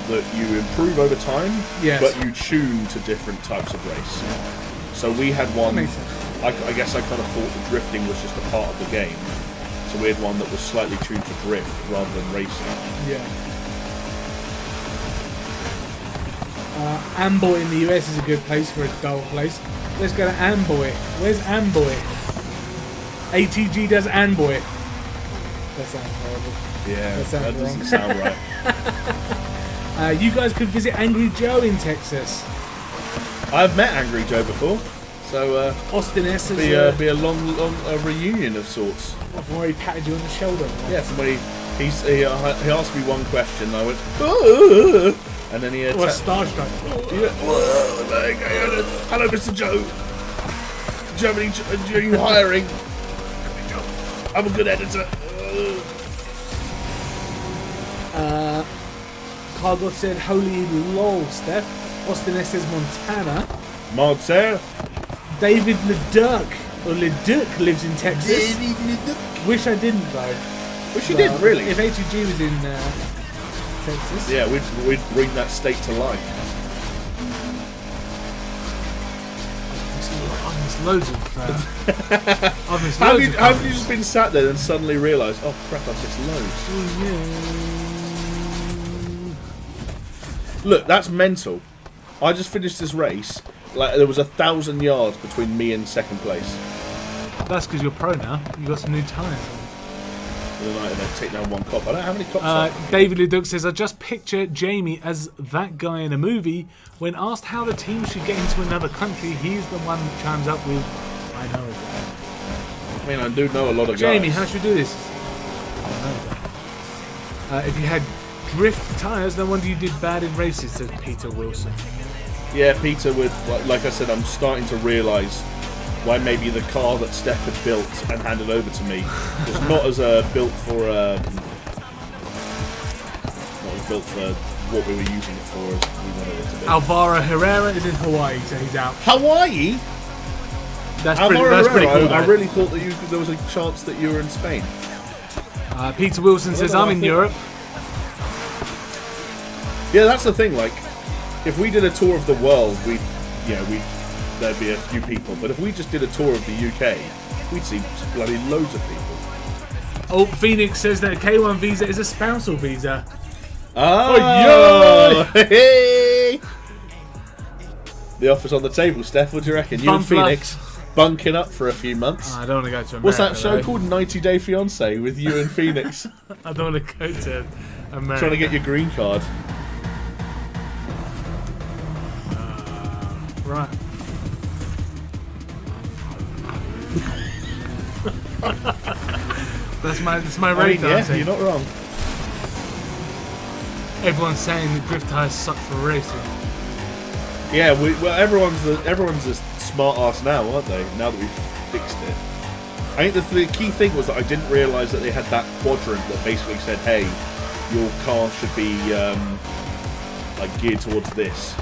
that you improve over time. Yes. But you tune to different types of race. So we had one. That makes sense. I guess I kind of thought the drifting was just a part of the game. So we had one that was slightly tuned to drift rather than racing. Yeah. Amboy in the US is a good place for a dull place. Let's go to Amboy. Where's Amboy? ATG does Amboy. That sounds horrible. Yeah, That sounds that doesn't wrong. sound right. You guys could visit Angry Joe in Texas. I've met Angry Joe before, so Austin S. is be a long reunion of sorts. from where he patted you on the shoulder. Yeah, from when he asked me one question, and I went, and then he Or starstruck. hello, Mr. Joe. Germany, are you hiring? I'm a good editor. Cargo said, holy lol, Steph. Austin S. says Montana. Marcel. David Leduc lives in Texas. Wish I didn't though. Wish you did, really. If ATG was in Texas. Yeah, we'd bring that state to life. I've missed loads of. I've missed Have loads you of have you comments. just been sat there and suddenly realised, oh crap, I've missed loads? Look, that's mental. I just finished this race. Like there was 1,000 yards between me and second place. That's because you're pro now. You got some new tyres. The night they take down one cop. I don't have any cops. David Leduc says, I just picture Jamie as that guy in a movie. When asked how the team should get into another country, he's the one that chimes up with, I know a guy. I mean, I do know a lot of Jamie, guys. how should we do this? I know a guy. If you had drift tyres, no wonder you did bad in races, says Peter Wilson. Yeah, Peter would. Like I said, I'm starting to realise why maybe the car that Steph had built and handed over to me was not as built for what we were using it for as we wanted it to be. Alvaro Herrera is in Hawaii, so he's out. Hawaii? That's Alvaro pretty Herrera, cool. I really thought that there was a chance that you were in Spain. Peter Wilson says, I'm in Europe. Yeah, that's the thing. Like, if we did a tour of the world, there'd be a few people. But if we just did a tour of the UK, we'd see bloody loads of people. Oh, Phoenix says that a K1 visa is a spousal visa. Oh, yo! Hey! The offer's on the table, Steph. What do you reckon? You and Phoenix bunking up for a few months. I don't want to go to America. What's that show though. called? 90 Day Fiancé with you and Phoenix. I don't want to go to America. Trying to get your green card. Right. That's my radar. Yeah, you're not wrong. Everyone's saying that drift tires suck for racing. Yeah, everyone's a smart ass now, aren't they? Now that we've fixed it. I think the key thing was that I didn't realise that they had that quadrant that basically said, "Hey, your car should be like geared towards this."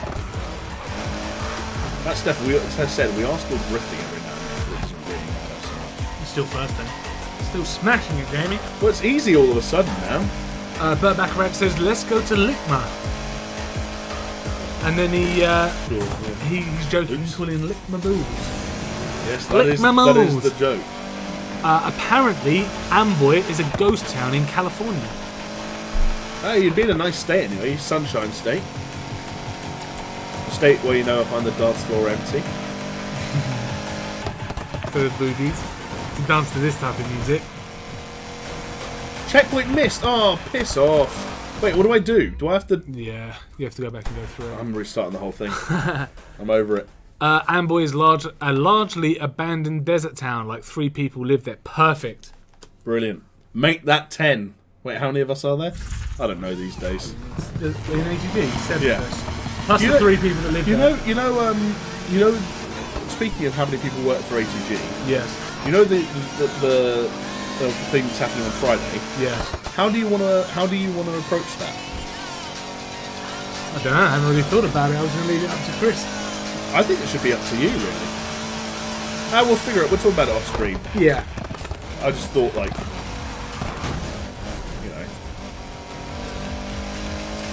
That's Steph. As I said, we are still drifting every now and then. It doesn't really matter so much. You're still first then. Still smashing it, Jamie. Well, it's easy all of a sudden now. Bert Bacharach says, let's go to Lickma. And then he's joking, Oops. calling Lickma Booze. Yes, that is the joke. Apparently, Amboy is a ghost town in California. Hey, you'd be in a nice state anyway. Sunshine State. A state where you know I find the dance floor empty. For the boobies. To dance to this type of music. Checkpoint missed. Oh, piss off. Wait, what do I do? Do I have to... Yeah, you have to go back and go through it. I'm restarting the whole thing. I'm over it. Amboy is a largely abandoned desert town. Like 3 people live there. Perfect. Brilliant. Make that 10. Wait, how many of us are there? I don't know these days. In AGD, 7 Yeah. of us. Plus the 3 people that live there. You know, speaking of how many people work for ATG, Yes. you know the thing that's happening on Friday? Yes. How do you want to approach that? I don't know, I haven't really thought about it. I was going to leave it up to Chris. I think it should be up to you, really. We'll figure it. We'll talk about it off screen. Yeah. I just thought, like, you know,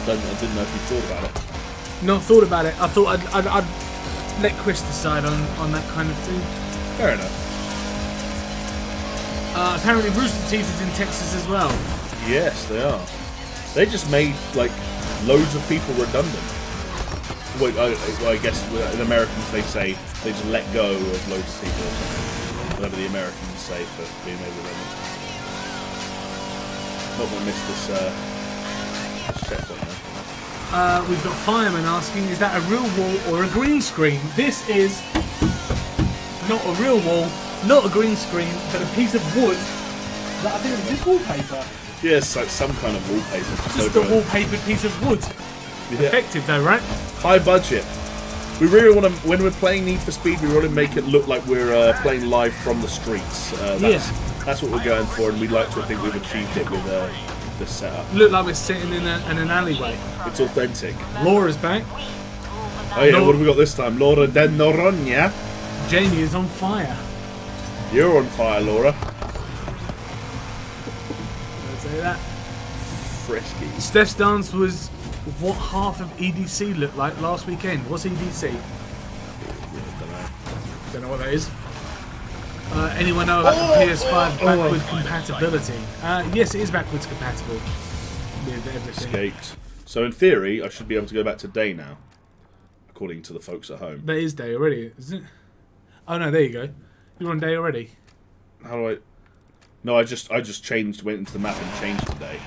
I didn't know if you thought about it. Not thought about it. I thought I'd let Chris decide on that kind of thing. Fair enough. Apparently Rooster Teeth is in Texas as well. Yes, they are. They just made, like, loads of people redundant. Well, I guess in Americans they say they just let go of loads of people or something. Whatever the Americans say for being made redundant. don't want to miss this checkpoint now. We've got Fireman asking, is that a real wall or a green screen? This is not a real wall, not a green screen, but a piece of wood that I think is just wallpaper. Yes, like some kind of wallpaper. Just a wallpapered piece of wood. Yeah. Effective though, right? High budget. We really want to, when we're playing Need for Speed, we want to make it look like we're playing live from the streets. That's what we're going for, and we'd like to think we've achieved it with this setup. Look like we're sitting in an alleyway. It's authentic. Laura's back. Oh yeah, what have we got this time? Laura de Noronha. Jamie is on fire. You're on fire, Laura. Let's say that. Frisky. Steph's dance was what half of EDC looked like last weekend. What's EDC? Don't know what that is. Anyone know about the PS5 backward compatibility? Yes, it is backwards compatible with everything. Escaped. So in theory, I should be able to go back to day now, according to the folks at home. That is day already, isn't it? Oh no, there you go. You're on day already. How do I? No, I just changed, went into the map and changed the day.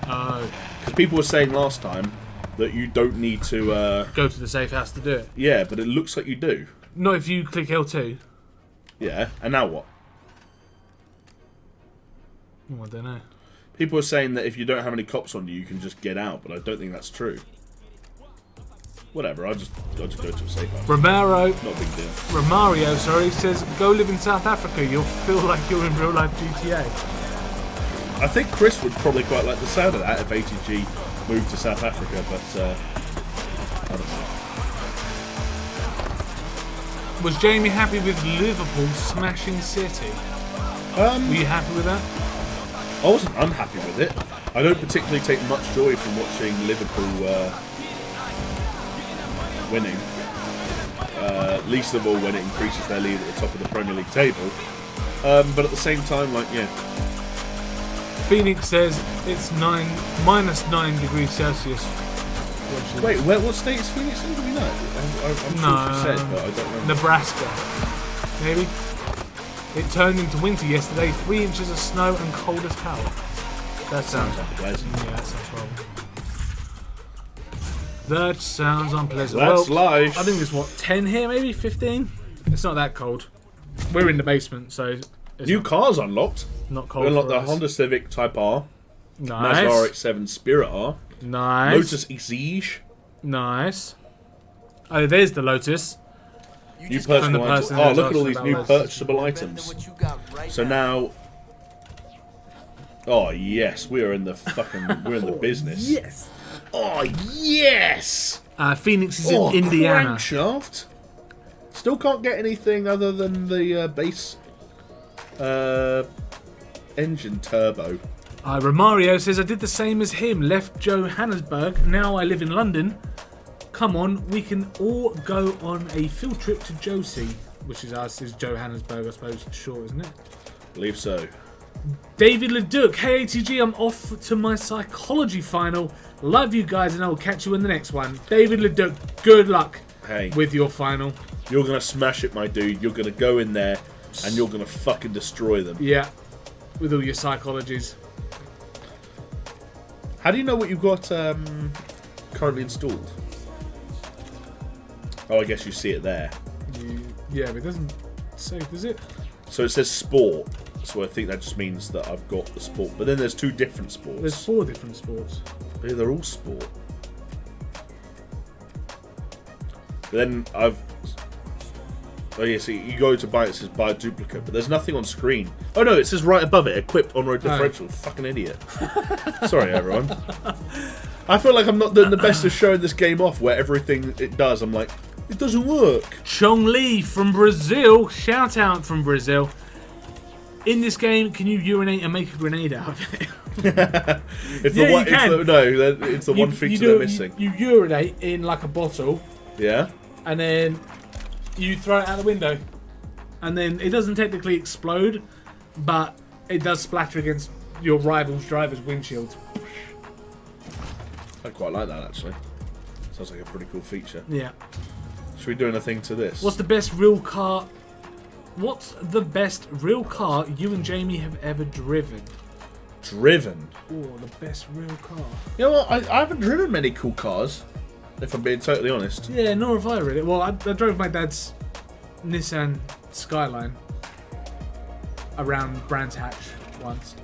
Oh. Because people were saying last time that you don't need to go to the safe house to do it. Yeah, but it looks like you do. Not if you click L2. Yeah, and now what? Oh, I don't know. People are saying that if you don't have any cops on you, you can just get out, but I don't think that's true. Whatever, I'll just go to a safe house. Romero. Not a big deal. Romario, sorry, says go live in South Africa. You'll feel like you're in real life GTA. I think Chris would probably quite like the sound of that if ATG moved to South Africa, but I don't know. Was Jamie happy with Liverpool smashing City? Were you happy with that? I wasn't unhappy with it. I don't particularly take much joy from watching Liverpool winning. Least of all when it increases their lead at the top of the Premier League table. But at the same time, like, yeah. Phoenix says it's -9 degrees Celsius. Wait, what state is Phoenix in? Do we know? I'm sure she said, but I don't know. Nebraska. Maybe. It turned into winter yesterday. 3 inches of snow and cold as hell. That sounds unpleasant. Yeah, that sounds horrible. That sounds unpleasant. That's life. I think there's what, 10 here, maybe 15. It's not that cold. We're in the basement, so it's new cars unlocked. Not cold. We unlocked for the us. Honda Civic Type R. Nice. Mazda RX-7 Spirit R. Nice. Lotus Exige. Nice. Oh, there's the Lotus. New purchasable items. person Oh, who's look at all asking these about new Lotus. purchasable items. So now, oh yes, we are in the fucking, we're in the business. Yes. Oh yes. Phoenix is in Indiana. Crankshaft. Still can't get anything other than the base engine turbo. Romario says, I did the same as him. Left Johannesburg. Now I live in London. Come on, we can all go on a field trip to Josie, which is us, is Johannesburg, I suppose, short, isn't it? Believe so. David Leduc, hey ATG, I'm off to my psychology final. Love you guys, and I will catch you in the next one. David Leduc, good luck with your final. You're gonna smash it, my dude. You're gonna go in there and you're gonna fucking destroy them. Yeah, with all your psychologies. How do you know what you've got currently installed? Oh, I guess you see it there. Yeah, but it doesn't say, does it? So it says sport. So I think that just means that I've got the sport. But then there's 2 different sports. There's 4 different sports. Yeah, they're all sport. But then I've... Oh yeah, so you go to buy it, it says buy a duplicate, but there's nothing on screen. Oh no, it says right above it, equipped on-road differential. Fucking idiot. Sorry, everyone. I feel like I'm not doing the best of showing this game off, where everything it does, I'm like, it doesn't work. Chong Lee from Brazil, shout out from Brazil. In this game, can you urinate and make a grenade out of it? It's the one. It's the one feature they're missing. You urinate in like a bottle. Yeah. And then you throw it out the window, and then it doesn't technically explode, but it does splatter against your rival's driver's windshield. I quite like that actually. Sounds like a pretty cool feature. Yeah. Should we do anything to this? What's the best real car? What's the best real car you and Jamie have ever driven? Driven. Oh, the best real car. You know what? I haven't driven many cool cars, if I'm being totally honest. Yeah, nor have I really. Well, I drove my dad's Nissan Skyline around Brands Hatch once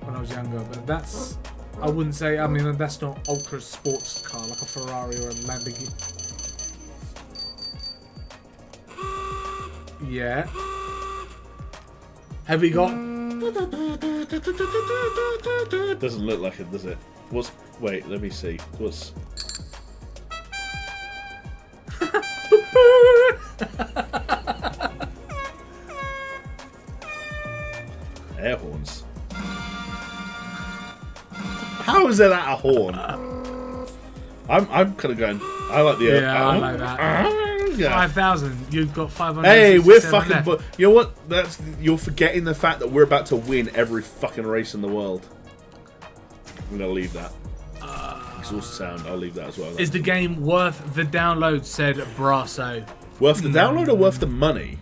when I was younger, but that's, I wouldn't say, I mean, that's not ultra sports car like a Ferrari or a Lamborghini. Yeah. Have we got... Doesn't look like it, does it? What's... Wait, let me see. What's... Air horns. How is that a horn? I'm kind of going. I like the. Yeah, I like that. Yeah. 5,000. You've got 500. Hey, we're fucking. You know what? You're forgetting the fact that we're about to win every fucking race in the world. I'm gonna leave that. Exhaust sound. I'll leave that as well. Is the game worth the download? Said Brasso. Worth the download or worth the money?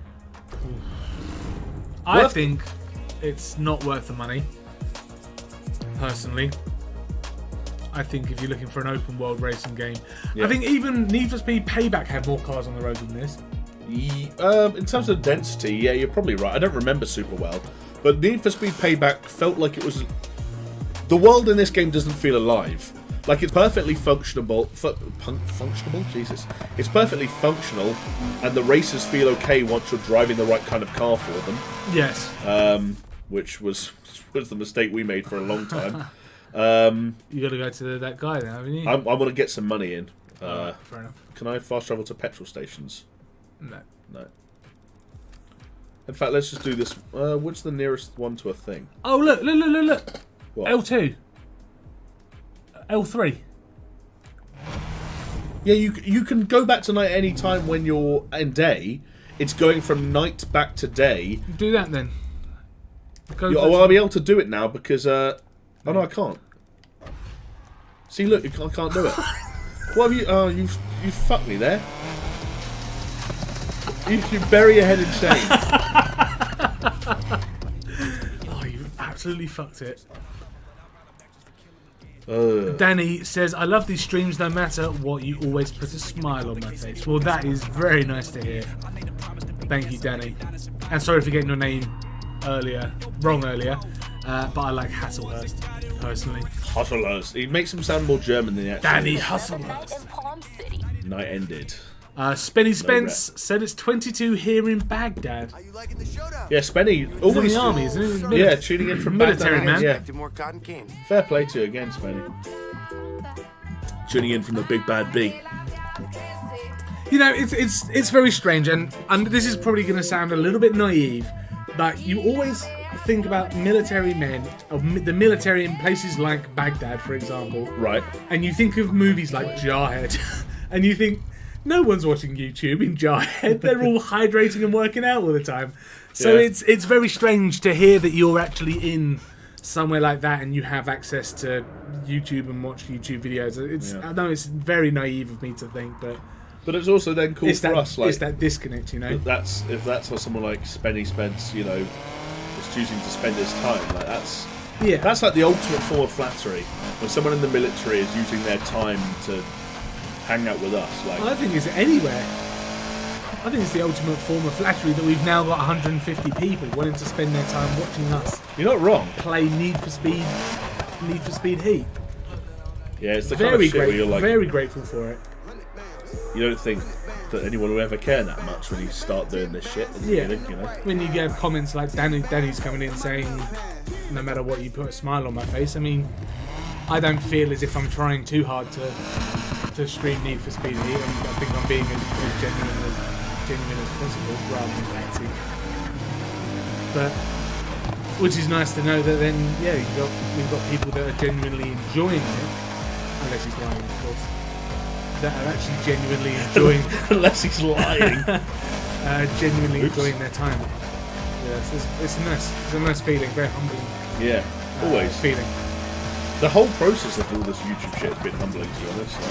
I think it's not worth the money. Personally, I think if you're looking for an open world racing game, I think even Need for Speed Payback had more cars on the road than this. In terms of density, yeah, you're probably right. I don't remember super well, but Need for Speed Payback felt like it was. The world in this game doesn't feel alive. Like, it's perfectly functionable. Functionable? Jesus. It's perfectly functional, and the races feel okay once you're driving the right kind of car for them. Yes. Which was the mistake we made for a long time. You got to go to that guy then, haven't you? I want to get some money in. Fair enough. Can I fast travel to petrol stations? No. No. In fact, let's just do this. Which the nearest one to a thing? Oh, look. What? L2. L3. Yeah, you can go back to night any time when you're in day. It's going from night back to day. Do that then. I'll be able to do it now because... oh, no, I can't. See, look, I can't do it. What have you... Oh, you fucked me there. You bury your head in shame. Oh, you absolutely fucked it. Ugh. Danny says, I love these streams no matter what, you always put a smile on my face. Well, that is very nice to hear. Thank you, Danny. And sorry for getting your name wrong earlier. But I like Hasselhurst, personally. Hasselhurst. He makes him sound more German than he actually Danny is. Hasselhurst. Night ended. Spenny Spence said it's 22 here in Baghdad. Are you liking the showdown? Yeah, Spenny. He's in the army, isn't he? Yeah, tuning in from military Baghdad, man. Yeah. More cotton candy. Fair play to you again, Spenny. Tuning in from the Big Bad B. You know, it's very strange, and this is probably going to sound a little bit naive, but you always think about military men, of the military in places like Baghdad, for example. Right. And you think of movies like Jarhead, and you think, no one's watching YouTube in Jarhead. They're all hydrating and working out all the time. So Yeah. it's very strange to hear that you're actually in somewhere like that and you have access to YouTube and watch YouTube videos. I know it's very naive of me to think, but it's also then cool it's for us. Like, it's that disconnect, you know. if that's how someone like Spenny Spence, you know, is choosing to spend his time. Like that's like the ultimate form of flattery. When someone in the military is using their time to hang out with us. Like, I think it's anywhere. I think it's the ultimate form of flattery that we've now got 150 people wanting to spend their time watching us you're not wrong. play Need for Speed Heat. Yeah, it's the kind of shit where you're like, very grateful for it. you don't think that anyone will ever care that much when you start doing this shit. Yeah. You know? When you get comments like Danny's coming in saying, no matter what, you put a smile on my face. I mean, I don't feel as if I'm trying too hard to stream Need for Speed Heat, and I think I'm being as genuine as possible rather than acting. But which is nice to know that then we've got people that are genuinely enjoying it, unless he's lying, of course. That are actually genuinely enjoying Unless he's lying. genuinely enjoying their time. Yeah, it's a nice feeling, very humbling. Yeah, always. Feeling. The whole process of all this YouTube shit has been humbling, to be honest. Like,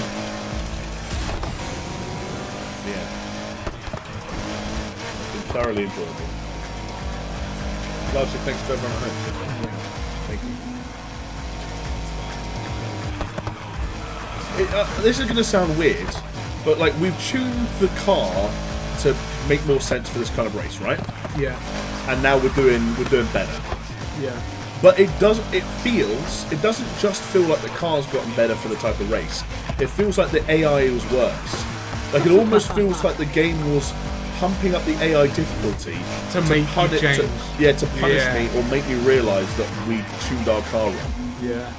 yeah. It's been thoroughly enjoyable. Largely thanks to everyone at home. Thank you. This is going to sound weird, but like we've tuned the car to make more sense for this kind of race, right? Yeah. And now we're doing better. Yeah. But it doesn't just feel like the car's gotten better for the type of race. It feels like the AI was worse. Like it almost feels like the game was pumping up the AI difficulty to make you change. To punish me or make me realise that we tuned our car wrong. Yeah.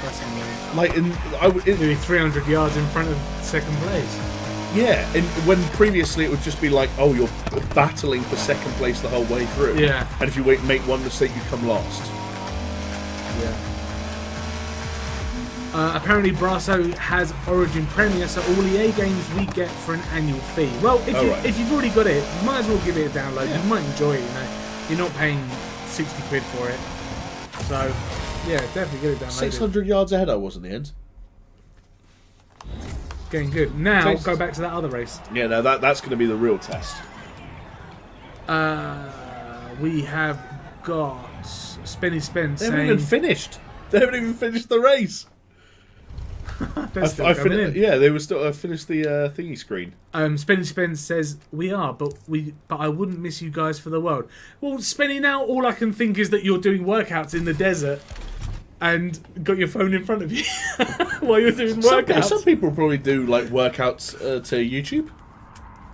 That's annoying. Like nearly 300 yards in front of second place. Yeah, and when previously it would just be like, oh, you're battling for second place the whole way through. Yeah. And if you make one mistake, you come last. Yeah. Apparently Brasso has Origin Premier, so all EA games we get for an annual fee. Well, if you've already got it, you might as well give it a download. Yeah. You might enjoy it, you know. You're not paying 60 quid for it. So, yeah, definitely get it downloaded. 600 yards ahead I was in the end. Getting good. Now, go back to that other race. Yeah, no, that's going to be the real test. We have got Spenny Spence They haven't even finished. They haven't even finished the race. Yeah, they were still finished the thingy screen. Spenny Spence says we are, but I wouldn't miss you guys for the world. Well, Spenny, now all I can think is that you're doing workouts in the desert and got your phone in front of you while you're doing workouts. Some people probably do like workouts to YouTube.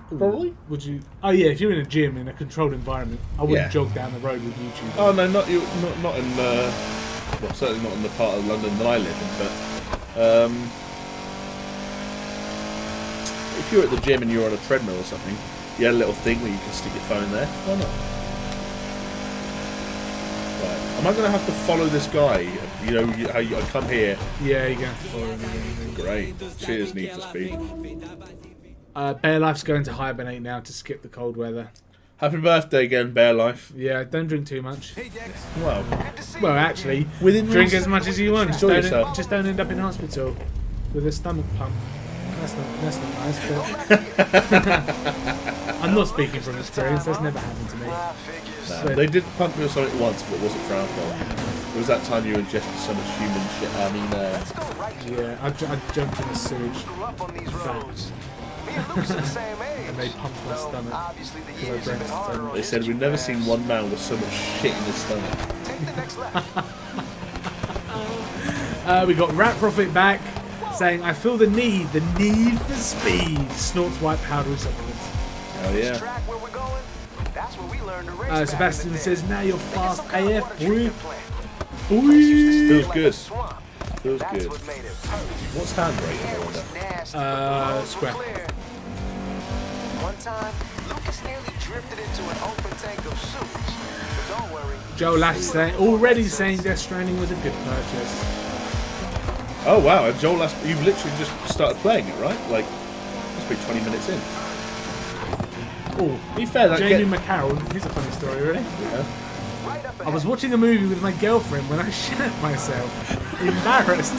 Probably. Would you? Oh yeah, if you're in a gym in a controlled environment, I wouldn't jog down the road with YouTube. Oh no, not in. Well, certainly not in the part of London that I live in, but. If you're at the gym and you're on a treadmill or something, you had a little thing where you can stick your phone there. Why not? Right. Am I going to have to follow this guy? You know, I come here. Yeah, you're going to have to follow him. Great. Cheers, Need for Speed. Bear Life's going to hibernate now to skip the cold weather. Happy birthday again, Bear Life. Yeah, don't drink too much. Well, actually, within drink as much as you want. Just don't end up in hospital with a stomach pump. That's not nice, but I'm not speaking from experience. That's never happened to me. No, they did pump me or something once, but it wasn't for alcohol. It was that time you ingested so much human shit. Yeah, I jumped in the sewage. And they pumped my stomach. They said we've never seen one man with so much shit in his stomach. We got Rat Profit back saying, I feel the need for speed. Snorts white powdery supplements. Oh yeah. Sebastian says, now you're fast AF, bro. Feels good. Feels good. What's hand rating, I wonder? Square. One time, Lucas nearly drifted into an open tank of sewage. But don't worry. Joe Lash already saying Death Stranding was a good purchase. Oh wow, and Joel Lash, you've literally just started playing it, right? Like, must be 20 minutes in. Oh, be fair, that Jamie McCarroll, here's a funny story, really. Yeah. I was watching a movie with my girlfriend when I shat myself. Embarrassed.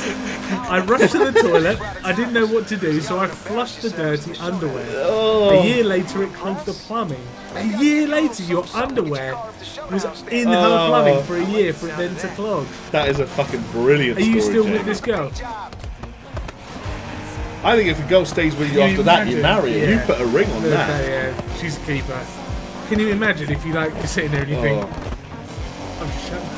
I rushed to the toilet. I didn't know what to do, so I flushed the dirty underwear. Oh. A year later, it clogged the plumbing. A year later, your underwear was in her plumbing for a year for it then to clog. That is a fucking brilliant story. Are you still Jamie. with this girl? I think if a girl stays with you after that, you marry her. You put a ring on that. Yeah, she's a keeper. Can you imagine if you're sitting there and you think, oh, shut up.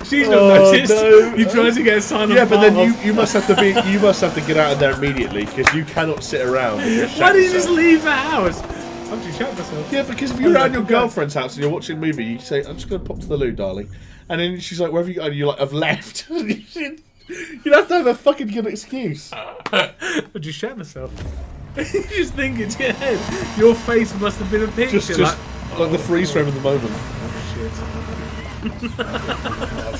She's not noticed. No. You try to get a sign off. Yeah, but then you must have to get out of there immediately because you cannot sit around. Why did you just leave the house? I'm just shut myself. Yeah, because if you're around your girlfriend's house and you're watching a movie, you say, I'm just going to pop to the loo, darling. And then she's like, where have you gone? And you're like, I've left. You'd have to have a fucking good excuse. I'd just shut myself. You just think it's your head. Your face must have been a picture. Just like the freeze frame of the moment. Oh, shit. Oh,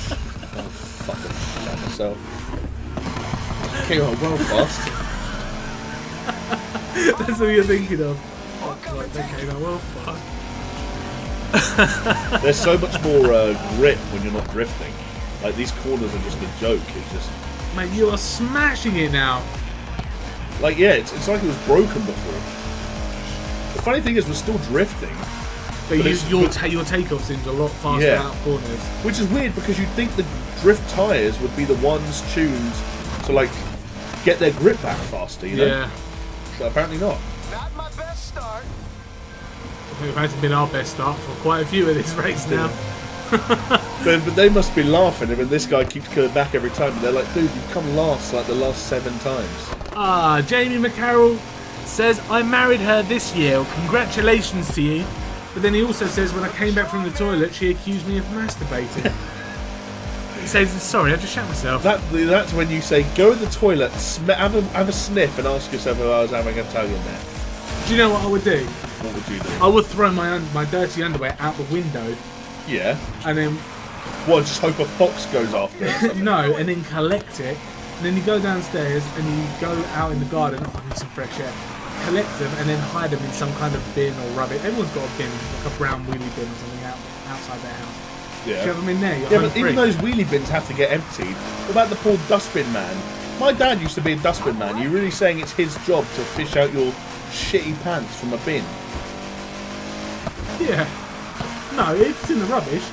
fucking shut myself. Came on well fast. That's what you're thinking of. Oh, they came on well fast. There's so much more grip when you're not drifting. Like, these corners are just a joke. It's just... Mate, you are smashing it now. Like, yeah, it's like it was broken before. The funny thing is, we're still drifting. But your takeoff seems a lot faster out of corners. Which is weird because you'd think the drift tyres would be the ones tuned to like get their grip back faster, you know? Yeah. But apparently not. Not my best start. It hasn't been our best start for quite a few of this race now. But they must be laughing when this guy keeps coming back every time. And they're like, dude, you've come last like the last 7 times. Jamie McCarroll says, I married her this year. Congratulations to you. But then he also says, when I came back from the toilet, she accused me of masturbating. He says, sorry, I just shat myself. That's when you say, go in the toilet, have a sniff, and ask yourself if I was having a tug in there. Do you know what I would do? What would you do? I would throw my dirty underwear out the window. Yeah. And then... What, just hope a fox goes after it? No, and then collect it. And then you go downstairs and you go out in the garden, I need some fresh air. Collect them and then hide them in some kind of bin or rubbish. Everyone's got a bin, like a brown wheelie bin or something outside their house. Yeah. Shove them in there. Yeah, but even those wheelie bins have to get emptied. What about the poor dustbin man? My dad used to be a dustbin man. You're really saying it's his job to fish out your shitty pants from a bin? Yeah. No, it's in the rubbish.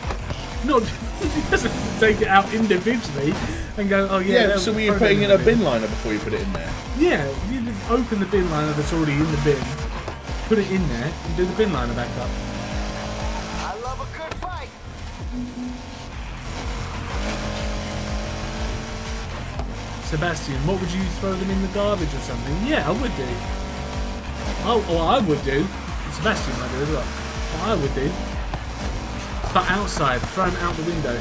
Not, he doesn't take it out individually and go, oh yeah. Yeah, so were you putting in a bin liner before you put it in there? Yeah, you just open the bin liner that's already in the bin, put it in there, and do the bin liner back up. I love a good fight. Sebastian, what would you throw them in the garbage or something? Yeah, I would do. Oh, well, I would do. Sebastian might do as well. What I would do. But outside, throw them out the window.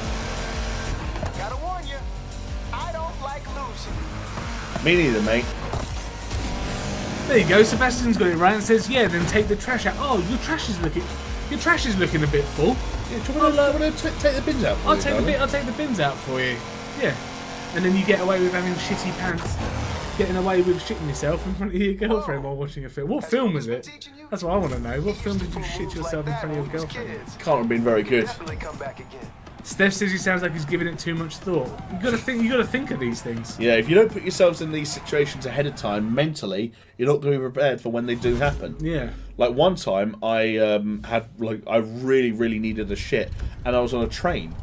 Gotta warn you, I don't like losing. Me neither, mate. There you go. Sebastian's got it right and says, yeah. Then take the trash out. Oh, your trash is looking a bit full. Yeah, do you want to take the bins out? I'll take the bins out for you. Yeah. And then you get away with having shitty pants, getting away with shitting yourself in front of your girlfriend while watching a film. What film was it? That's what I want to know. What film did you shit yourself in front of your girlfriend? Can't have been very good. Definitely come back again. Steph says he sounds like he's giving it too much thought. You got to think of these things. Yeah, if you don't put yourselves in these situations ahead of time mentally, you're not going to be prepared for when they do happen. Yeah. Like one time, I I really needed a shit, and I was on a train.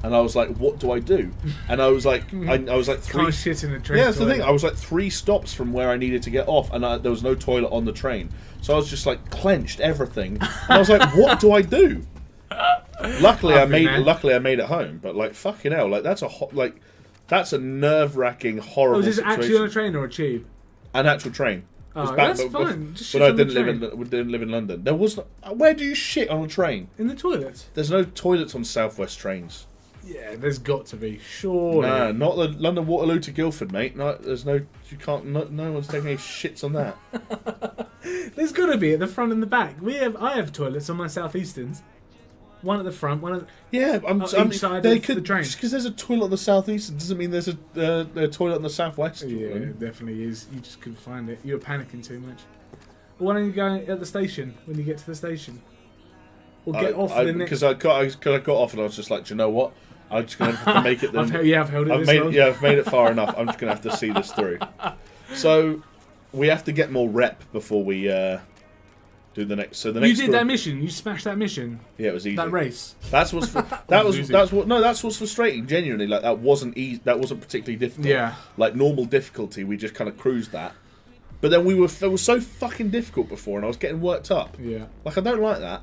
And I was like, what do I do? And I was like, I was like 3... Can't shit in a train. Yeah, that's the thing. I was like 3 stops from where I needed to get off, and there was no toilet on the train. So I was just like clenched everything. And I was like, what do I do? Luckily, I made it home. But like, fucking hell, like that's a nerve-wracking, horrible. Was this situation. actually on a train or a tube? An actual train. Oh, that's fine. Just shit when I on the didn't live in London. There was where do you shit on a train? In the toilets. There's no toilets on Southwest trains. Yeah, there's got to be. Surely. Nah, not the London Waterloo to Guildford, mate. No, there's no. You can't. No one's taking any shits on that. There's got to be at the front and the back. I have toilets on my Southeasterns. One at the front, one at yeah. each side of the train. Just because there's a toilet on the Southeastern doesn't mean there's a toilet on the Southwest. Yeah, it definitely is. You just couldn't find it. You were panicking too much. Why don't you go at the station when you get to the station? Or get off the next... Because I got off and I was just like, do you know what? I'm just going to have to make it... I've held it this long. Yeah, I've made it far enough. I'm just going to have to see this through. So, we have to get more rep before we do the next... So the next you did that mission? You smashed that mission? Yeah, it was easy. That race? That's what's frustrating, genuinely. Like, that wasn't easy. That wasn't particularly difficult. Yeah. Like, normal difficulty, we just kind of cruised that. But then it was so fucking difficult before and I was getting worked up. Yeah. Like, I don't like that.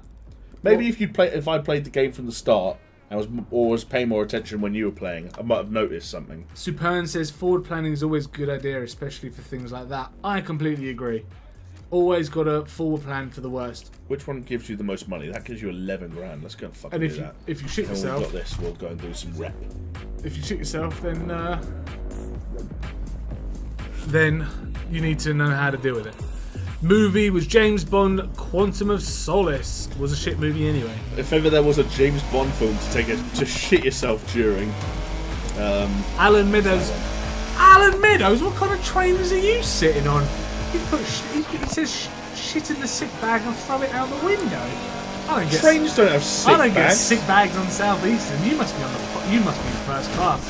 Maybe if I played the game from the start and was paying more attention when you were playing, I might have noticed something. Supern says forward planning is always a good idea, especially for things like that. I completely agree. Always got a forward plan for the worst. Which one gives you the most money? That gives you 11 grand. Let's go and fucking do that. If you shit and yourself, we've got this. We'll go and do some rep. If you shit yourself, then you need to know how to deal with it. Movie was James Bond Quantum of Solace. Was a shit movie anyway. If ever there was a James Bond film to shit yourself during. Alan Meadows. Alan Meadows? What kind of trainers are you sitting on? He says shit in the sick bag and throw it out the window. Trains don't have sick bags. I don't get sick bags on Southeastern. You must be first class.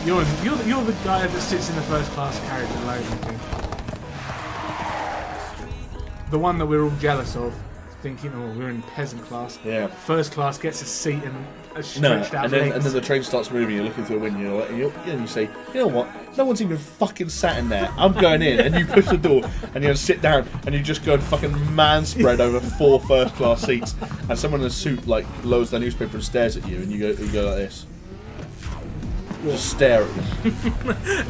You're the guy that sits in the first class carriage alone, I think. The one that we're all jealous of. thinking, oh, we're in peasant class. Yeah. First class gets a seat and a No, stretched out and then legs. the train starts moving. You're looking through a window, and you say, you know what? No one's even fucking sat in there. I'm going in, and you push the door, and you're gonna sit down, and you just go and fucking man spread over 4 first class seats, and someone in a suit like lowers their newspaper and stares at you, and you go like this. Just stare at them.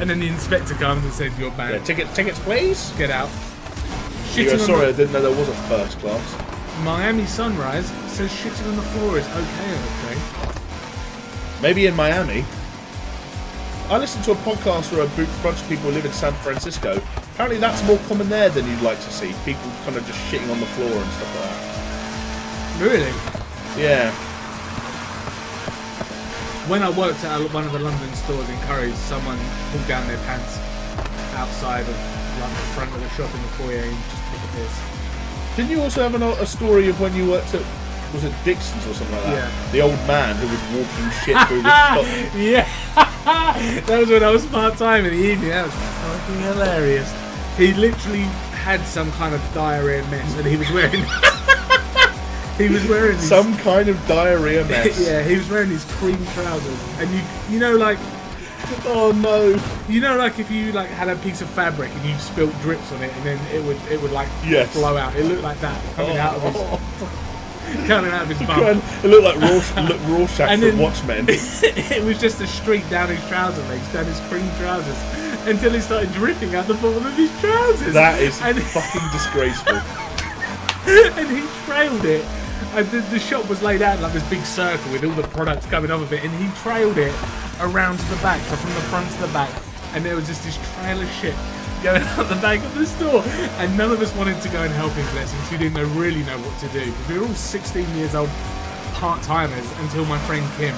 And then the inspector comes and says, "You're banned. Yeah, tickets, please." Get out." You go, Shitting on sorry, I didn't know there was a first class. Miami Sunrise says shitting on the floor is okay. Maybe in Miami. I listened to a podcast where a bunch of people live in San Francisco. Apparently that's more common there than you'd like to see. People kind of just shitting on the floor and stuff like that. Really? Yeah. When I worked at one of the London stores in Curry's, someone pulled down their pants outside of like the front of the shop in the foyer and just took a piss. Didn't you also have a story of when you worked at, was it Dixon's or something like that? Yeah. The old man who was walking shit through the shop. Yeah, that was when I was part-time in the evening. That was fucking hilarious. He literally had some kind of diarrhea mess and he was wearing... he was wearing these, Some kind of diarrhea mess. yeah, he was wearing these cream trousers. And you know, like... Oh no. You know, like if you like had a piece of fabric and you spilt drips on it and then it would like Yes. flow out. It looked like that coming out of his bum. It looked like Rorschach And from then- Watchmen. It was just a streak down his trouser legs, down his cream trousers, until it started dripping out the bottom of his trousers. That is and, fucking disgraceful. and he trailed it. And the shop was laid out in like this big circle with all the products coming off of it, and he trailed it around to the back, so from the front to the back, and there was just this trail of shit going out the back of the store, and none of us wanted to go and help him, bless him, 'cause we didn't really know what to do. We were all 16 years old part-timers until my friend Kim,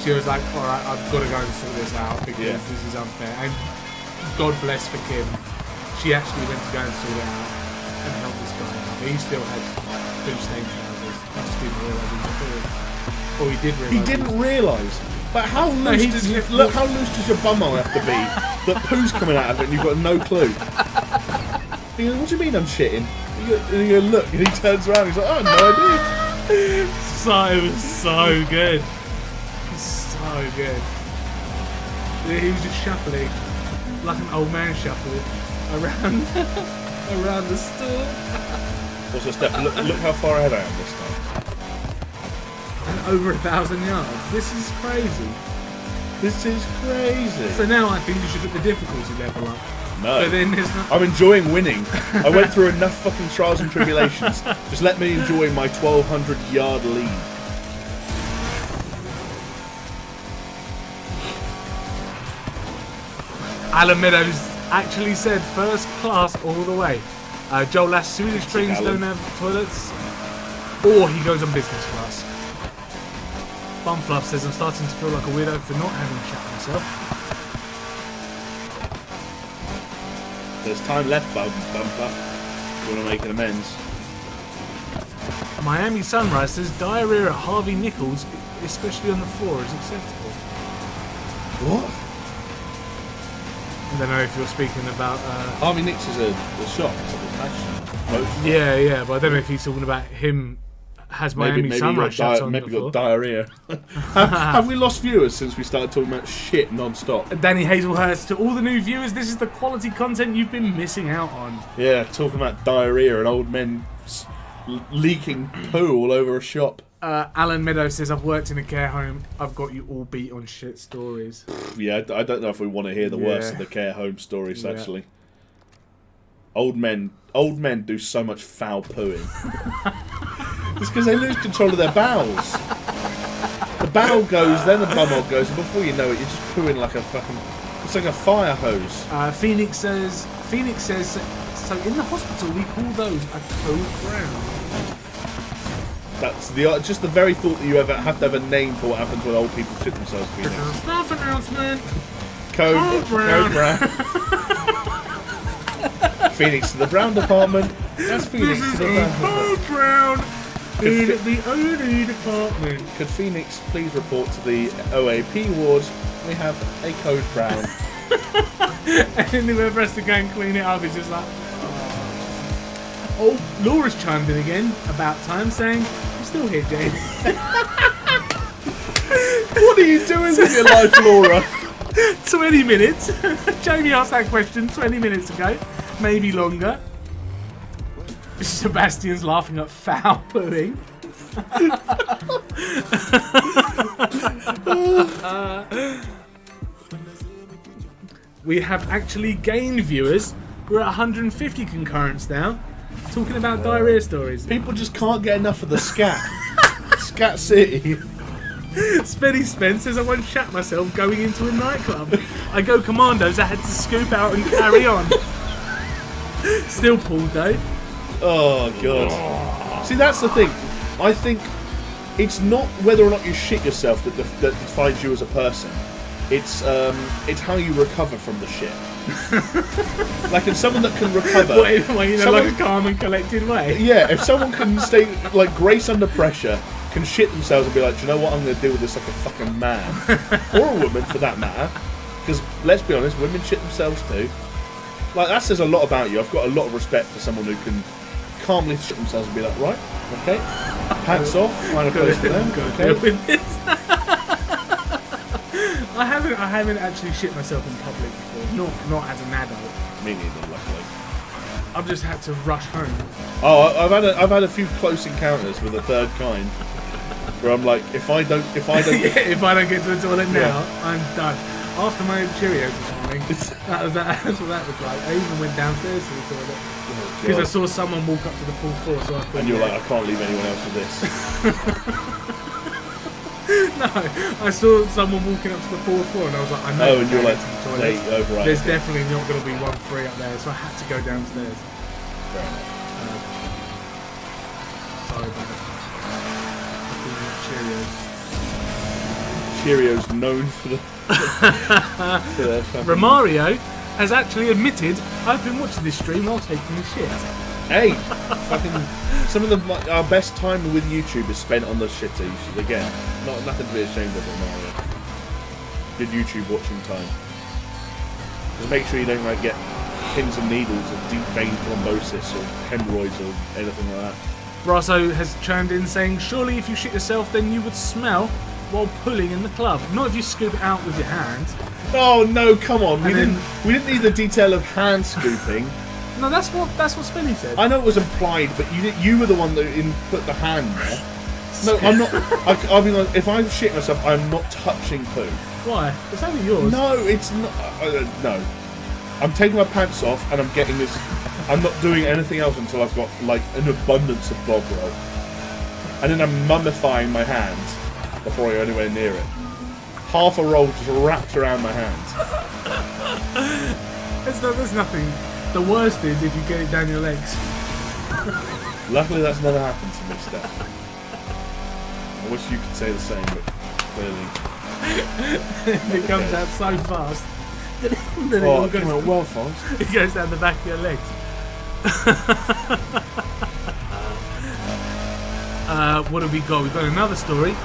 she was like, alright, I've got to go and sort this out because this is unfair. And God bless for Kim, she actually went to go and sort it out and help this guy out. He still had two stained trousers. I just didn't realise he was doing it. Or he did realise. He didn't realise. But how loose how loose does your bumhole have to be that poo's coming out of it and you've got no clue? He goes, what do you mean I'm shitting? And you go, look, and he turns around and he's like, oh, no idea. It was so good. So good. He was just shuffling like an old man shuffle around around the store. Also, Steph, look how far ahead I am this time. And over 1,000 yards. This is crazy. This is crazy. So now I think you should put the difficulty level up. No. But then there's not... I'm enjoying winning. I went through enough fucking trials and tribulations. Just let me enjoy my 1,200 yard lead. Alan Meadows actually said first class all the way. Joel Last Swedish trains don't have toilets. Or he goes on business class. Bumfluff says I'm starting to feel like a weirdo for not having shat myself. There's time left, Bumper. You want to make an amends? Miami Sunrise says diarrhea at Harvey Nichols, especially on the floor, is acceptable. What? I don't know if you're speaking about... Harvey Nicks is a shop. It's like a fashion. Yeah, but I don't know if he's talking about him has Miami Sunrise shots on the floor. Got diarrhea. have we lost viewers since we started talking about shit non-stop? Danny Hazelhurst, to all the new viewers, this is the quality content you've been missing out on. Yeah, talking about diarrhea and old men leaking poo all over a shop. Alan Meadows says, I've worked in a care home. I've got you all beat on shit stories. Yeah, I don't know if we want to hear the worst of the care home stories, actually. Old men do so much foul pooing. It's because they lose control of their bowels. The bowel goes, then the bumhole goes, and before you know it, you're just pooing like a fucking... It's like a fire hose. Phoenix says, so in the hospital we call those a code brown. That's just the very thought that you ever have to have a name for what happens when old people shit themselves. Phoenix. Staff announcement. Code Brown. Phoenix to the Brown department. That's Phoenix to the Brown department. In the OD department. Could Phoenix please report to the OAP ward? We have a Code Brown. And then whoever has to go and clean it up is just like, Oh, Laura's chimed in again, about time, saying, I'm still here, James. What are you doing with your life, Laura? 20 minutes. Jamie asked that question 20 minutes ago, maybe longer. Sebastian's laughing at foul pooing. We have actually gained viewers. We're at 150 concurrents now. Talking about diarrhea stories. People just can't get enough of the scat. Scat City. Spenny Spence says I won't shat myself going into a nightclub. I go commandos, I had to scoop out and carry on. Still pulled though. Oh god. See, that's the thing. I think it's not whether or not you shit yourself that defines you as a person. It's how you recover from the shit. Like, in someone that can recover. Like a calm and collected way. Yeah, if someone can stay like grace under pressure, can shit themselves and be like, do you know what? I'm going to deal with this like a fucking man, or a woman for that matter. Because let's be honest, women shit themselves too. Like, that says a lot about you. I've got a lot of respect for someone who can calmly shit themselves and be like, right, okay, pants off, find a place for them. Okay. I haven't actually shit myself in public before. Not as an adult. Me neither, luckily. I've just had to rush home. Oh, I've had a few close encounters with a third kind, where I'm like, if I don't if I don't get to the toilet now, I'm done. After my Cheerios this morning, that's what that was like. I even went downstairs to the toilet because I saw someone walk up to the full floor. So I thought, and you're like, I can't leave anyone else with this. No, I saw someone walking up to the fourth floor, and I was like, I know. Oh, and you're like, right, there's definitely not going to be one free up there, so I had to go downstairs. Fair enough. Sorry about that. Cheerios known for the. For their fucking... Romario has actually admitted, I've been watching this stream while taking a shit. Hey, fucking some of our best time with YouTube is spent on the shitties. Again, nothing to be ashamed of, Mario. Good YouTube watching time. Just make sure you don't like get pins and needles or deep vein thrombosis or hemorrhoids or anything like that. Brasso has chimed in saying, surely if you shit yourself then you would smell while pulling in the club. Not if you scoop it out with your hand. Oh no, come on. We didn't need the detail of hand scooping. No, that's what Spenny said. I know it was implied, but you were the one that put the hand there. No, I'm not. I mean, if I shit myself, I'm not touching poo. Why? It's only yours. No, it's not. No, I'm taking my pants off and I'm getting this. I'm not doing anything else until I've got like an abundance of bog roll, and then I'm mummifying my hands before I go anywhere near it. Half a roll just wrapped around my hands. There's nothing. The worst is if you get it down your legs. Luckily, that's never happened to me, Steph. I wish you could say the same, but clearly. It comes out so fast. It came out well fast. It goes down the back of your legs. What have we got? We've got another story.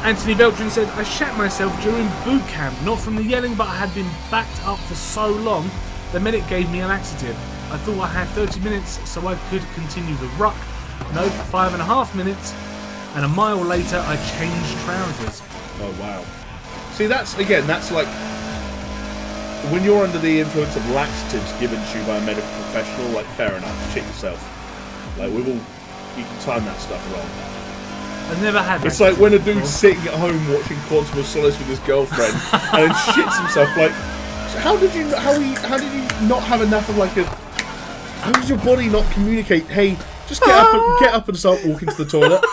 Anthony Beltran said, I shat myself during boot camp, not from the yelling, but I had been backed up for so long. The medic gave me a laxative. I thought I had 30 minutes so I could continue the ruck. Nope, 5.5 minutes. And a mile later I changed trousers. Oh wow. See, that's like when you're under the influence of laxatives given to you by a medical professional, like fair enough, shit yourself. Like you can time that stuff wrong. I've never had It's like when a dude's sitting at home watching Quantum of Solace with his girlfriend and then shits himself like, how did you not have enough of like a... How did your body not communicate, hey, just get up and start walking to the toilet?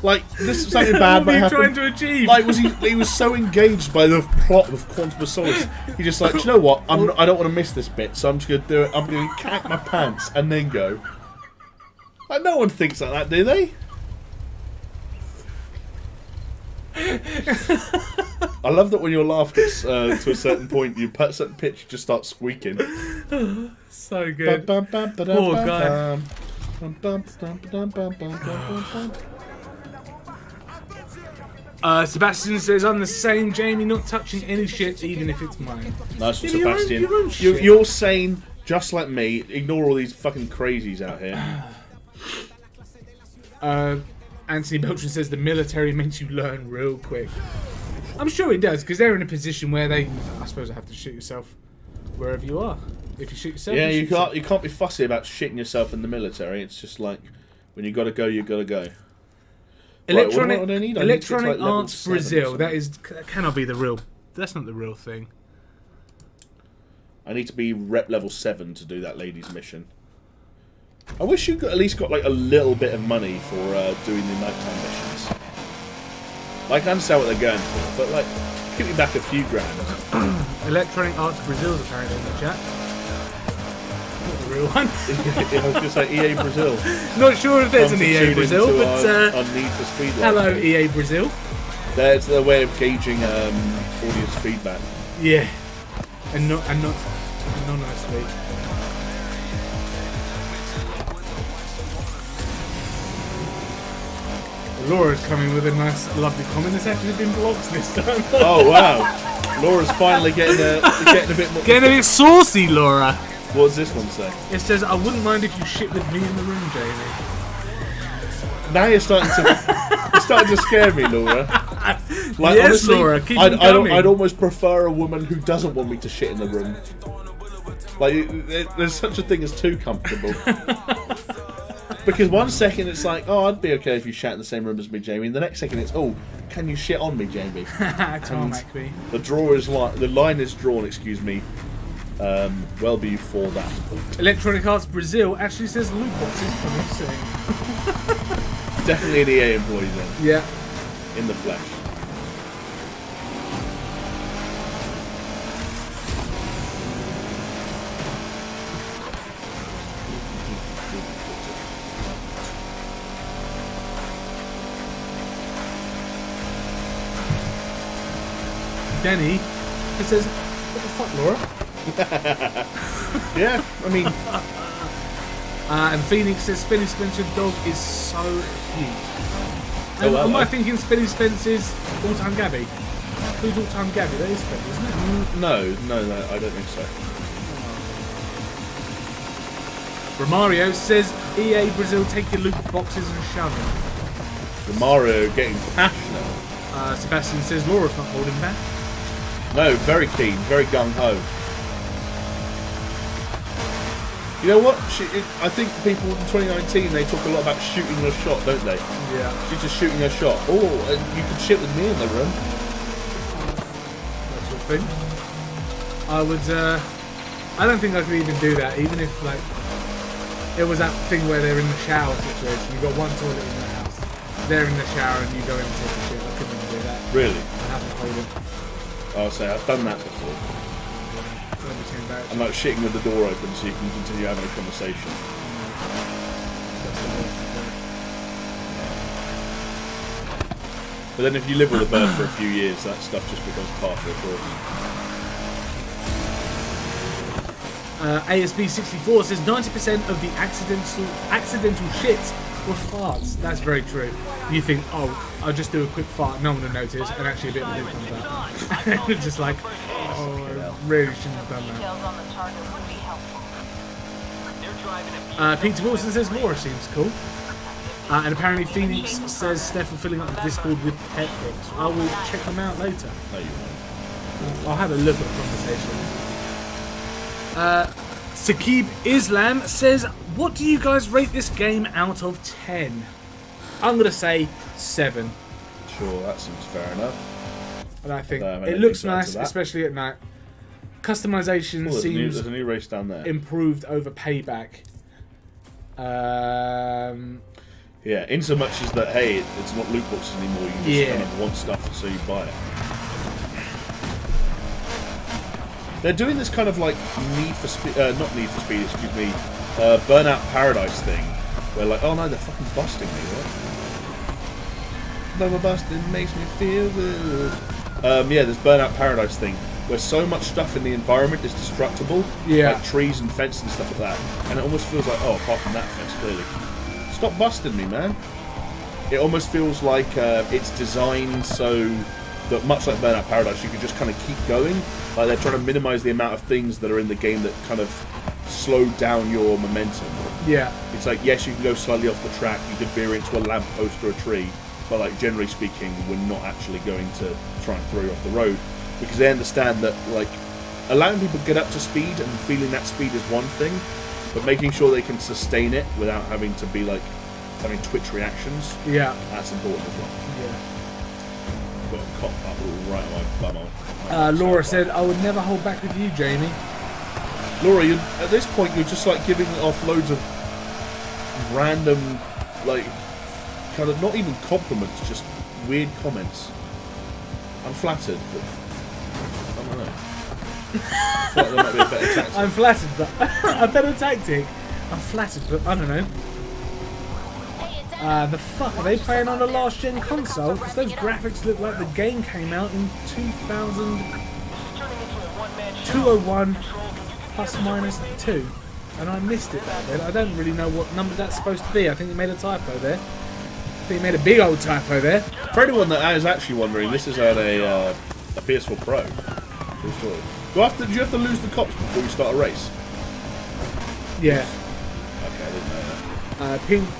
Like, this is something bad might happen. What are you trying to achieve? Like, he was so engaged by the plot of Quantum of Solace, he just like, do you know what, I don't want to miss this bit, so I'm just going to do it, I'm going to cack my pants and then go. Like, no one thinks like that, do they? I love that when your laugh gets to a certain point, you put a certain pitch, you just start squeaking. So good. Poor guy. Sebastian says, I'm the same, Jamie, not touching any shit, even if it's mine. Nice one, Sebastian. You're saying Just like me, ignore all these fucking crazies out here. Anthony Beltran says the military makes you learn real quick. I'm sure it does, because they're in a position where they... I suppose I have to shoot yourself wherever you are. If you shoot yourself... Yeah, you can't be fussy about shitting yourself in the military. It's just like, when you gotta go, you gotta go. Electronic, what do I need? Electronic Arts Brazil. That cannot be the real... That's not the real thing. I need to be rep level 7 to do that lady's mission. I wish you at least got like a little bit of money for doing the nighttime missions. Like, I understand what they're going for, but like, give me back a few grand. Electronic Arts Brazil is apparently in the chat. Not the real one. I was going to say EA Brazil. Not sure if there's an EA Brazil, but our Need for Speed. Hello, EA Brazil. That's their way of gauging audience feedback. Yeah, and not anonymously. Laura's coming with a nice, lovely comment. It's actually been blocked this time. Oh wow! Laura's finally getting a bit more. Getting a bit saucy, Laura. What does this one say? It says, "I wouldn't mind if you shit with me in the room, Jamie." Now you're starting to scare me, Laura. Like, yes, honestly, Laura. Keep I'd almost prefer a woman who doesn't want me to shit in the room. Like, there's such a thing as too comfortable. Because one second it's like, oh, I'd be okay if you shat in the same room as me, Jamie. And the next second it's, oh, can you shit on me, Jamie? Tarmac me. The line is drawn. Excuse me. Well before that. Electronic Arts Brazil actually says loot boxes coming soon. Definitely an EA employee then. Yeah. In the flesh. Denny, it says, what the fuck, Laura? Yeah, I mean... and Phoenix says, Spinny Spencer's dog is so cute. Am I thinking Spinny Spencer's All-Time Gabby? Who's All-Time Gabby? That is Spinny, isn't it? No, I don't think so. Romario says, EA Brazil, take your loot boxes and shove them. Romario getting passionate. Sebastian says, Laura's not holding back. No, very keen, very gung-ho. You know what? I think people in 2019, they talk a lot about shooting a shot, don't they? Yeah. She's just shooting a shot. Oh, and you can shit with me in the room. That sort of thing. I don't think I could even do that, even if, like, it was that thing where they're in the shower situation. You've got one toilet in the house. They're in the shower and you go in and take a shit. I couldn't even do that. Really? I have to hold it. I'll say, I've done that before. I'm like shitting with the door open so you can continue having a conversation. But then if you live with a bird for a few years, that stuff just becomes part of the course. ASB64 says 90% of the accidental shits were farts. That's very true. You think, oh, I'll just do a quick fart, no one will notice, and actually a bit of it comes out. It's just like, oh, I really shouldn't have done that. Peter Wilson says Laura seems cool. And apparently Phoenix says Steph are filling up the Discord with pet pics. I will check them out later. No, you won't. I'll have a look at the conversation. Saqib Islam says, what do you guys rate this game out of 10? I'm going to say 7. Sure, that seems fair enough. And I think it looks nice, especially at night. Customization seems there's a new race down there. Improved over Payback. Yeah, in so much as that, hey, it's not loot boxes anymore. You just kind of want stuff, so you buy it. They're doing this kind of like Need for Speed, not Need for Speed, excuse me, Burnout Paradise thing, where like, oh no, they're fucking busting me, right? No, busting makes me feel good. Yeah, this Burnout Paradise thing, where so much stuff in the environment is destructible, like trees and fences and stuff like that, and it almost feels like, oh, apart from that fence, clearly. Stop busting me, man. It almost feels like it's designed so that, much like Burnout Paradise, you can just kind of keep going. Like they're trying to minimize the amount of things that are in the game that kind of slow down your momentum. Yeah. It's like, yes, you can go slightly off the track, you could veer into a lamppost or a tree, but like generally speaking, we're not actually going to try and throw you off the road, because they understand that like allowing people to get up to speed and feeling that speed is one thing, but making sure they can sustain it without having to be like having twitch reactions. Yeah. That's important as well. Yeah. Got a cop up right on my bum. Laura said, I would never hold back with you, Jamie. Laura, at this point, you're just like giving off loads of random, like, kind of not even compliments, just weird comments. I'm flattered, but I don't know. I feel like there might be a better tactic. I'm flattered, but a better tactic. I'm flattered, but I don't know. The fuck, are they playing on a last-gen console? Because those graphics look like the game came out in 201 plus minus 2. And I missed it back then. I don't really know what number that's supposed to be. I think they made a typo there. I think they made a big old typo there. For anyone that is actually wondering, this is on a PS4 Pro. True story. Do you have to lose the cops before you start a race? Yeah. Okay, I didn't know that.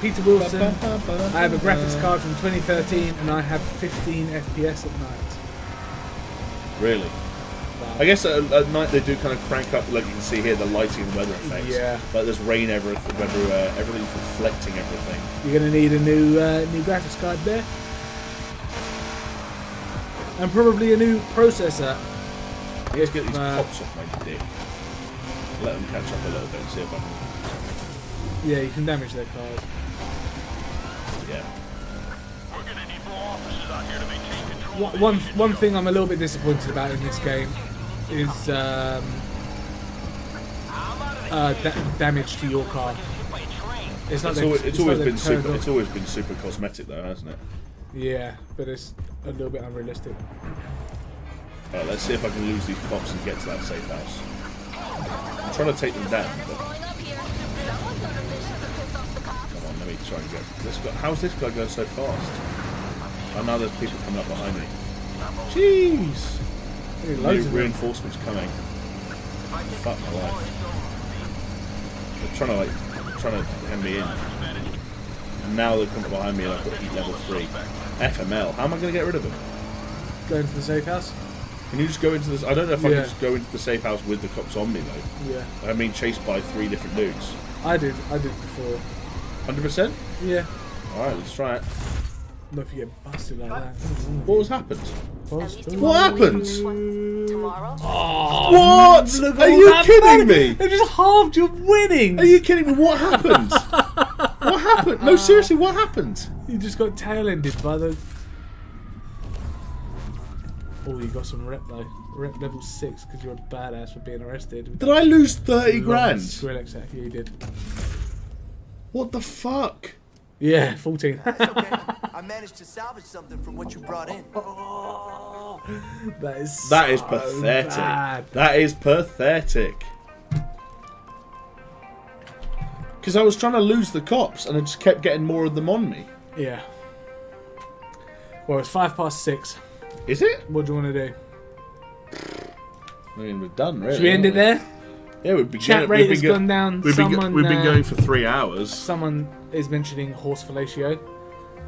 Peter Wilson, I have a graphics card from 2013 and I have 15 FPS at night. Really? Wow. I guess at night they do kind of crank up, like you can see here, the lighting and weather effects. Yeah. Like there's rain everywhere, everything's reflecting everything. You're going to need a new graphics card there. And probably a new processor. Let's get these cops off my dick. Let them catch up a little bit and see if I can... Yeah, you can damage their cars. Yeah. We're gonna need more officers out here to maintain control. One thing I'm a little bit disappointed about in this game is damage to your car. It's always been super cosmetic though, hasn't it? Yeah, but it's a little bit unrealistic. Alright, let's see if I can lose these cops and get to that safe house. I'm trying to take them down, but... Come on, let me try and get this guy. How's this guy going so fast? Oh, now there's people coming up behind me. Jeez! New reinforcements coming. Fuck my life. They're trying to hem me in. And now they're coming behind me and I've got heat level 3. FML. How am I going to get rid of them? Go into the safe house? Can you just go into this? I don't know if I can just go into the safe house with the cops on me though. Yeah. I'm being chased by 3 different dudes. I did before. 100%? Yeah. Alright, let's try it. Not if you get busted like that. What has happened? Busted. What happened? Tomorrow? Oh, what? Are you kidding me? They just halved your winnings. Are you kidding me? What happened? What happened? No, seriously, what happened? You just got tail-ended by the... Oh, you got some rep though. Rep level 6 because you're a badass for being arrested. Did I lose 30 grand? Skrillex, yeah, you did. What the fuck? Yeah, 14. That's okay. I managed to salvage something from what you brought in. That is pathetic. Bad. That is pathetic. Because I was trying to lose the cops and I just kept getting more of them on me. Yeah. Well, it's 6:05. Is it? What do you want to do? I mean, we're done, really. Should we end it there? Yeah, we've been Chat rate has gone down. We've been going for 3 hours. Someone is mentioning horse fellatio,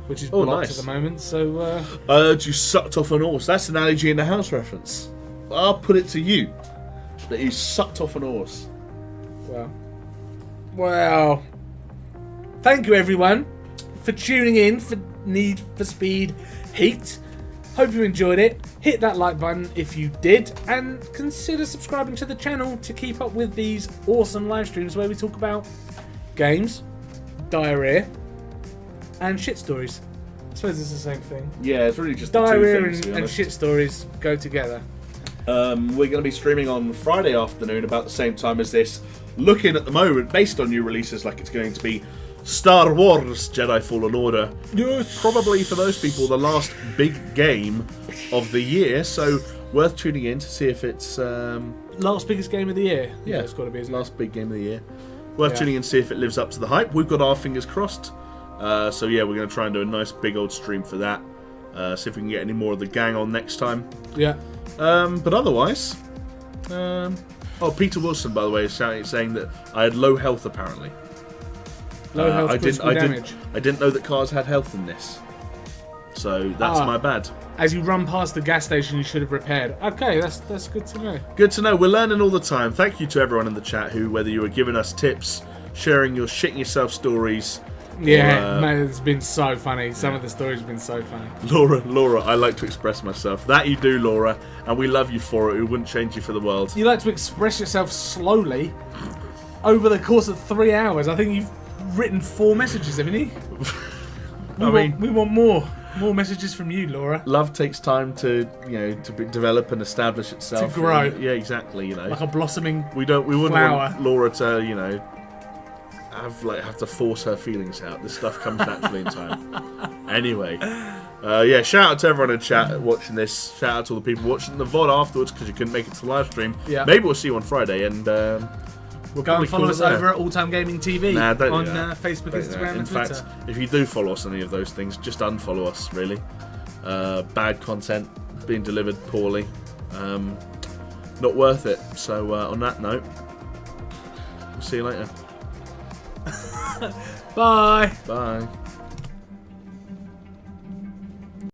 which is blocked at the moment. So I heard you sucked off an horse. That's an Allergy in the House reference. I'll put it to you that you sucked off an horse. Well, thank you everyone for tuning in for Need for Speed Heat. Hope you enjoyed it. Hit that like button if you did, and consider subscribing to the channel to keep up with these awesome live streams where we talk about games, diarrhea, and shit stories. I suppose it's the same thing. Yeah, it's really just diarrhea the 2 things, and shit stories go together. We're going to be streaming on Friday afternoon about the same time as this. Looking at the moment, based on new releases, like it's going to be Star Wars Jedi Fallen Order. Yes. Probably for those people the last big game of the year, so worth tuning in to see if it's last biggest game of the year. Yeah, it's got to be, isn't last big game of the year. Worth tuning in to see if it lives up to the hype. We've got our fingers crossed. So yeah, we're going to try and do a nice big old stream for that. See if we can get any more of the gang on next time. Yeah. But otherwise, Oh, Peter Wilson, by the way, is saying that I had low health apparently. Low health, I damage. I didn't know that cars had health in this. So that's my bad. As you run past the gas station, you should have repaired. Okay, that's good to know. Good to know. We're learning all the time. Thank you to everyone in the chat who, whether you were giving us tips, sharing your shitting yourself stories. Yeah, man, it's been so funny. Some of the stories have been so funny. Laura, I like to express myself. That you do, Laura, and we love you for it. We wouldn't change you for the world. You like to express yourself slowly over the course of 3 hours. I think you've written 4 messages, haven't you? We want more messages from you, Laura. Love takes time to develop and establish itself. To grow. Yeah, exactly. Like a blossoming we wouldn't flower. Want Laura to have to force her feelings out. This stuff comes naturally in time. Anyway, shout out to everyone in chat watching this. Shout out to all the people watching the VOD afterwards because you couldn't make it to the live stream. Yeah. Maybe we'll see you on Friday and we'll go and follow us over at AlltimeGaming TV on Facebook, Instagram, and Twitter. In fact, if you do follow us on any of those things, just unfollow us. Really, bad content being delivered poorly, not worth it. So on that note, we'll see you later. Bye. Bye.